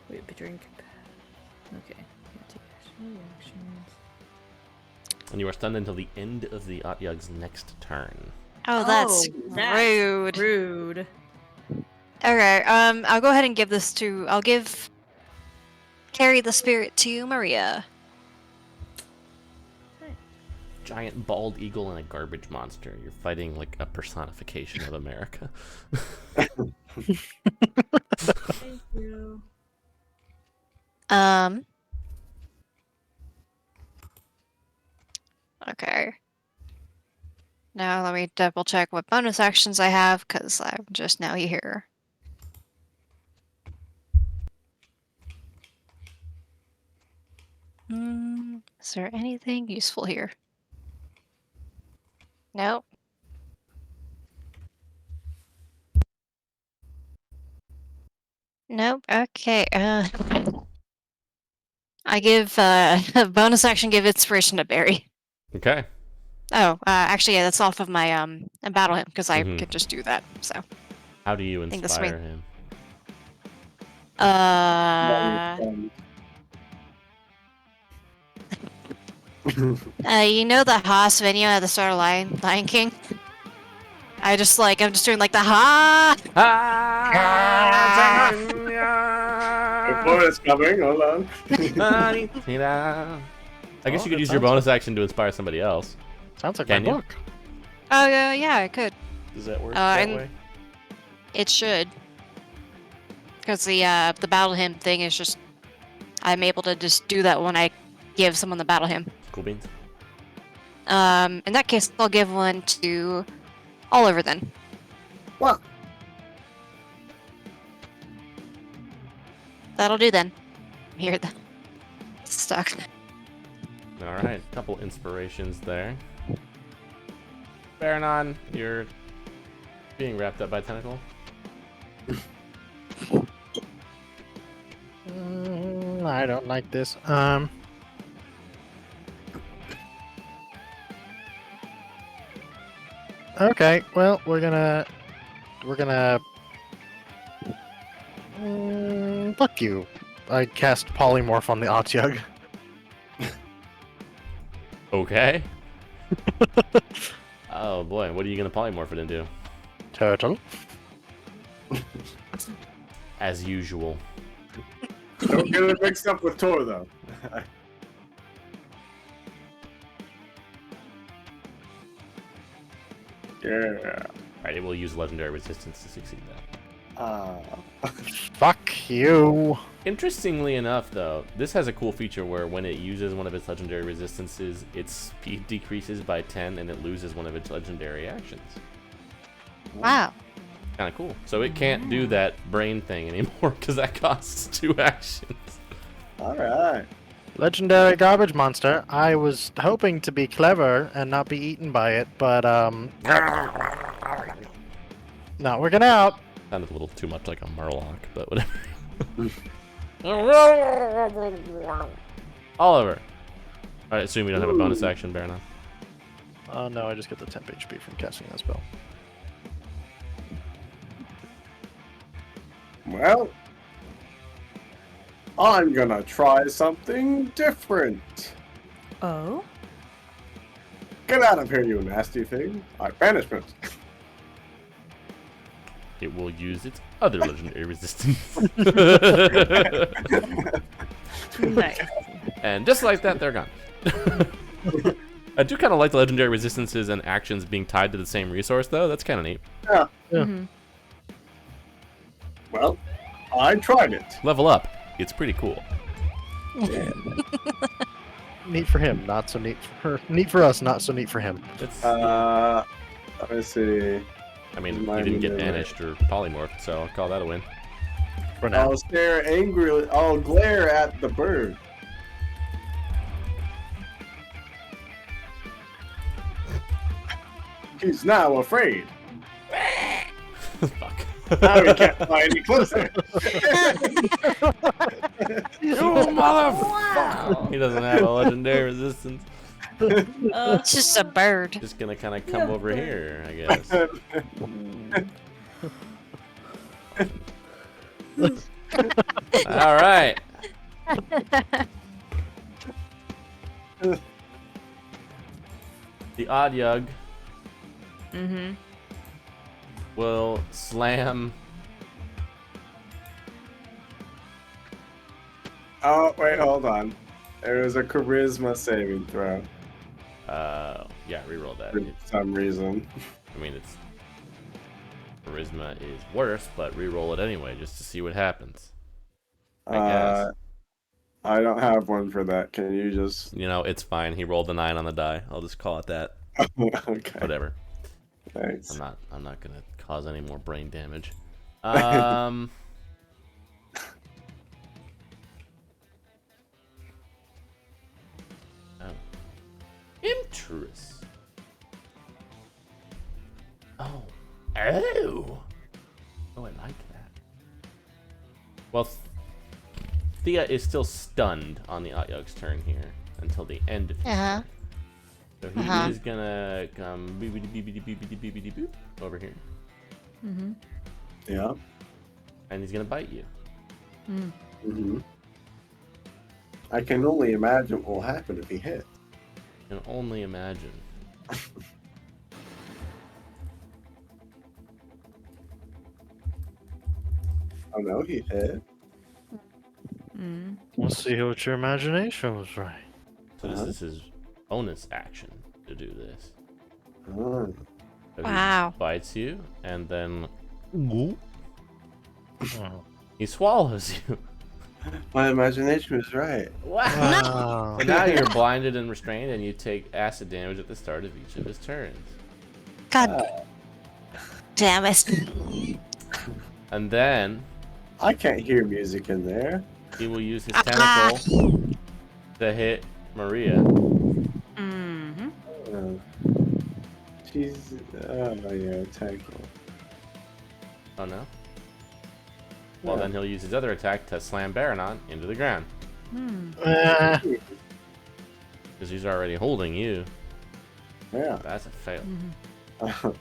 Wait, but drink. Okay. Can't take actions. And you are stunned until the end of the Otyug's next turn. Oh, that's that's rude. Rude. Okay, I'll go ahead and give this to. I'll give. Carry the spirit to Maria. Giant bald eagle and a garbage monster. You're fighting like a personification of America. Thank you. Okay. Now let me double check what bonus actions I have, because I'm just now here. Is there anything useful here? Nope. Nope. Okay. I give a bonus action. Give inspiration to Barry. Okay. Oh, actually, yeah, that's off of my battle him because I Mhm. could just do that. So, How do you think this inspire way. him? You know the Haas video at the start of Lion King? I'm just doing like the ha. Before it's coming, hold on. I guess you could that use your sounds bonus action to inspire somebody else. Sounds like Can my you? book. Oh yeah, I could. Does that work that that and- way? It should. Because the battle hymn thing is just, I'm able to just do that when I give someone the battle hymn. Cool beans. In that case, I'll give one to Oliver then. What? That'll do then. Here, then. Stuck. All right, a couple inspirations there. Baranon, you're being wrapped up by tentacle. I don't like this. Okay, well, we're gonna fuck you. I cast polymorph on the Otyug. Okay. Oh boy, what are you gonna polymorph it into? Turtle. As usual. Don't get it mixed up with Tor, though. Yeah. Alright, it will use legendary resistance to succeed that. Fuck you. Interestingly enough, though, this has a cool feature where when it uses one of its legendary resistances, its speed decreases by 10 and it loses one of its legendary actions. Wow. Kind of cool. So it can't do that brain thing anymore because that costs 2 actions. All right. Legendary garbage monster. I was hoping to be clever and not be eaten by it, but not working out. Sounded a little too much like a Murloc, but whatever. Oliver. I assume you don't have a bonus action, Baranon. Oh no, I just get the temp HP from casting that spell. Well, I'm gonna try something different. Oh? Get out of here, you nasty thing. Banishment. It will use its other legendary resistance. Nice. And just like that, they're gone. I do kind of like the legendary resistances and actions being tied to the same resource, though. That's kind of neat. Yeah. Mm-hmm. Well, I tried it. Level up. It's pretty cool. Neat for him, not so neat for her. Neat for us, not so neat for him. It's, Let me see. I mean, you Remind didn't me get of it. banished or polymorphed, so I'll call that a win. For now. I'll stare angrily. I'll glare at the bird. He's now afraid. Fuck. Now he can't fly any closer. You motherfucker! He doesn't have a legendary resistance. It's just a bird. Just gonna kind of come over here, I guess. All right. The Otyug Mm-hmm. will slam. Oh, wait, hold on. There was a charisma saving throw Yeah, reroll that. for some reason. I mean, it's charisma is worse, but reroll it anyway just to see what happens. I guess. I don't have one for that. Can you just... You know, it's fine. He rolled a 9 on the die. I'll just call it that. Okay, Whatever. thanks. I'm not gonna cause any more brain damage. Oh. Interest. Oh. Oh. Oh, I like that. Well, Thea is still stunned on the Otyug's turn here until the end of his Uh-huh. turn. So he Uh-huh. is gonna come boop over here, Mm-hmm. Yeah. and he's gonna bite you. Mm. Mm-hmm. I can only imagine what will happen if he hit. You can only imagine. Oh no, he hit. Mm. Let's see what your imagination was right. So this is his bonus action to do this. Oh. So Wow. he bites you, and then Oh. he swallows you. My imagination was right. Wow. Wow. So now you're blinded and restrained, and you take acid damage at the start of each of his turns. God damn it. And then I can't hear music in there. he will use his tentacle to hit Maria. Mm-hmm. She's. Oh, yeah, tentacle. Oh no? Well, then he'll use his other attack to slam Baranon into the ground. Uh, Because he's already holding you. Yeah. That's a fail. Oh,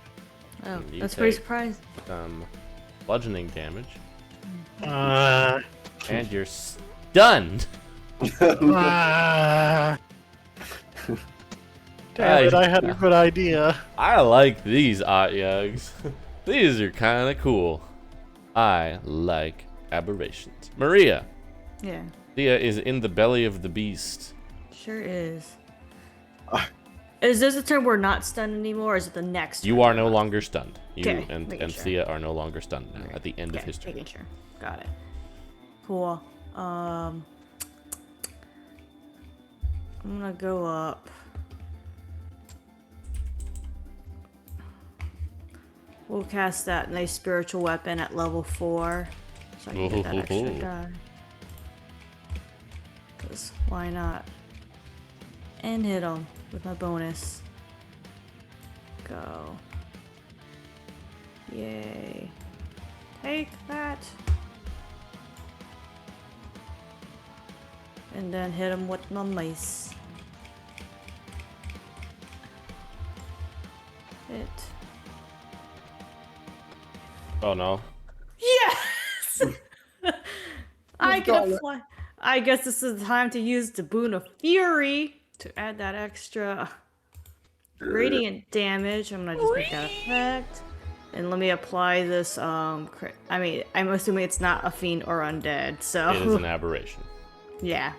You that's pretty take- surprising. Some bludgeoning damage. uh, And you're stunned! uh, damn it, I had a good idea. I like these Yugs. These are kind of cool. I like aberrations. Maria. Yeah, Thea is in the belly of the beast. sure is. Ah. Is this a turn we're not stunned anymore, or is it the next You turn are we're no not longer stunned. You Okay, and making sure. Thea are no longer stunned now stunned? at the end of Okay, his turn. making sure. Got it. Cool. I'm gonna go up. We'll cast that nice spiritual weapon at level 4. So I can get that extra die. Because why not? And hit him with my bonus. Go. Yay. Take that. And then hit him with my mace. Hit. Oh no. Yes! I can apply. I guess this is the time to use the Boon of Fury to add that extra radiant damage. I'm gonna just make that effect. And let me apply this, I mean, I'm assuming it's not a fiend or undead, so... It is an aberration. Yeah,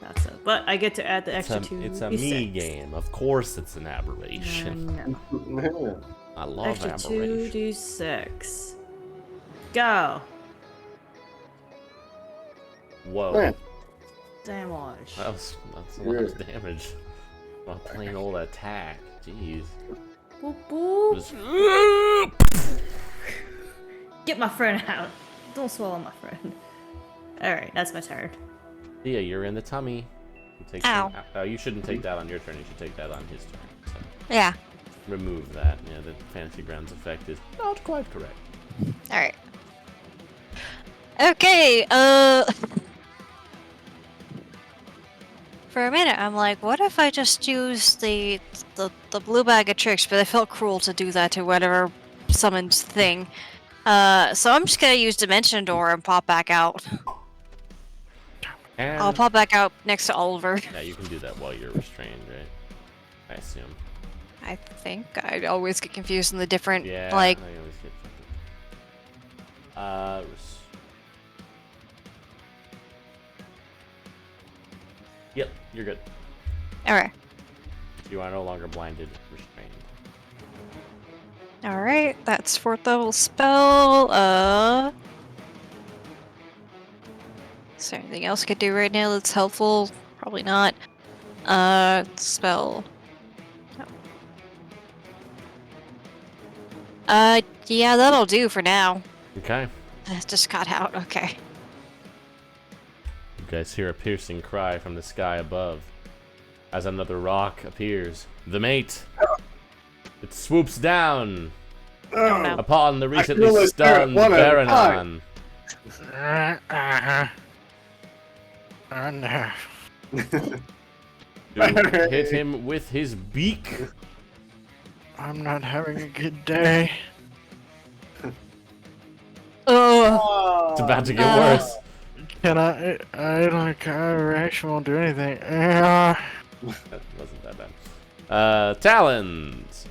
that's it. But I get to add the extra It's a 2d6. me game. Of course it's an aberration. No. I love Extra aberration. 2d6. Go! Whoa. Man. Damage. That's a lot of damage. A plain old attack. Jeez. Boop, boop. Just- Get my friend out. Don't swallow my friend. Alright, that's my turn. Thea, you're in the tummy. You take Ow. Oh, you shouldn't take that on your turn. You should take that on his turn. So Yeah. remove that. Yeah, the Fantasy Grounds effect is not quite correct. Alright. Okay, for a minute, I'm like, what if I just use the blue bag of tricks? But I felt cruel to do that to whatever summoned thing. So I'm just gonna use Dimension Door and pop back out. And I'll pop back out next to Oliver. yeah, you can do that while you're restrained, right? I assume. I think I always get confused in the different Yeah. like. I always get something. Yep, you're good. Alright. You are no longer blinded, restrained. Alright, that's 4th level spell. Is there anything else I could do right now that's helpful? Probably not. Spell. No. Yeah, that'll do for now. Okay. Just got out, okay. You guys hear a piercing cry from the sky above as another rock appears. The mate! It swoops down Oh no. upon the feel recently the spirit stunned one at a Baranon. No. To hit him with his beak. I'm not having a good day. Oh. It's about to get worse. Can I reaction won't do anything. That wasn't that bad. Talons.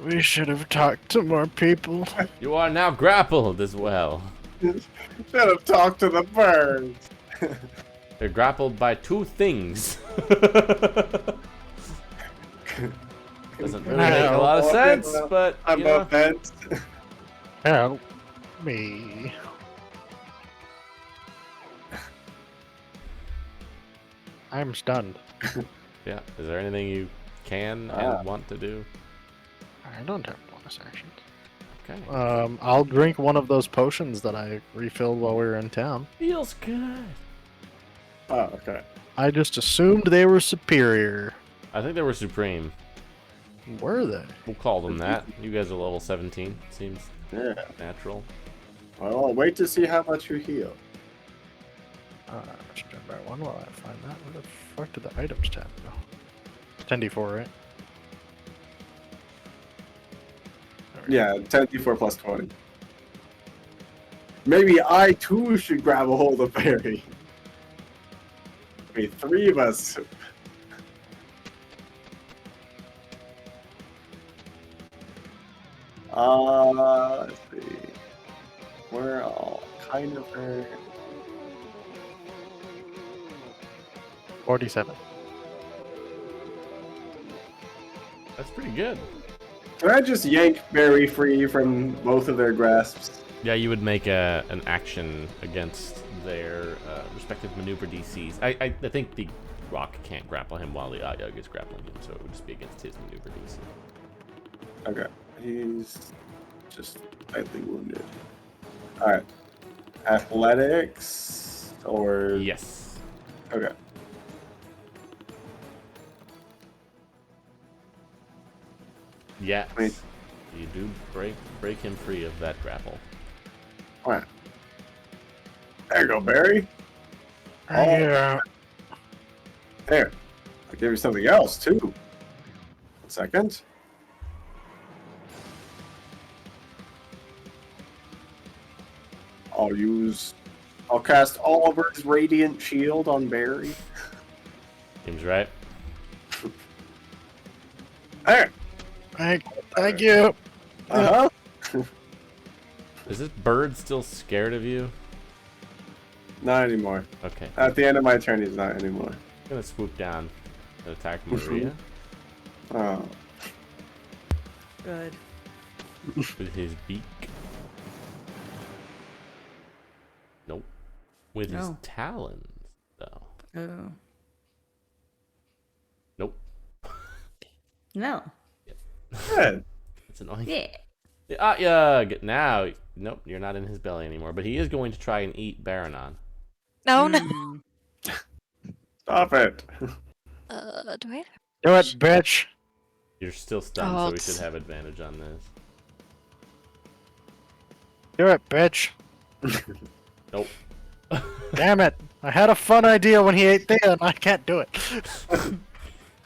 We should have talked to more people. You are now grappled as well. Should have talked to the birds. They're grappled by two things. Doesn't really make a lot of sense, but I'm you know, offense. Help me. I'm stunned. Yeah. Is there anything you can and want to do? I don't have bonus actions. Okay. I'll drink one of those potions that I refilled while we were in town. Feels good. Oh, okay. I just assumed they were superior. I think they were supreme. Were they? We'll call them that. You guys are level 17. Seems Yeah. natural. Well, I'll wait to see how much you heal. Stand by one while I find that. Where the fuck did the items tab go? 10d4, right? There we Yeah, 10d4 plus 20. Maybe I too should grab a hold of Barry. I mean, 3 of us. Let's see. We're all kind of hurt. 47. That's pretty good. Can I just yank Barry free from both of their grasps? Yeah, you would make an action against their respective maneuver DCs. I think the rock can't grapple him while the Ayug is grappling him, so it would just be against his maneuver DC. Okay. He's just slightly wounded. Alright. Athletics or Yes. okay. Yes. Wait. You do break him free of that grapple. Alright. There you go, Barry. Yeah. There. I'll give you something else too. 1 second. I'll cast Oliver's Radiant Shield on Barry. Seems right. There. Thank you. Uh-huh. Is this bird still scared of you? Not anymore. Okay. At the end of my turn, he's not anymore. I'm gonna swoop down and attack Maria Oh. Good. with his beak. Nope. With his No. talons, though. Oh. Nope. No. Good. It's annoying. Yeah. Yeah. Now, nope. You're not in his belly anymore. But he is going to try and eat Baranon. No, no. Hmm. Stop it. Do I have... Do it, bitch. You're still stunned, Oh, so we it's- should have advantage on this. Do it, bitch. Nope. Damn it. I had a fun idea when he ate Thea, and I can't do it.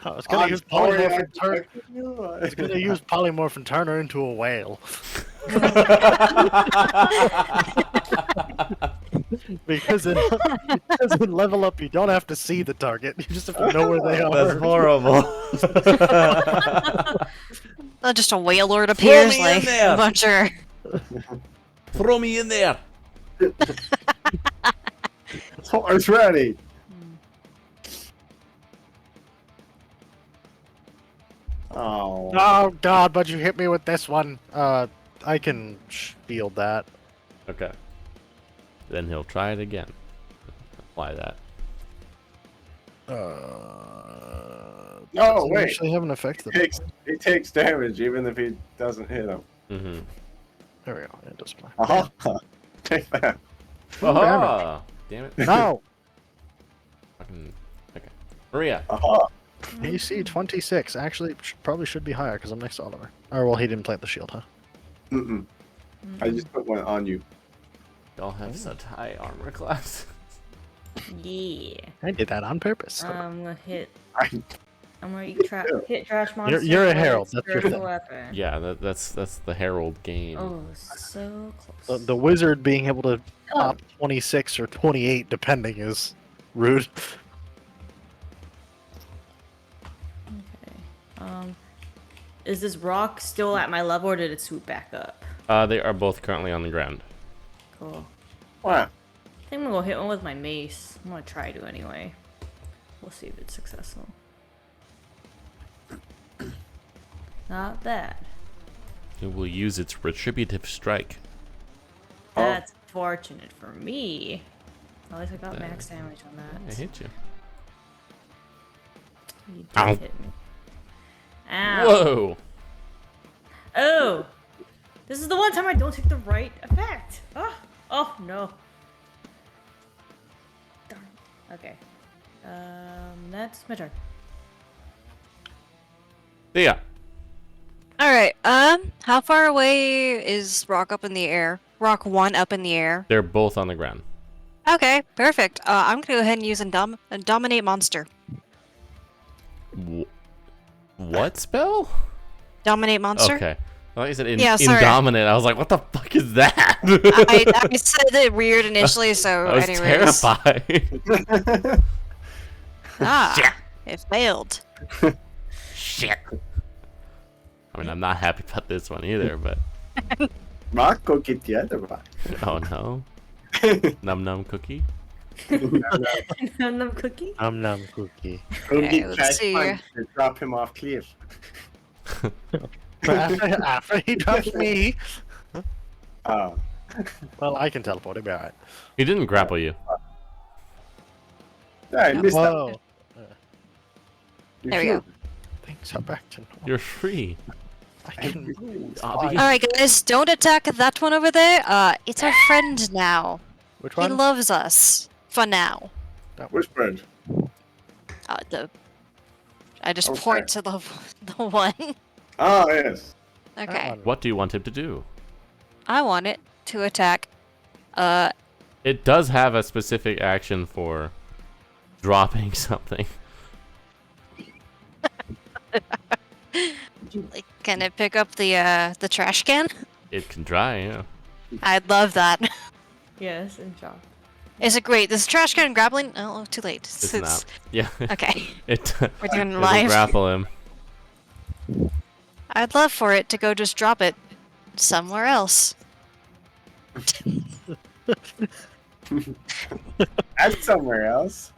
I was gonna use polymorph and turn. I was gonna use polymorph and turn her into a whale. because in level up, you don't have to see the target. You just have to know where they are. That's horrible. Just a whale lord appears me in like there. a bunch of... Throw me in there. It's ready. Oh. Oh god, but you hit me with this one. I can shield that. Okay. Then he'll try it again. Apply that. Oh, wait. Actually have an effect. He takes damage even if he doesn't hit him. Mm-hmm. There we go. It does play. Uh-huh. Take that. Aha! Damn it. No! Fucking... Okay. Maria. Uh-huh. AC 26. Actually, probably should be higher because I'm next to Oliver. Or, well, he didn't plant the shield, huh? Mm-mm. I just put one on you. Y'all have such high armor class. Yeah. I did that on purpose. I'm gonna hit. I, I'm gonna hit trash monster. You're a with herald, that's your spiritual thing. weapon. Yeah, that's the Herald game. Oh, so close. The wizard being able to pop 26 or 28, depending, is rude. Okay. Is this rock still at my level, or did it swoop back up? They are both currently on the ground. Cool. wow. I think I'm gonna go hit one with my mace. I'm gonna try to anyway. We'll see if it's successful. Not bad. It will use its retributive strike. That's fortunate for me. At least I got max damage on I that. hit you. You did Ow. hit me. Ow. Whoa! Oh! This is the one time I don't take the right effect. Oh no. Darn. Okay. That's my turn. Yeah. All right. How far away is Rock up in the air? Rock 1 up in the air. They're both on the ground. Okay, perfect. I'm gonna go ahead and use Dominate Monster. What spell? Dominate Monster? Okay. I thought you said Yeah, sorry. Indominate. I was like, what the fuck is that? I said it weird initially, so I was anyways. terrified. Ah, it failed. Shit. I mean, I'm not happy about this one either, but... Rock, go get the other rock. Oh no. Num num cookie? Num cookie? Num cookie. Go Okay, get let's Cash see. Punch and drop him off cliff. After he drops me, Oh. well, I can teleport. It'll be alright. He didn't grapple you. Yeah, I missed that. Whoa. There we go. Things are back to normal. You're free. I can move. Obvi- Alright guys, don't attack that one over there. It's our friend now. Which He one? loves us. For now. Which friend? I just Okay. point to the one. Oh, yes. That Okay. one. What do you want him to do? I want it to attack. It does have a specific action for dropping something. Like, can it pick up the trash can? It can try, yeah. I'd love that. Yes, and shop. Is it great? This trash can grappling? Oh, too late. It's not. Yeah. Okay. It. We're doing It'll live. grapple him. I'd love for it to go just drop it somewhere else. That's somewhere else.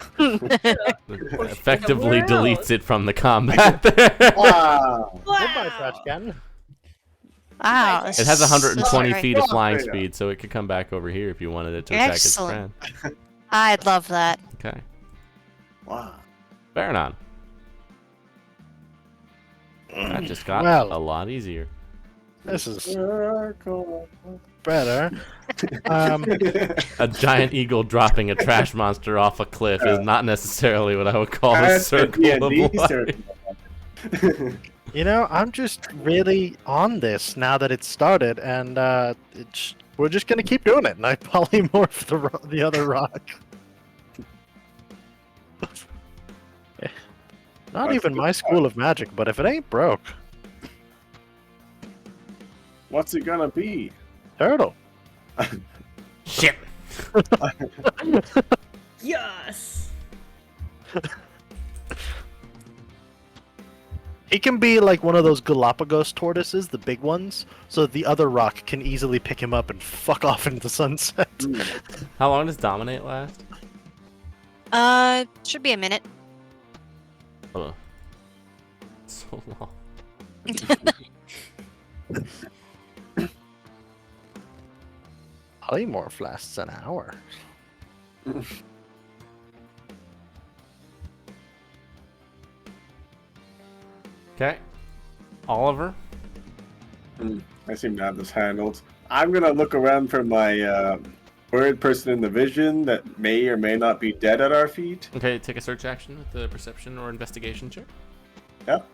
Effectively Somewhere deletes else. it from the combat there. Wow. Goodbye, trash can. Wow. It has 120 Sorry. feet of flying Yeah. speed, so it could come back over here if you wanted it to attack its friend. Excellent. I'd love that. Okay. Wow. Fair enough. That just got Well. a lot easier. This is Circle. better. A giant eagle dropping a trash monster off a cliff is not necessarily what I would call a That's circle of D&D life. circle. You know, I'm just really on this now that it's started, and we're just gonna keep doing it. And I polymorph the other rock. Not even my school of magic, but if it ain't broke, What's it gonna be? turtle. Shit. Yes! He can be like one of those Galapagos tortoises, the big ones, so that the other rock can easily pick him up and fuck off into the sunset. How long does Dominate last? Should be a minute. Oh. So long. Polymorph lasts an hour. Okay. Oliver? I seem to have this handled. I'm gonna look around for my bird person in the vision that may or may not be dead at our feet. Okay, take a search action with the perception or investigation check. Yep.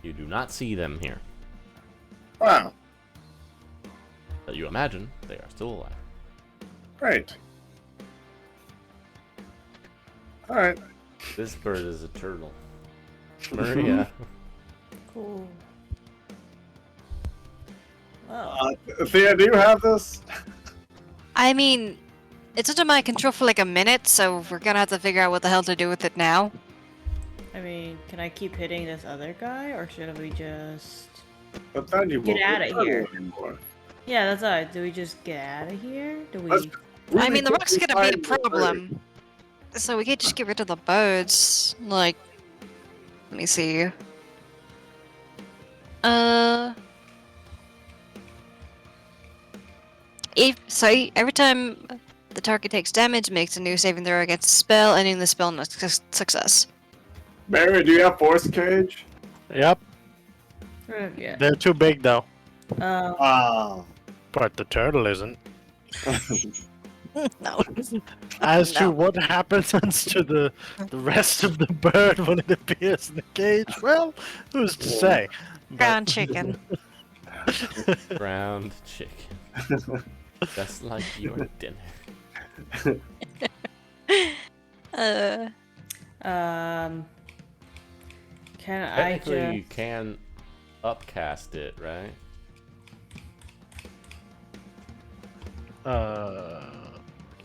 You do not see them here, Wow. but you imagine they are still alive. Great. All right. This bird is a turtle. Maria. Cool. Wow. Thea, do you have this? I mean, it's under my control for like a minute, so we're gonna have to figure out what the hell to do with it now. I mean, can I keep hitting this other guy, or should we just... But then you Get won't outta be turtle here. anymore. Yeah, that's alright. Do we just get out of here? Do we... Let's I really mean, the rock's quickly gonna be a find the bird. problem. So we can't just get rid of the birds. Like, Let me see. Uh, every time the target takes damage, makes a new saving throw against a spell, ending the spell in a success. Barry, do you have force cage? Yep. Yeah. They're too big though. Ah. But the turtle isn't. No. As to No. what happens to the rest of the bird when it appears in the cage, well, who's to say? But- Ground chicken. Ground chicken. Just like your dinner. Can I Technically, you just... can upcast it, right?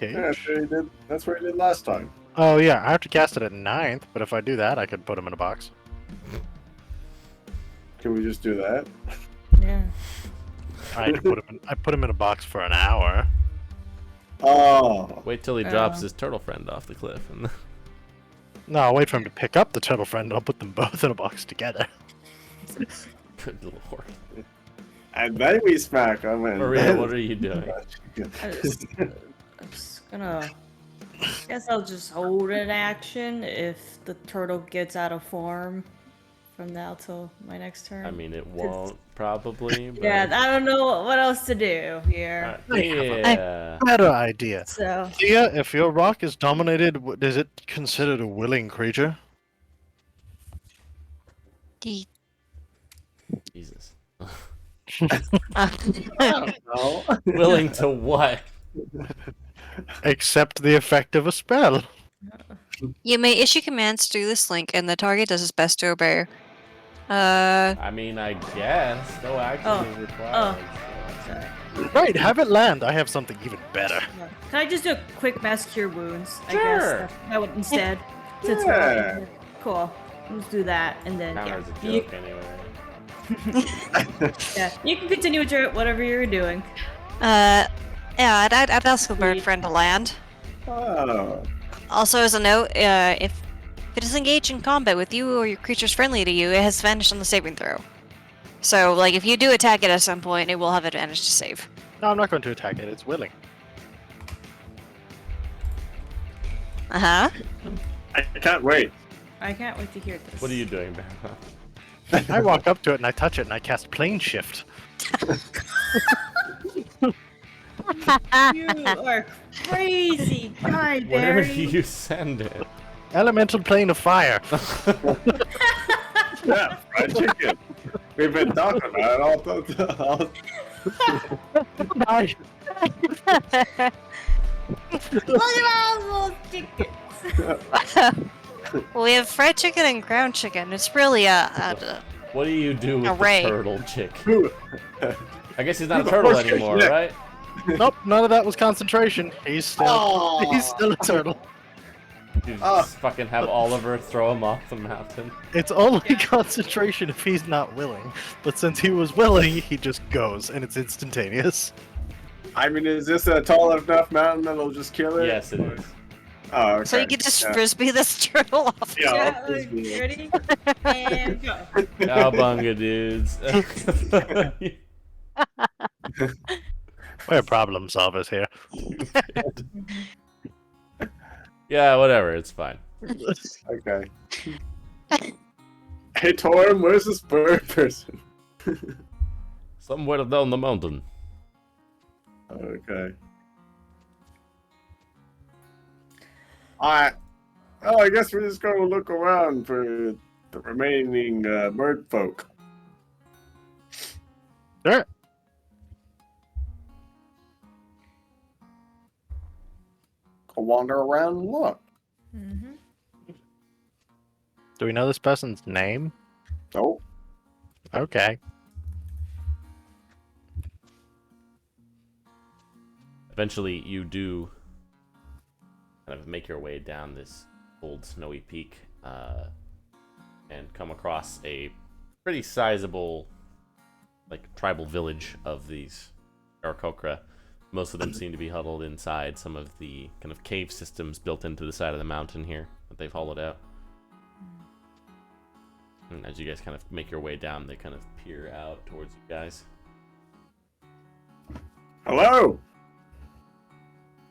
Cage? Yeah, that's what he did last time. Oh yeah, I have to cast it at 9th, but if I do that, I could put him in a box. Can we just do that? Yeah. I put him in a box for an hour. Oh. Wait till he drops his turtle friend off the cliff. And No, I'll wait for him to pick up the turtle friend. I'll put them both in a box together. Good lord. And then we smack him. And Maria, then- what are you doing? I'm just gonna... Guess I'll just hold an action if the turtle gets out of form from now till my next turn. I mean, it won't probably. But... Yeah, I don't know what else to do here. Yeah. Better idea. So, Thea, if your rock is dominated, is it considered a willing creature? Jesus. No. Willing to what? Accept the effect of a spell. You may issue commands through this link, and the target does its best to obey. I mean, I guess. No action is required. sorry. Right, have it land. I have something even better. Can I just do a quick mass cure wounds? I Sure. guess that would instead. Since Yeah. we're cool. Let's do that, and then Counter's yeah, a you, joke anyway. yeah, you can continue with whatever you're doing. Yeah, I'd ask the bird friend to land. Oh. Also, as a note, if it is engaged in combat with you or your creature's friendly to you, it has advantage on the saving throw. So, like, if you do attack it at some point, it will have advantage to save. No, I'm not going to attack it. It's willing. Uh-huh. I can't wait. I can't wait to hear this. What are you doing, Ben? I walk up to it and I touch it and I cast plane shift. You are crazy, God, Where Barry. do you send it? Elemental plane of fire. Yeah, fried chicken. We've been talking about it all. Look at all those chickens. We have fried chicken and ground chicken. It's really a What do you do with Array. the turtle chick? Who- I guess he's not a turtle anymore, Yeah. right? Nope, none of that was concentration. He's still a turtle. You Oh. just fucking have Oliver throw him off the mountain. It's only concentration if he's not willing. But since he was willing, he just goes and it's instantaneous. I mean, is this a tall enough mountain that'll just kill it? Yes, it is. Oh, okay. So you could just Yeah. frisbee this turtle off. Yeah, Yeah, I'll frisbee it. ready? And go. Cowabunga, dudes. We're problem solvers here. Yeah, whatever. It's fine. Okay. Hey, Torm, where's this bird person? Somewhere down the mountain. Okay. Alright. Oh, I guess we're just going to look around for the remaining bird folk. Sure. Go wander around and look. Mm-hmm. Do we know this person's name? Oh, Okay. Eventually, you do kind of make your way down this old snowy peak and come across a pretty sizable, like, tribal village of these Aarakocra. Most of them seem to be huddled inside some of the kind of cave systems built into the side of the mountain here that they've hollowed out. And as you guys kind of make your way down, they kind of peer out towards you guys. Hello.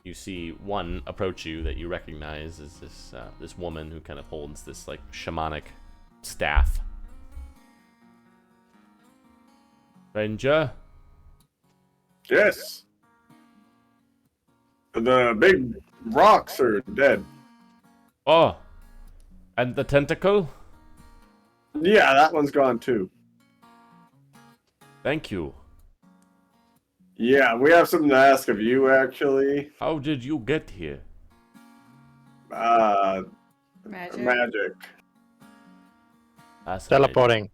You see one approach you that you recognize as this woman who kind of holds this like shamanic staff. Ranger? Yes. The big rocks are dead. Oh, and the tentacle? Yeah, that one's gone too. Thank you. Yeah, we have something to ask of you, actually. How did you get here? Magic. Fascinating. Teleporting.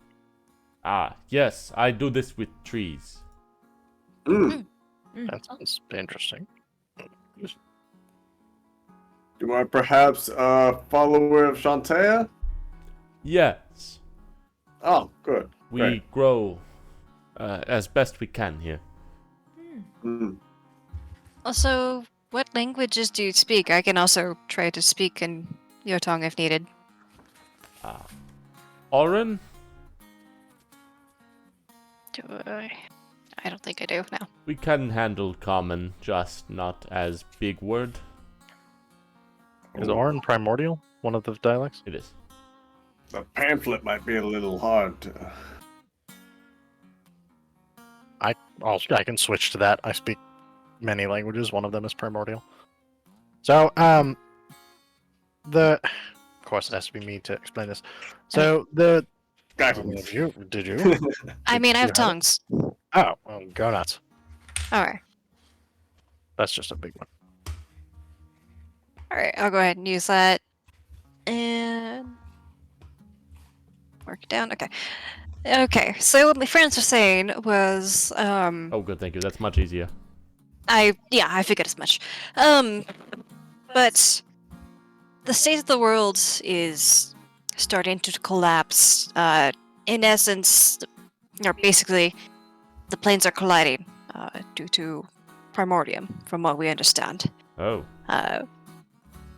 Ah, yes, I do this with trees. That sounds interesting. You are perhaps a follower of Shantae? Yes, Oh, good. we Great. grow as best we can here. Mm. Also, what languages do you speak? I can also try to speak in your tongue if needed. Oren? Do I don't think I do now. We can handle common, just not as big word. Is Orin primordial? One of the dialects? It is. The pamphlet might be a little hard to... I can switch to that. I speak many languages. One of them is primordial. So, of course, it has to be me to explain this. So did you? I mean, I have You have it? tongues. Oh, well, go nuts. Alright. That's just a big one. Alright, I'll go ahead and use that. And work it down. Okay. Okay, so what my friends were saying was, Oh, good, thank you. That's much easier. I figured as much. But the state of the world is starting to collapse. In essence, or basically, the planes are colliding due to primordium, from what we understand. Oh,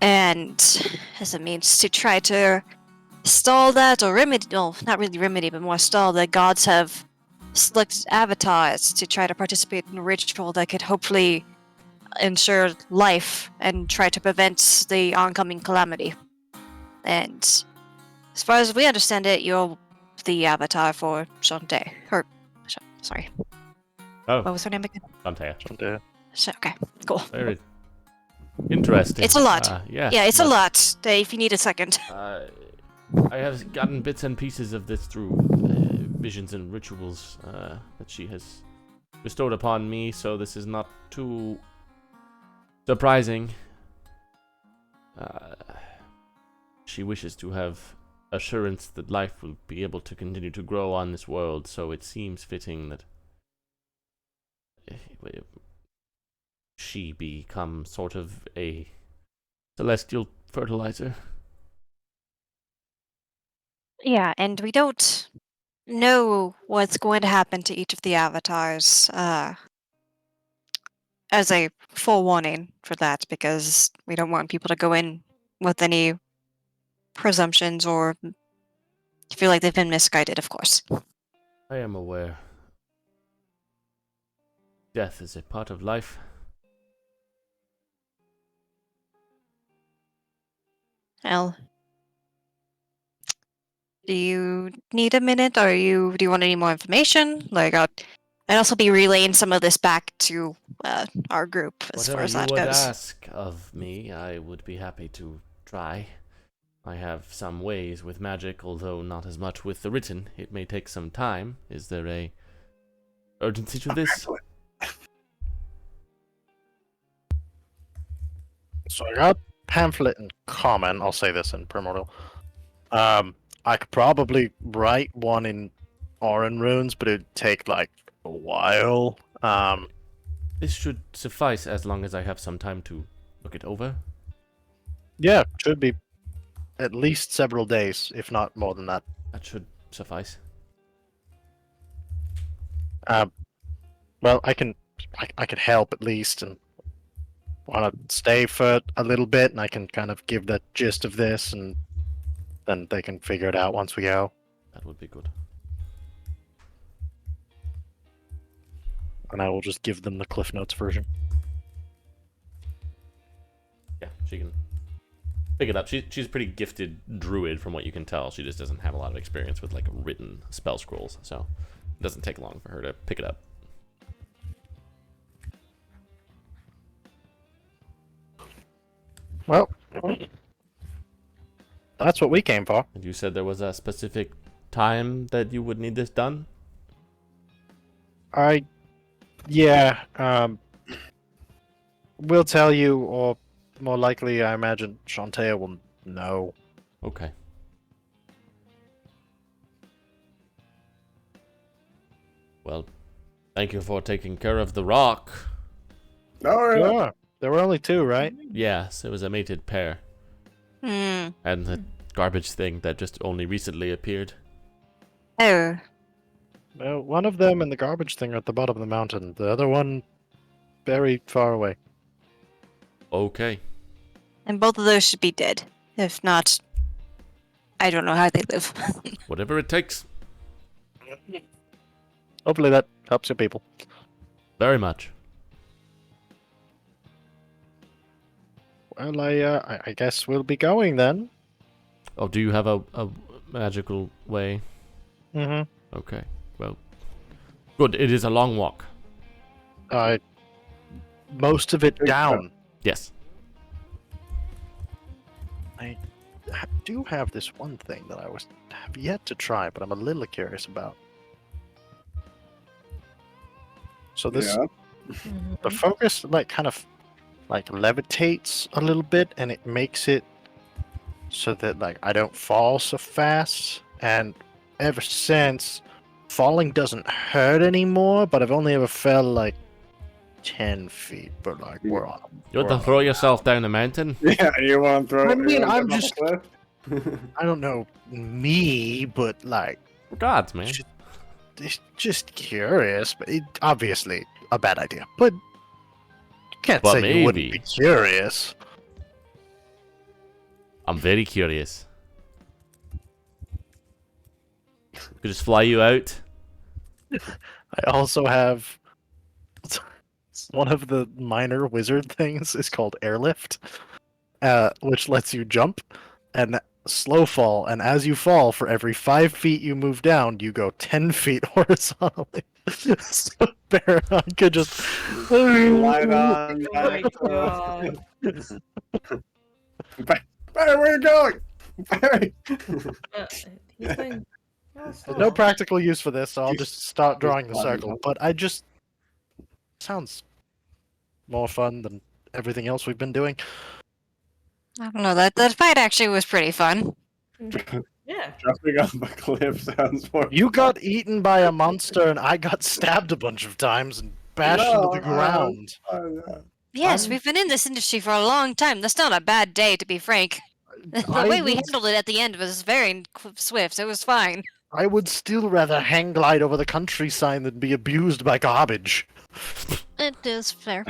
And as a means to try to stall that, or remedy, well, not really remedy, but more stall, the gods have selected avatars to try to participate in a ritual that could hopefully ensure life and try to prevent the oncoming calamity. And as far as we understand it, you're the avatar for Shantae. Sorry, oh, what was her name again? Shantae. Okay, cool. Very interesting. It's a lot. Yeah, Yeah, it's a lot. If you need a second. I have gotten bits and pieces of this through visions and rituals that she has bestowed upon me, so this is not too surprising. She wishes to have assurance that life will be able to continue to grow on this world, so it seems fitting that she become sort of a celestial fertilizer. Yeah, and we don't know what's going to happen to each of the avatars as a forewarning for that, because we don't want people to go in with any presumptions or feel like they've been misguided, of course. I am aware. Death is a part of life. Well, do you need a minute, or do you want any more information? Like, I'd also be relaying some of this back to our group as Whatever far as you that would goes. ask of me, I would be happy to try. I have some ways with magic, although not as much with the written. It may take some time. Is there a urgency to this? So I got pamphlet in common. I'll say this in primordial. I could probably write one in Orin runes, but it'd take like a while. This should suffice as long as I have some time to look it over. Yeah, should be at least several days, if not more than that. That should suffice. Well, I can help at least, and want to stay for a little bit, and I can kind of give the gist of this, and then they can figure it out once we go. That would be good. And I will just give them the Cliff Notes version. Yeah, she can pick it up. She's a pretty gifted druid from what you can tell. She just doesn't have a lot of experience with like written spell scrolls, so it doesn't take long for her to pick it up. Well, that's what we came for. And you said there was a specific time that you would need this done? Yeah, we'll tell you, or more likely, I imagine Shantae will know. Okay. Well, thank you for taking care of the rock. All right. Sure. There were only 2, right? Yes, it was a mated pair. Hmm. And the garbage thing that just only recently appeared. Oh. Well, one of them and the garbage thing are at the bottom of the mountain. The other one, very far away. Okay. And both of those should be dead. If not, I don't know how they live. Whatever it takes. Hopefully that helps your people. Very much. Well, I guess we'll be going then. Oh, do you have a magical way? Mm-hmm. Okay. Well, good. It is a long walk. Most of it down. Yes. I do have this one thing that I have yet to try, but I'm a little curious about. So this, Yeah. the focus, like, kind of, like, levitates a little bit, and it makes it so that, like, I don't fall so fast. And ever since, falling doesn't hurt anymore, but I've only ever fell, like, 10 feet, but, like, we're on. You want we're to throw yourself down the mountain? Yeah, you want to throw I mean, you wanna I'm throw off just- a cliff? I don't know me, but, like, Gods, man. it's just curious, but obviously a bad idea. But you can't But say you wouldn't maybe. be curious. I'm very curious. Could just fly you out. I also have one of the minor wizard things is called airlift, which lets you jump and slow fall. And as you fall, for every 5 feet you move down, you go 10 feet horizontally. So Baron could just Light on. Oh my god. Barry, where are you going? Barry! He's like, There's no practical use for this, so I'll just start drawing the circle. But sounds more fun than everything else we've been doing. I don't know. That fight actually was pretty fun. Yeah. Jumping off a cliff sounds more. You got eaten by a monster, and I got stabbed a bunch of times and bashed into the ground. Yes, I'm- we've been in this industry for a long time. That's not a bad day, to be frank. The way we handled it at the end was very swift. It was fine. I would still rather hang glide over the countryside than be abused by garbage. It is fair.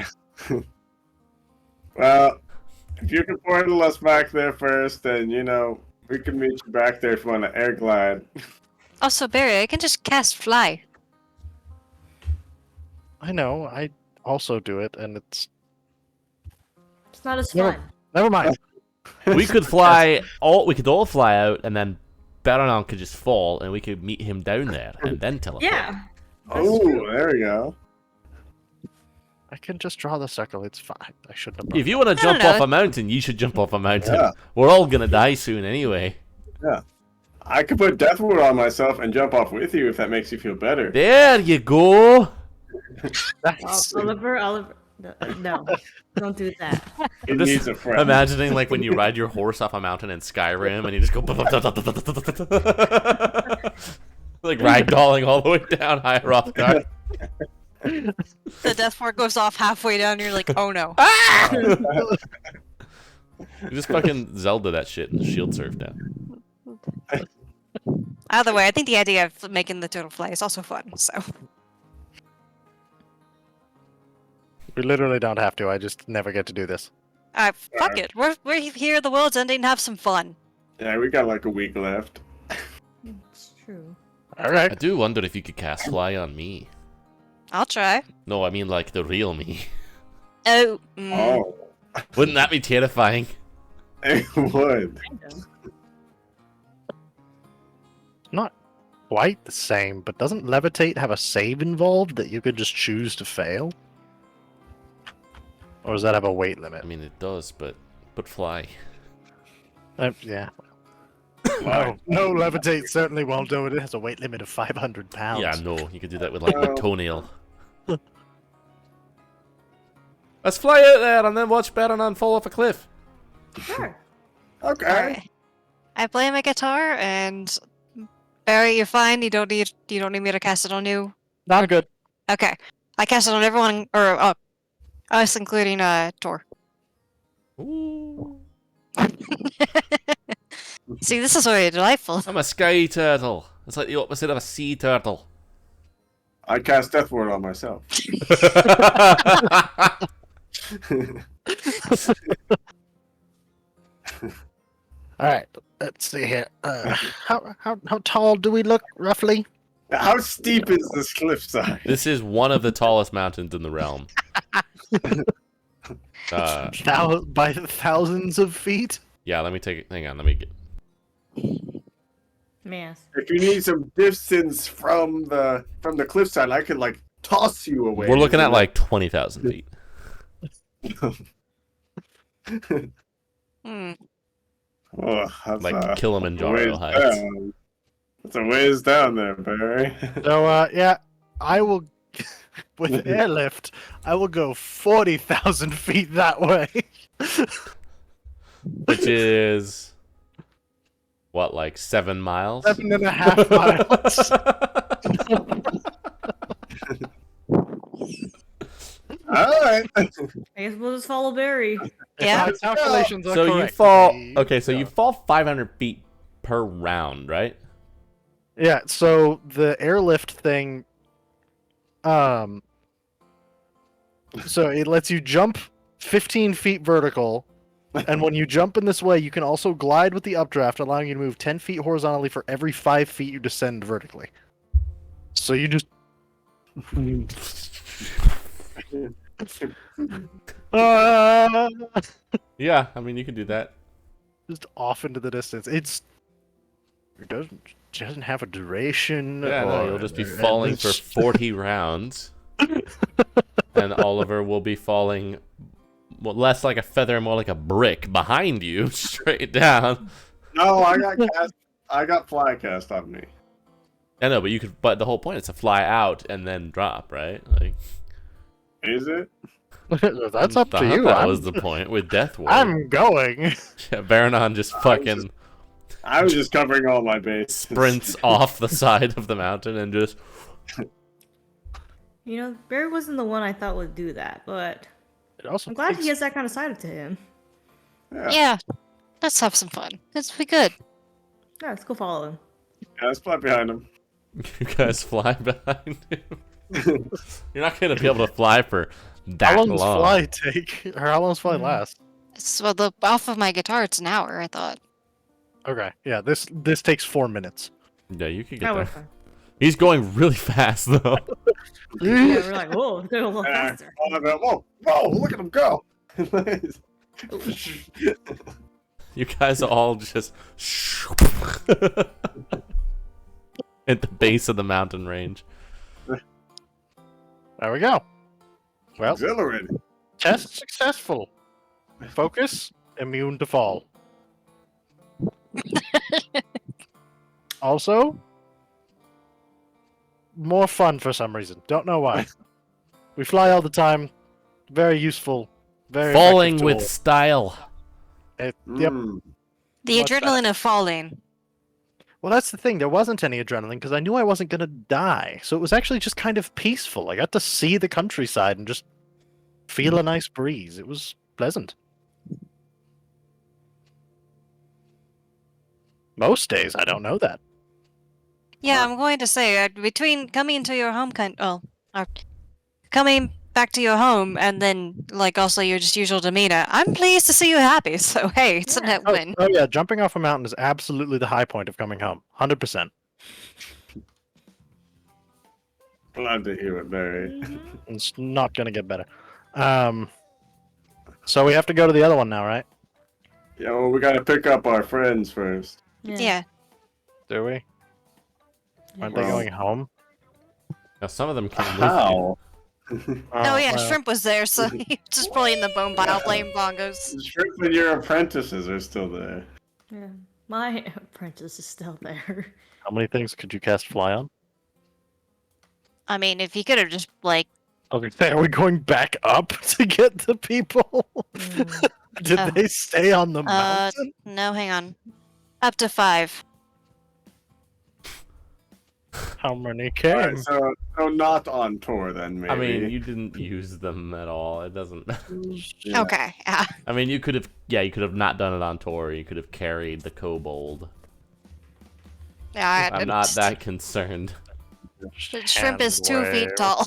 Well, if you can portal us back there first, then, we can meet you back there if you want to air glide. Also, Barry, I can just cast fly. I know, I also do it, and it's... It's not as No. fun. Never mind. We could fly we could all fly out, and then Baronon could just fall, and we could meet him down there, and then teleport. Yeah. That's Oh, true. there we go. I can just draw the circle, it's fine. I shouldn't have... If you want to I don't jump know. off a mountain, you should jump off a mountain. Yeah. We're all gonna die soon anyway. I could put Deathwood on myself and jump off with you if that makes you feel better. There you go. That's... Oliver, no, don't do that. It just needs a friend. Imagining like when you ride your horse off a mountain in Skyrim, and you just go like ragdolling all the way down High Rothgar. The death fort goes off halfway down, and you're like, oh no. You just fucking Zelda that shit and shield surf down. Either way, I think the idea of making the turtle fly is also fun, so. We literally don't have to, I just never get to do this. Fuck it. We're here, the world's ending, have some fun. Yeah, we got like a week left. It's true. All I right. do wonder if you could cast fly on me. I'll try. No, I mean like the real me. Oh. Oh, Wouldn't that be terrifying? it would. Kinda. Not quite the same, but doesn't levitate have a save involved that you could just choose to fail? Or does that have a weight limit? I mean, it does, but fly. Yeah. No, levitate certainly won't do it. It has a weight limit of 500 pounds. Yeah, no, you could do that with like my Oh. toenail. Let's fly out there and then watch Baronon fall off a cliff. Sure. Okay. Alright. I play my guitar, and Barry, you're fine. You don't need me to cast it on you. Not good. Okay. I cast it on everyone, or us, including Tor. Ooh. See, this is really delightful. I'm a sky turtle. It's like the opposite of a sea turtle. I cast Death Ward on myself. All right. Let's see here. How tall do we look roughly? How steep is this cliffside? This is one of the tallest mountains in the realm. By thousands of feet? Yeah, let me take it. Hang on, let me get. Math. If you need some distance from the cliffside, I could like toss you away. We're looking at like 20,000 feet. Hmm. Oh, that's Like Kilimanjaro ways heights. down. That's a ways down there, Barry. So, yeah, I will, with airlift, I will go 40,000 feet that way. Which is. What, like 7 miles? 7.5 miles. All right. I guess we'll just follow Barry. Yeah. If my calculations are So you correct, fall. we- Okay, so you fall 500 feet per round, right? Yeah, so the airlift thing, so it lets you jump 15 feet vertical, and when you jump in this way, you can also glide with the updraft, allowing you to move 10 feet horizontally for every 5 feet you descend vertically. So you just... Yeah, I mean, you can do that. just off into the distance. It doesn't have a duration. Yeah, no, or you'll just be an falling for ins- 40 rounds. And Oliver will be falling less like a feather, more like a brick behind you, straight down. No, I got fly cast on me. I know, but you could. But the whole point is to fly out and then drop, right? Like Is it? That's up I to thought you. That was the point with Death Ward. I'm going. Yeah, Baronon just fucking I was just covering all my bases. sprints off the side of the mountain and just. You know, Barry wasn't the one I thought would do that, but It also I'm glad takes- he has that kind of side to him. Yeah. Let's have some fun. Let's be good. Yeah, let's go follow him. Yeah, let's fly behind him. You guys fly behind him. You're not gonna be able to fly for How that long does long. fly take? Or how long does fly last? So off of my guitar, it's an hour. I thought. Okay, yeah, this takes 4 minutes. Yeah, you could Yeah, get we're there. fine. He's going really fast though. Yeah, we're like, whoa, it's going a little faster. Whoa, look at him go! You guys all just at the base of the mountain range. There we go. Well, Exhilarating. test successful. Focus, immune to fall. Also, more fun for some reason. Don't know why. We fly all the time. Very useful. Very Falling effective with tool. style. Yep. Mm. The What's that? adrenaline of falling. Well, that's the thing. There wasn't any adrenaline because I knew I wasn't going to die. So it was actually just kind of peaceful. I got to see the countryside and just feel a nice breeze. It was pleasant. Most days, I don't know that. Yeah, I'm going to say between coming to your home, coming back to your home, and then like also your just usual demeanor. I'm pleased to see you happy. So hey, it's a net win. Oh yeah, jumping off a mountain is absolutely the high point of coming home. 100%. Glad to hear it, Barry. Mhm. It's not gonna get better. So we have to go to the other one now, right? Yeah, well, we gotta pick up our friends first. Yeah. Do we? Aren't they Well- going home? Now some of them came with you. How? Oh yeah, well, Shrimp was there, so he's just probably in the bone pile playing bongos. Shrimp and your apprentices are still there. Yeah. My apprentice is still there. How many things could you cast fly on? I mean, if he could have just like, Okay, are we going back up to get the people? Mm. Did Oh. they stay on the mountain? no, hang on, up to 5. How many All came? right, so not on tour then, maybe. I mean, you didn't use them at all. It doesn't. Yeah. Okay, yeah. I mean, you could have. Yeah, you could have not done it on tour. You could have carried the kobold. Yeah, I'm not that concerned. The Shrimp is 2 feet tall.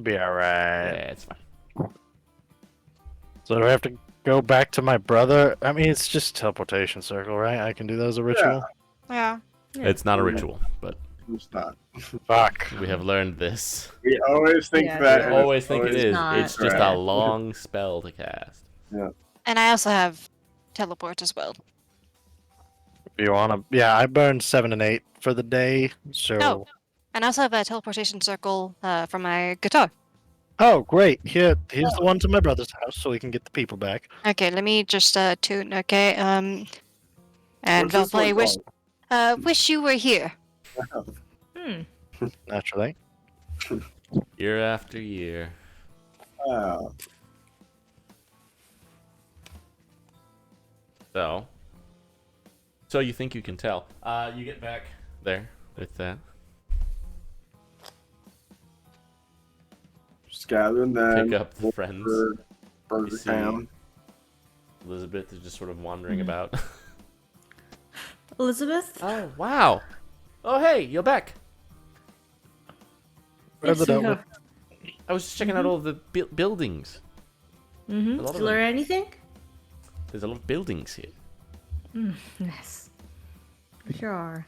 Be Yeah, alright. it's fine. So do I have to go back to my brother? I mean, it's just teleportation circle, right? I can do that as a ritual. Yeah. Yeah. It's not a ritual, but It's not. Fuck. we have learned this. We always think Yeah, that. I and always it's think it always- is. not. It's just a Right. long spell to cast. And I also have teleport as well. If you wanna, yeah, I burned 7 and 8 for the day. So, Oh. And I also have a teleportation circle from my guitar. oh great! Here's the one to my brother's house, so we can get the people back. Okay, let me just tune. Okay, and What's I'll this play one Wish You Were Here. Hmm. Naturally. Year after year. called? So you think you can tell. You get back there with that. Just gathering them. Pick up the friends. For You see- town. Elizabeth is just sort of wandering about. Elizabeth? Oh, wow. Oh, hey, you're back. Where's it Yes, at? I was just checking out all the buildings. Mm-hmm. A lot Did of you learn them. anything? There's a lot of buildings here. Yes. Sure are.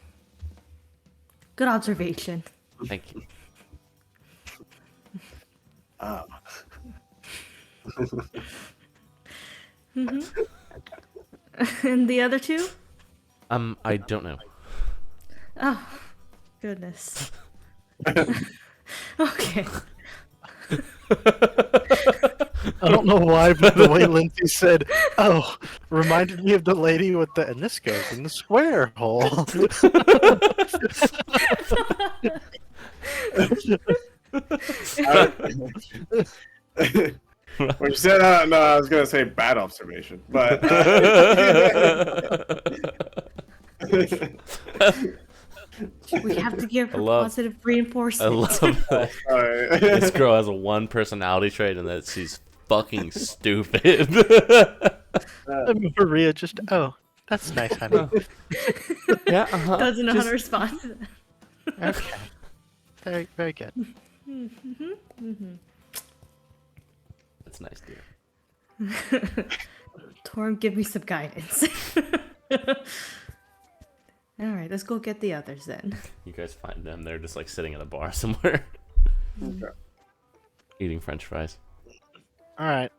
Good observation. Thank you. Ah. And the other two? I don't know. Oh, goodness. Okay. I don't know why, but the way Lindsay said, "Oh," reminded me of the lady with the, and this goes in the square hole. When you said no, I was gonna say bad observation, but We have to give her love- positive I reinforcement. love that sorry. this girl has one personality trait and that she's fucking stupid. And Maria just, "Oh, that's nice, honey." Yeah, uh-huh. Doesn't know how to respond to that. Okay, very, very good. That's nice, dear. Torm, give me some guidance. Alright, let's go get the others then. You guys find them. They're just like sitting at a bar somewhere. Okay. Eating french fries. All right.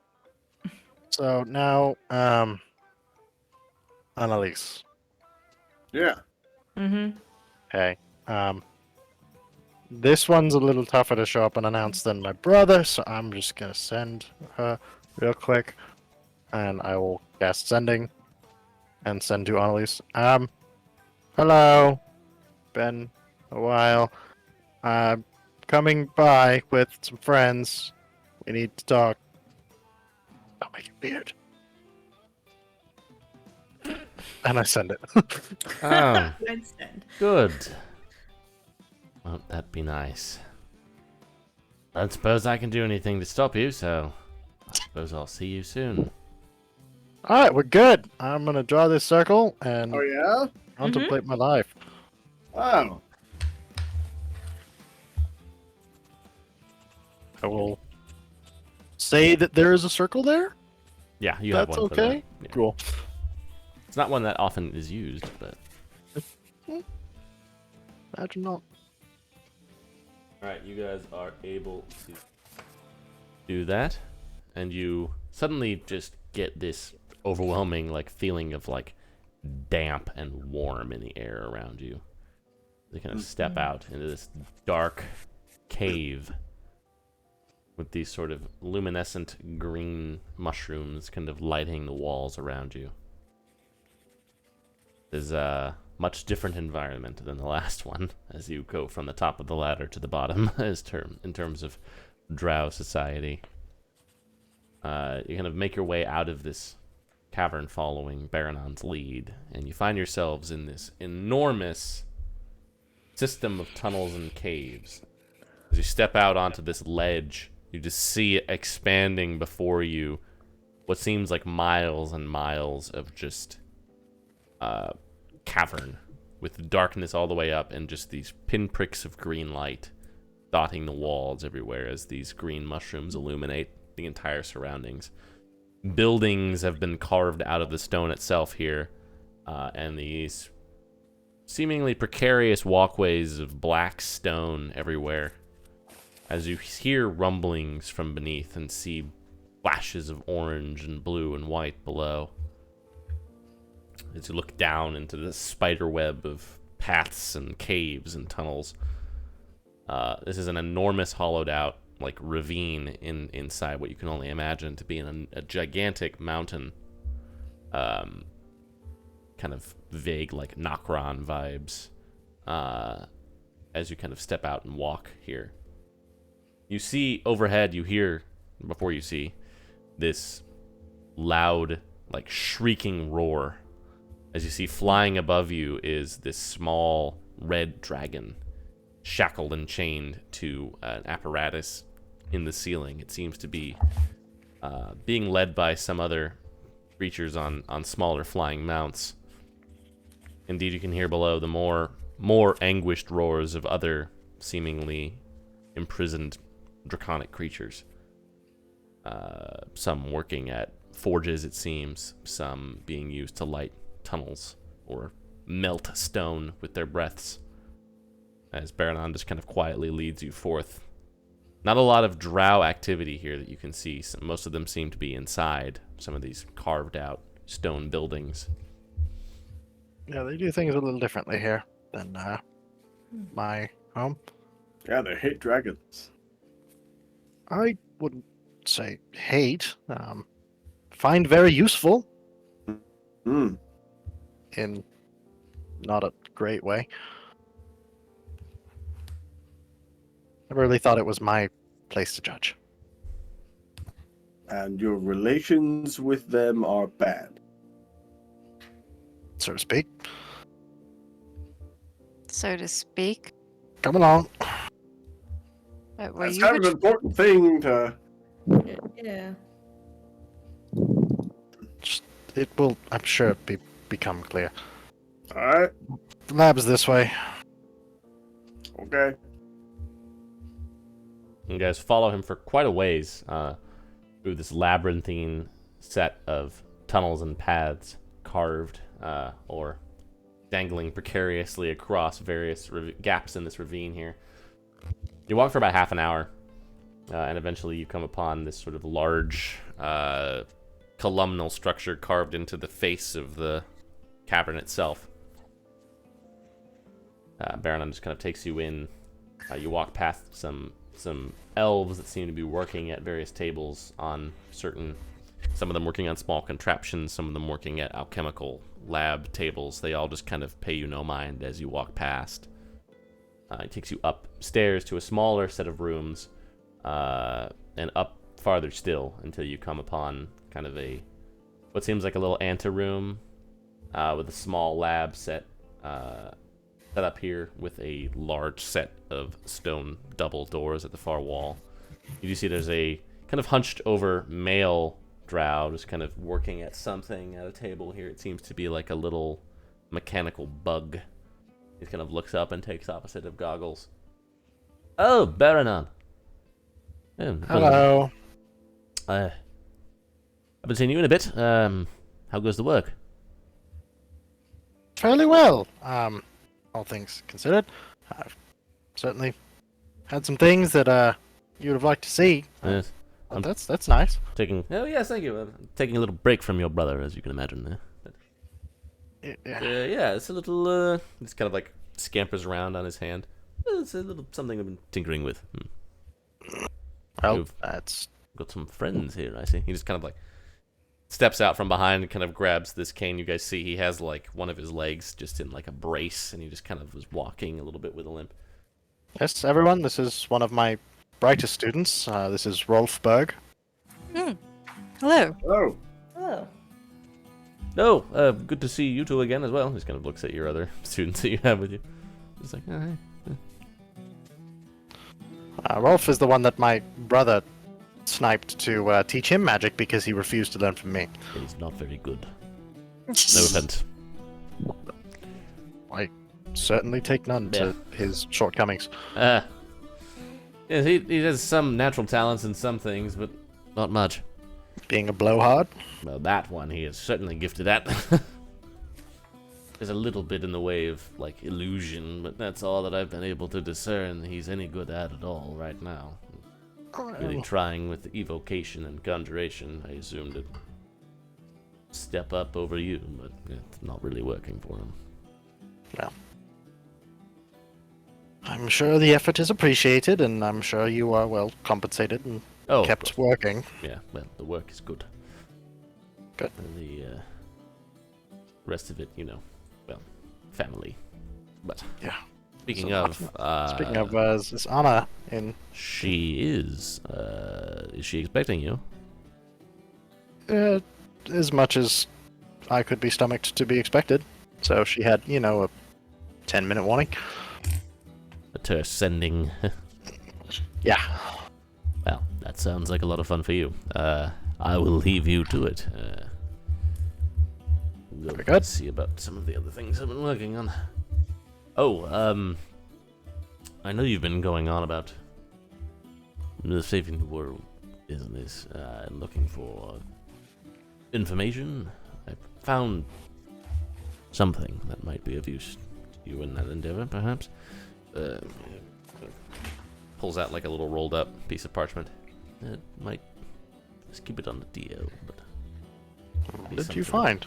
So now, Annalise. Yeah. Mm-hmm. Hey, this one's a little tougher to show up and announce than my brother, so I'm just gonna send her real quick, and I will cast sending, and send to Annalise. Hello. Been a while. I'm coming by with some friends. We need to talk. Don't make it weird. And I send it. Oh, Instead. good. Won't that be nice? I don't suppose I can do anything to stop you, so I suppose I'll see you soon. Alright, we're good. I'm gonna draw this circle and Oh yeah. contemplate my life. Wow. I will say that there is a circle there. Yeah, you have That's one for that. okay. Yeah. Cool. It's not one that often is used, but imagine not. Alright, you guys are able to do that, and you suddenly just get this overwhelming feeling of damp and warm in the air around you. You kind of step out into this dark cave with these sort of luminescent green mushrooms kind of lighting the walls around you. There's a much different environment than the last one as you go from the top of the ladder to the bottom in terms of drow society. You kind of make your way out of this cavern following Baranon's lead, and you find yourselves in this enormous system of tunnels and caves. As you step out onto this ledge, you just see it expanding before you what seems like miles and miles of just cavern with darkness all the way up and just these pinpricks of green light dotting the walls everywhere as these green mushrooms illuminate the entire surroundings. Buildings have been carved out of the stone itself here, and these seemingly precarious walkways of black stone everywhere as you hear rumblings from beneath and see flashes of orange and blue and white below. As you look down into this spider web of paths and caves and tunnels, this is an enormous hollowed out ravine inside what you can only imagine to be in a gigantic mountain, kind of vague Nokron vibes, as you kind of step out and walk here. You see overhead, you hear, before you see, this loud shrieking roar. As you see flying above you is this small red dragon, shackled and chained to an apparatus in the ceiling. It seems to be being led by some other creatures on smaller flying mounts. Indeed, you can hear below the more anguished roars of other seemingly imprisoned draconic creatures. Some working at forges, it seems, some being used to light tunnels or melt stone with their breaths, as Baranon just kind of quietly leads you forth. Not a lot of drow activity here that you can see. Most of them seem to be inside some of these carved out stone buildings. Yeah, they do things a little differently here than my home. Yeah, they hate dragons. I wouldn't say hate. Find very useful Hmm. in not a great way. Never really thought it was my place to judge. And your relations with them are bad. So to speak. So to speak. Come along. Were That's you kind of an important thing to... Yeah. It will, I'm sure, become clear. Alright, The lab's this way. okay. You guys follow him for quite a ways through this labyrinthine set of tunnels and paths carved or dangling precariously across various gaps in this ravine here. You walk for about half an hour, and eventually you come upon this sort of large columnal structure carved into the face of the cavern itself. Baranon just kind of takes you in. You walk past some elves that seem to be working at various tables on some of them working on small contraptions, some of them working at alchemical lab tables. They all just kind of pay you no mind as you walk past. It takes you upstairs to a smaller set of rooms, and up farther still until you come upon kind of what seems like a little anteroom with a small lab set up here with a large set of stone double doors at the far wall. You do see there's a kind of hunched over male drow just kind of working at something at a table here. It seems to be like a little mechanical bug. He kind of looks up and takes off a set of goggles. Oh, Baranon. Hello. I haven't seen you in a bit. How goes the work? Fairly well, all things considered. I've certainly had some things that you'd have liked to see. Yes. But that's nice. Taking. Oh yes, thank you. Taking a little break from your brother, as you can imagine. Yeah. Yeah, it's a little. It's kind of like scampers around on his hand. It's a little something I've been tinkering with. Well, You've that's got some friends here, I see. He just kind of like steps out from behind and kind of grabs this cane. You guys see he has like one of his legs just in like a brace, and he just kind of was walking a little bit with a limp. yes, everyone. This is one of my brightest students. This is Rolf Berg. Hello. Oh, Oh. Oh, good to see you two again as well. He just kind of looks at your other students that you have with you. Just like, oh, hey. Rolf is the one that my brother sniped to teach him magic because he refused to learn from me. He's not very good. No offense. I certainly take none to his shortcomings. Yes, he has some natural talents in some things, but not much. Being a blowhard. Well, that one he is certainly gifted at. There's a little bit in the way of, like, illusion, but that's all that I've been able to discern he's any good at all right now. Really trying with evocation and conjuration, I assumed to step up over you, but it's not really working for him. Well, I'm sure the effort is appreciated, and I'm sure you are well compensated and Oh, kept working. yeah, well, the work is good. Good. And the rest of it, well, family. But Yeah. speaking So, of, is Anna in? she is she expecting you? As much as I could be stomached to be expected. So she had, a 10-minute warning. But her sending. Yeah. Well, that sounds like a lot of fun for you. I will leave you to it. Go Very good. see about some of the other things I've been working on. Oh, I know you've been going on about the saving the world business and looking for information. I found something that might be of use to you in that endeavor, perhaps. Pulls out like a little rolled up piece of parchment. It might just keep it on the DL, but What did you find?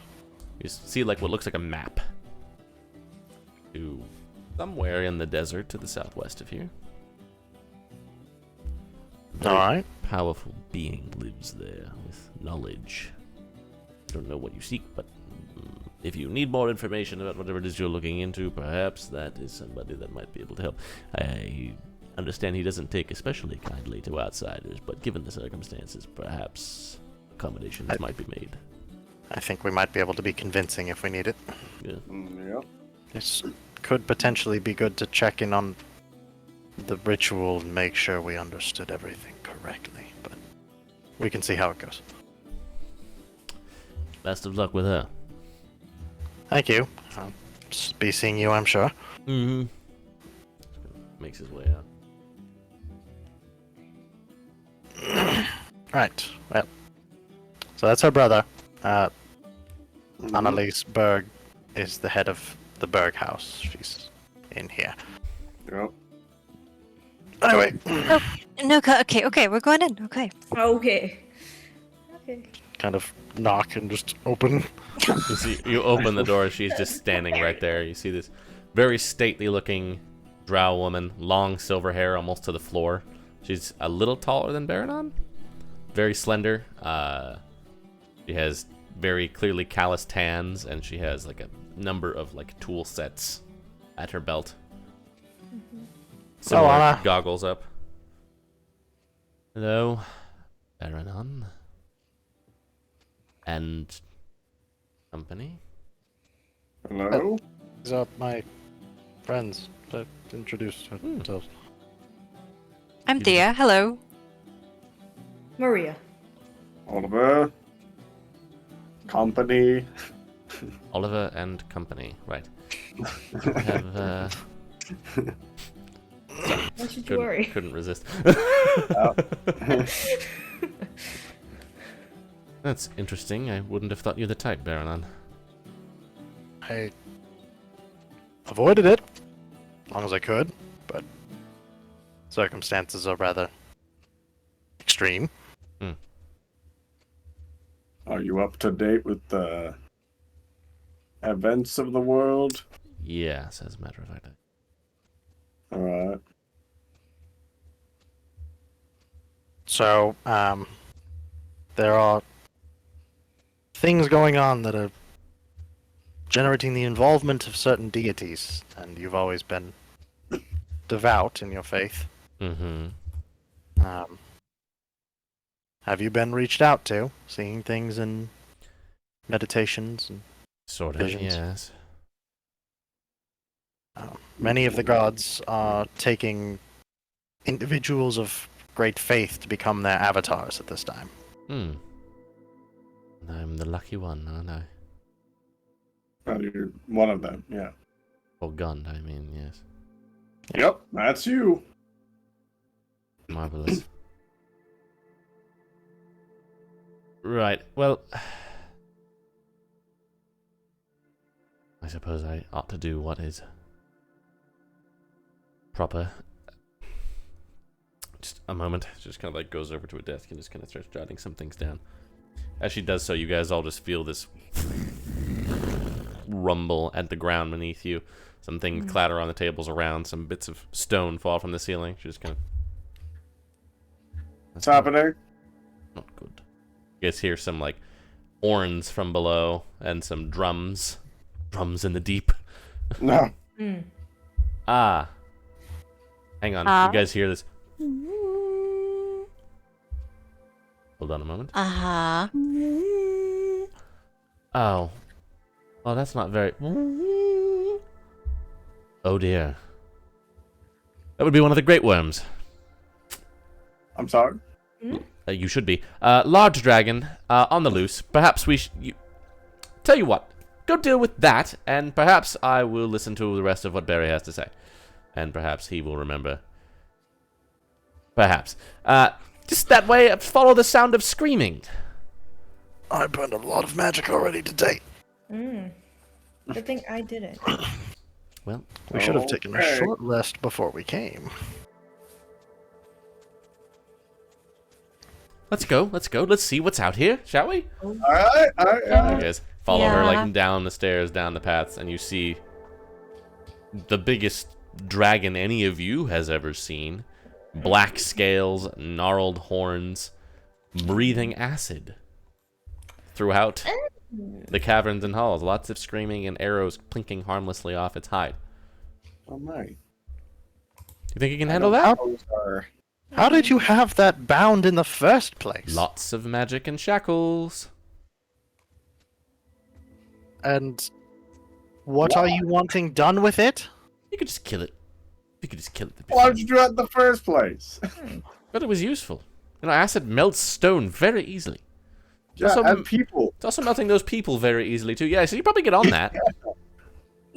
you see like what looks like a map to somewhere in the desert to the southwest of here. Very Alright. powerful being lives there with knowledge. I don't know what you seek, but if you need more information about whatever it is you're looking into, perhaps that is somebody that might be able to help. I understand he doesn't take especially kindly to outsiders, but given the circumstances, perhaps accommodations might be made. I think we might be able to be convincing if we need it. Yeah. Yep. This could potentially be good to check in on the ritual and make sure we understood everything correctly, but we can see how it goes. Best of luck with her. Thank you. I'll be seeing you, I'm sure. Mm-hmm. Makes his way out. Right. Well, so that's her brother. Annalise Berg is the head of the Berg house. She's in here. Yep. Anyway, No, okay, we're going in. Okay. Okay. Okay. kind of knock and just open. You see, you open the door, she's just standing right there. You see this very stately looking drow woman, long silver hair almost to the floor. She's a little taller than Baranon, very slender. She has very clearly calloused hands, and she has like a number of like tool sets at her belt. Similar Anna. goggles up. Hello, Baranon. And company. Hello? These are my friends that introduced themselves. I'm Thea. Hello. Maria. Oliver? Company? Oliver and company, right. Have, Why should you worry? couldn't resist. That's interesting. I wouldn't have thought you the type, Baranon. I avoided it long as I could, but circumstances are rather extreme. Are you up to date with the events of the world? Yes, as a matter of fact. Alright. So, there are things going on that are generating the involvement of certain deities, and you've always been devout in your faith. Mm-hmm. Have you been reached out to, seeing things in meditations? And Sort of, Visions. yes. many of the gods are taking individuals of great faith to become their avatars at this time. Hmm. I'm the lucky one, aren't I? Oh, you're one of them, yeah. Or Gund, I mean, yes. Yep, that's you. Marvelous. Right, well... I suppose I ought to do what is proper. Just a moment. Just kind of like goes over to a desk and just kind of starts jotting some things down. As she does so, you guys all just feel this rumble at the ground beneath you. Some things clatter on the tables around. Some bits of stone fall from the ceiling. She just kind of... What's happening? Not good. You guys hear some like horns from below and some drums. Drums in the deep. No. Ah. Hang on. You guys hear this? Hold on a moment. Uh-huh. Oh. Well, that's not very... Oh dear. That would be one of the great worms. I'm sorry? You should be. Large dragon, on the loose. Perhaps we Tell you what. Go deal with that, and perhaps I will listen to the rest of what Barry has to say. And perhaps he will remember. Perhaps. Just that way, follow the sound of screaming. I burned a lot of magic already today. Good thing I did it. Well, We should have taken a Okay. short rest before we came. let's go. Let's see what's out here, shall we? Alright. You guys follow her Yeah. like down the stairs, down the paths, and you see the biggest dragon any of you has ever seen. Black scales, gnarled horns, breathing acid throughout the caverns and halls. Lots of screaming and arrows plinking harmlessly off its hide. Alright. You think you can handle that? How did you have that bound in the first place? Lots of magic and shackles. And what are you wanting done with it? You could just kill it. You could just kill it. Why did you do it in the first place? But it was useful. You know, acid melts stone very easily. Yeah, Also- and people. It's also melting those people very easily too. Yeah, so you probably get on that.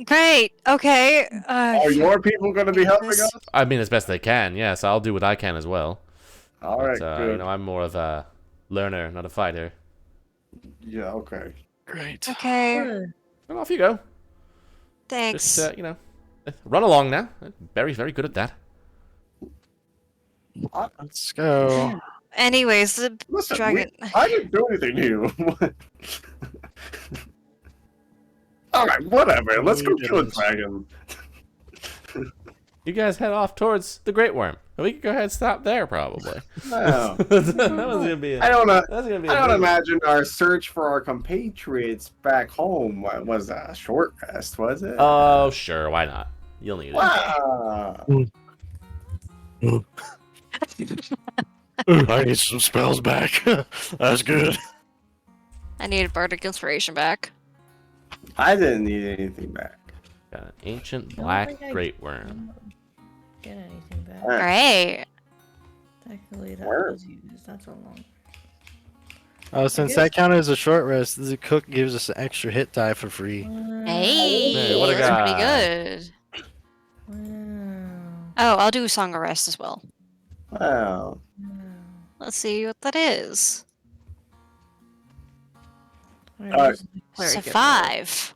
Great. Okay. Are your people going to be helping us? I mean, as best they can. Yes, I'll do what I can as well. Alright, But, good. you know, I'm more of a learner, not a fighter. Yeah, okay. Great. Okay. Well, off you go. Thanks. Just, you know, run along now. Barry's very good at that. Let's go. Anyways, the Listen, dragon. I didn't do anything to you. Alright, whatever. Let's go kill a dragon. You guys head off towards the Great Worm. We could go ahead and stop there, probably. No. that was gonna be. I don't know. That's gonna be. I don't imagine our search for our compatriots back home was a short rest, was it? Oh, sure. Why not? You'll need it. Wow. I need some spells back. That's good. I need a bardic inspiration back. I didn't need anything back. Got an ancient don't black think I- Great Worm. Get anything back. Alright. Great. Technically, that Where? was used. That's so long. Since guess- that counted as a short rest, the cook gives us an extra hit die for free. Hey, Hey, what a that's pretty guy. good. Wow. Oh, I'll do Song of Rest as well. Wow. Let's see what that is. Where Alright. is the cleric So at? 5.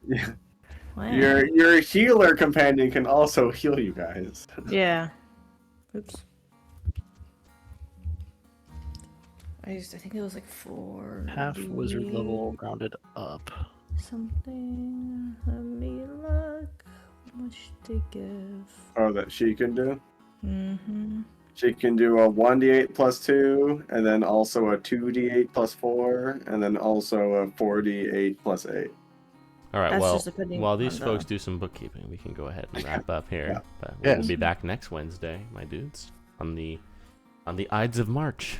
Wow. Your healer companion can also heal you guys. Yeah. Oops. I think it was like 4. Half wizard level rounded up. Something. Let me look. How much they give? Oh, that she can do. Mm-hmm. She can do a 1d8 plus 2, and then also a 2d8 plus 4, and then also a 4d8 plus 8. All right. That's Well, just depending while these on folks the- do some bookkeeping, we can go ahead and wrap up here. Yeah. But Yes. we'll be back next Wednesday, my dudes, on the Ides of March.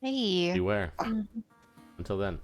Hey. Beware. Mhm. Until then.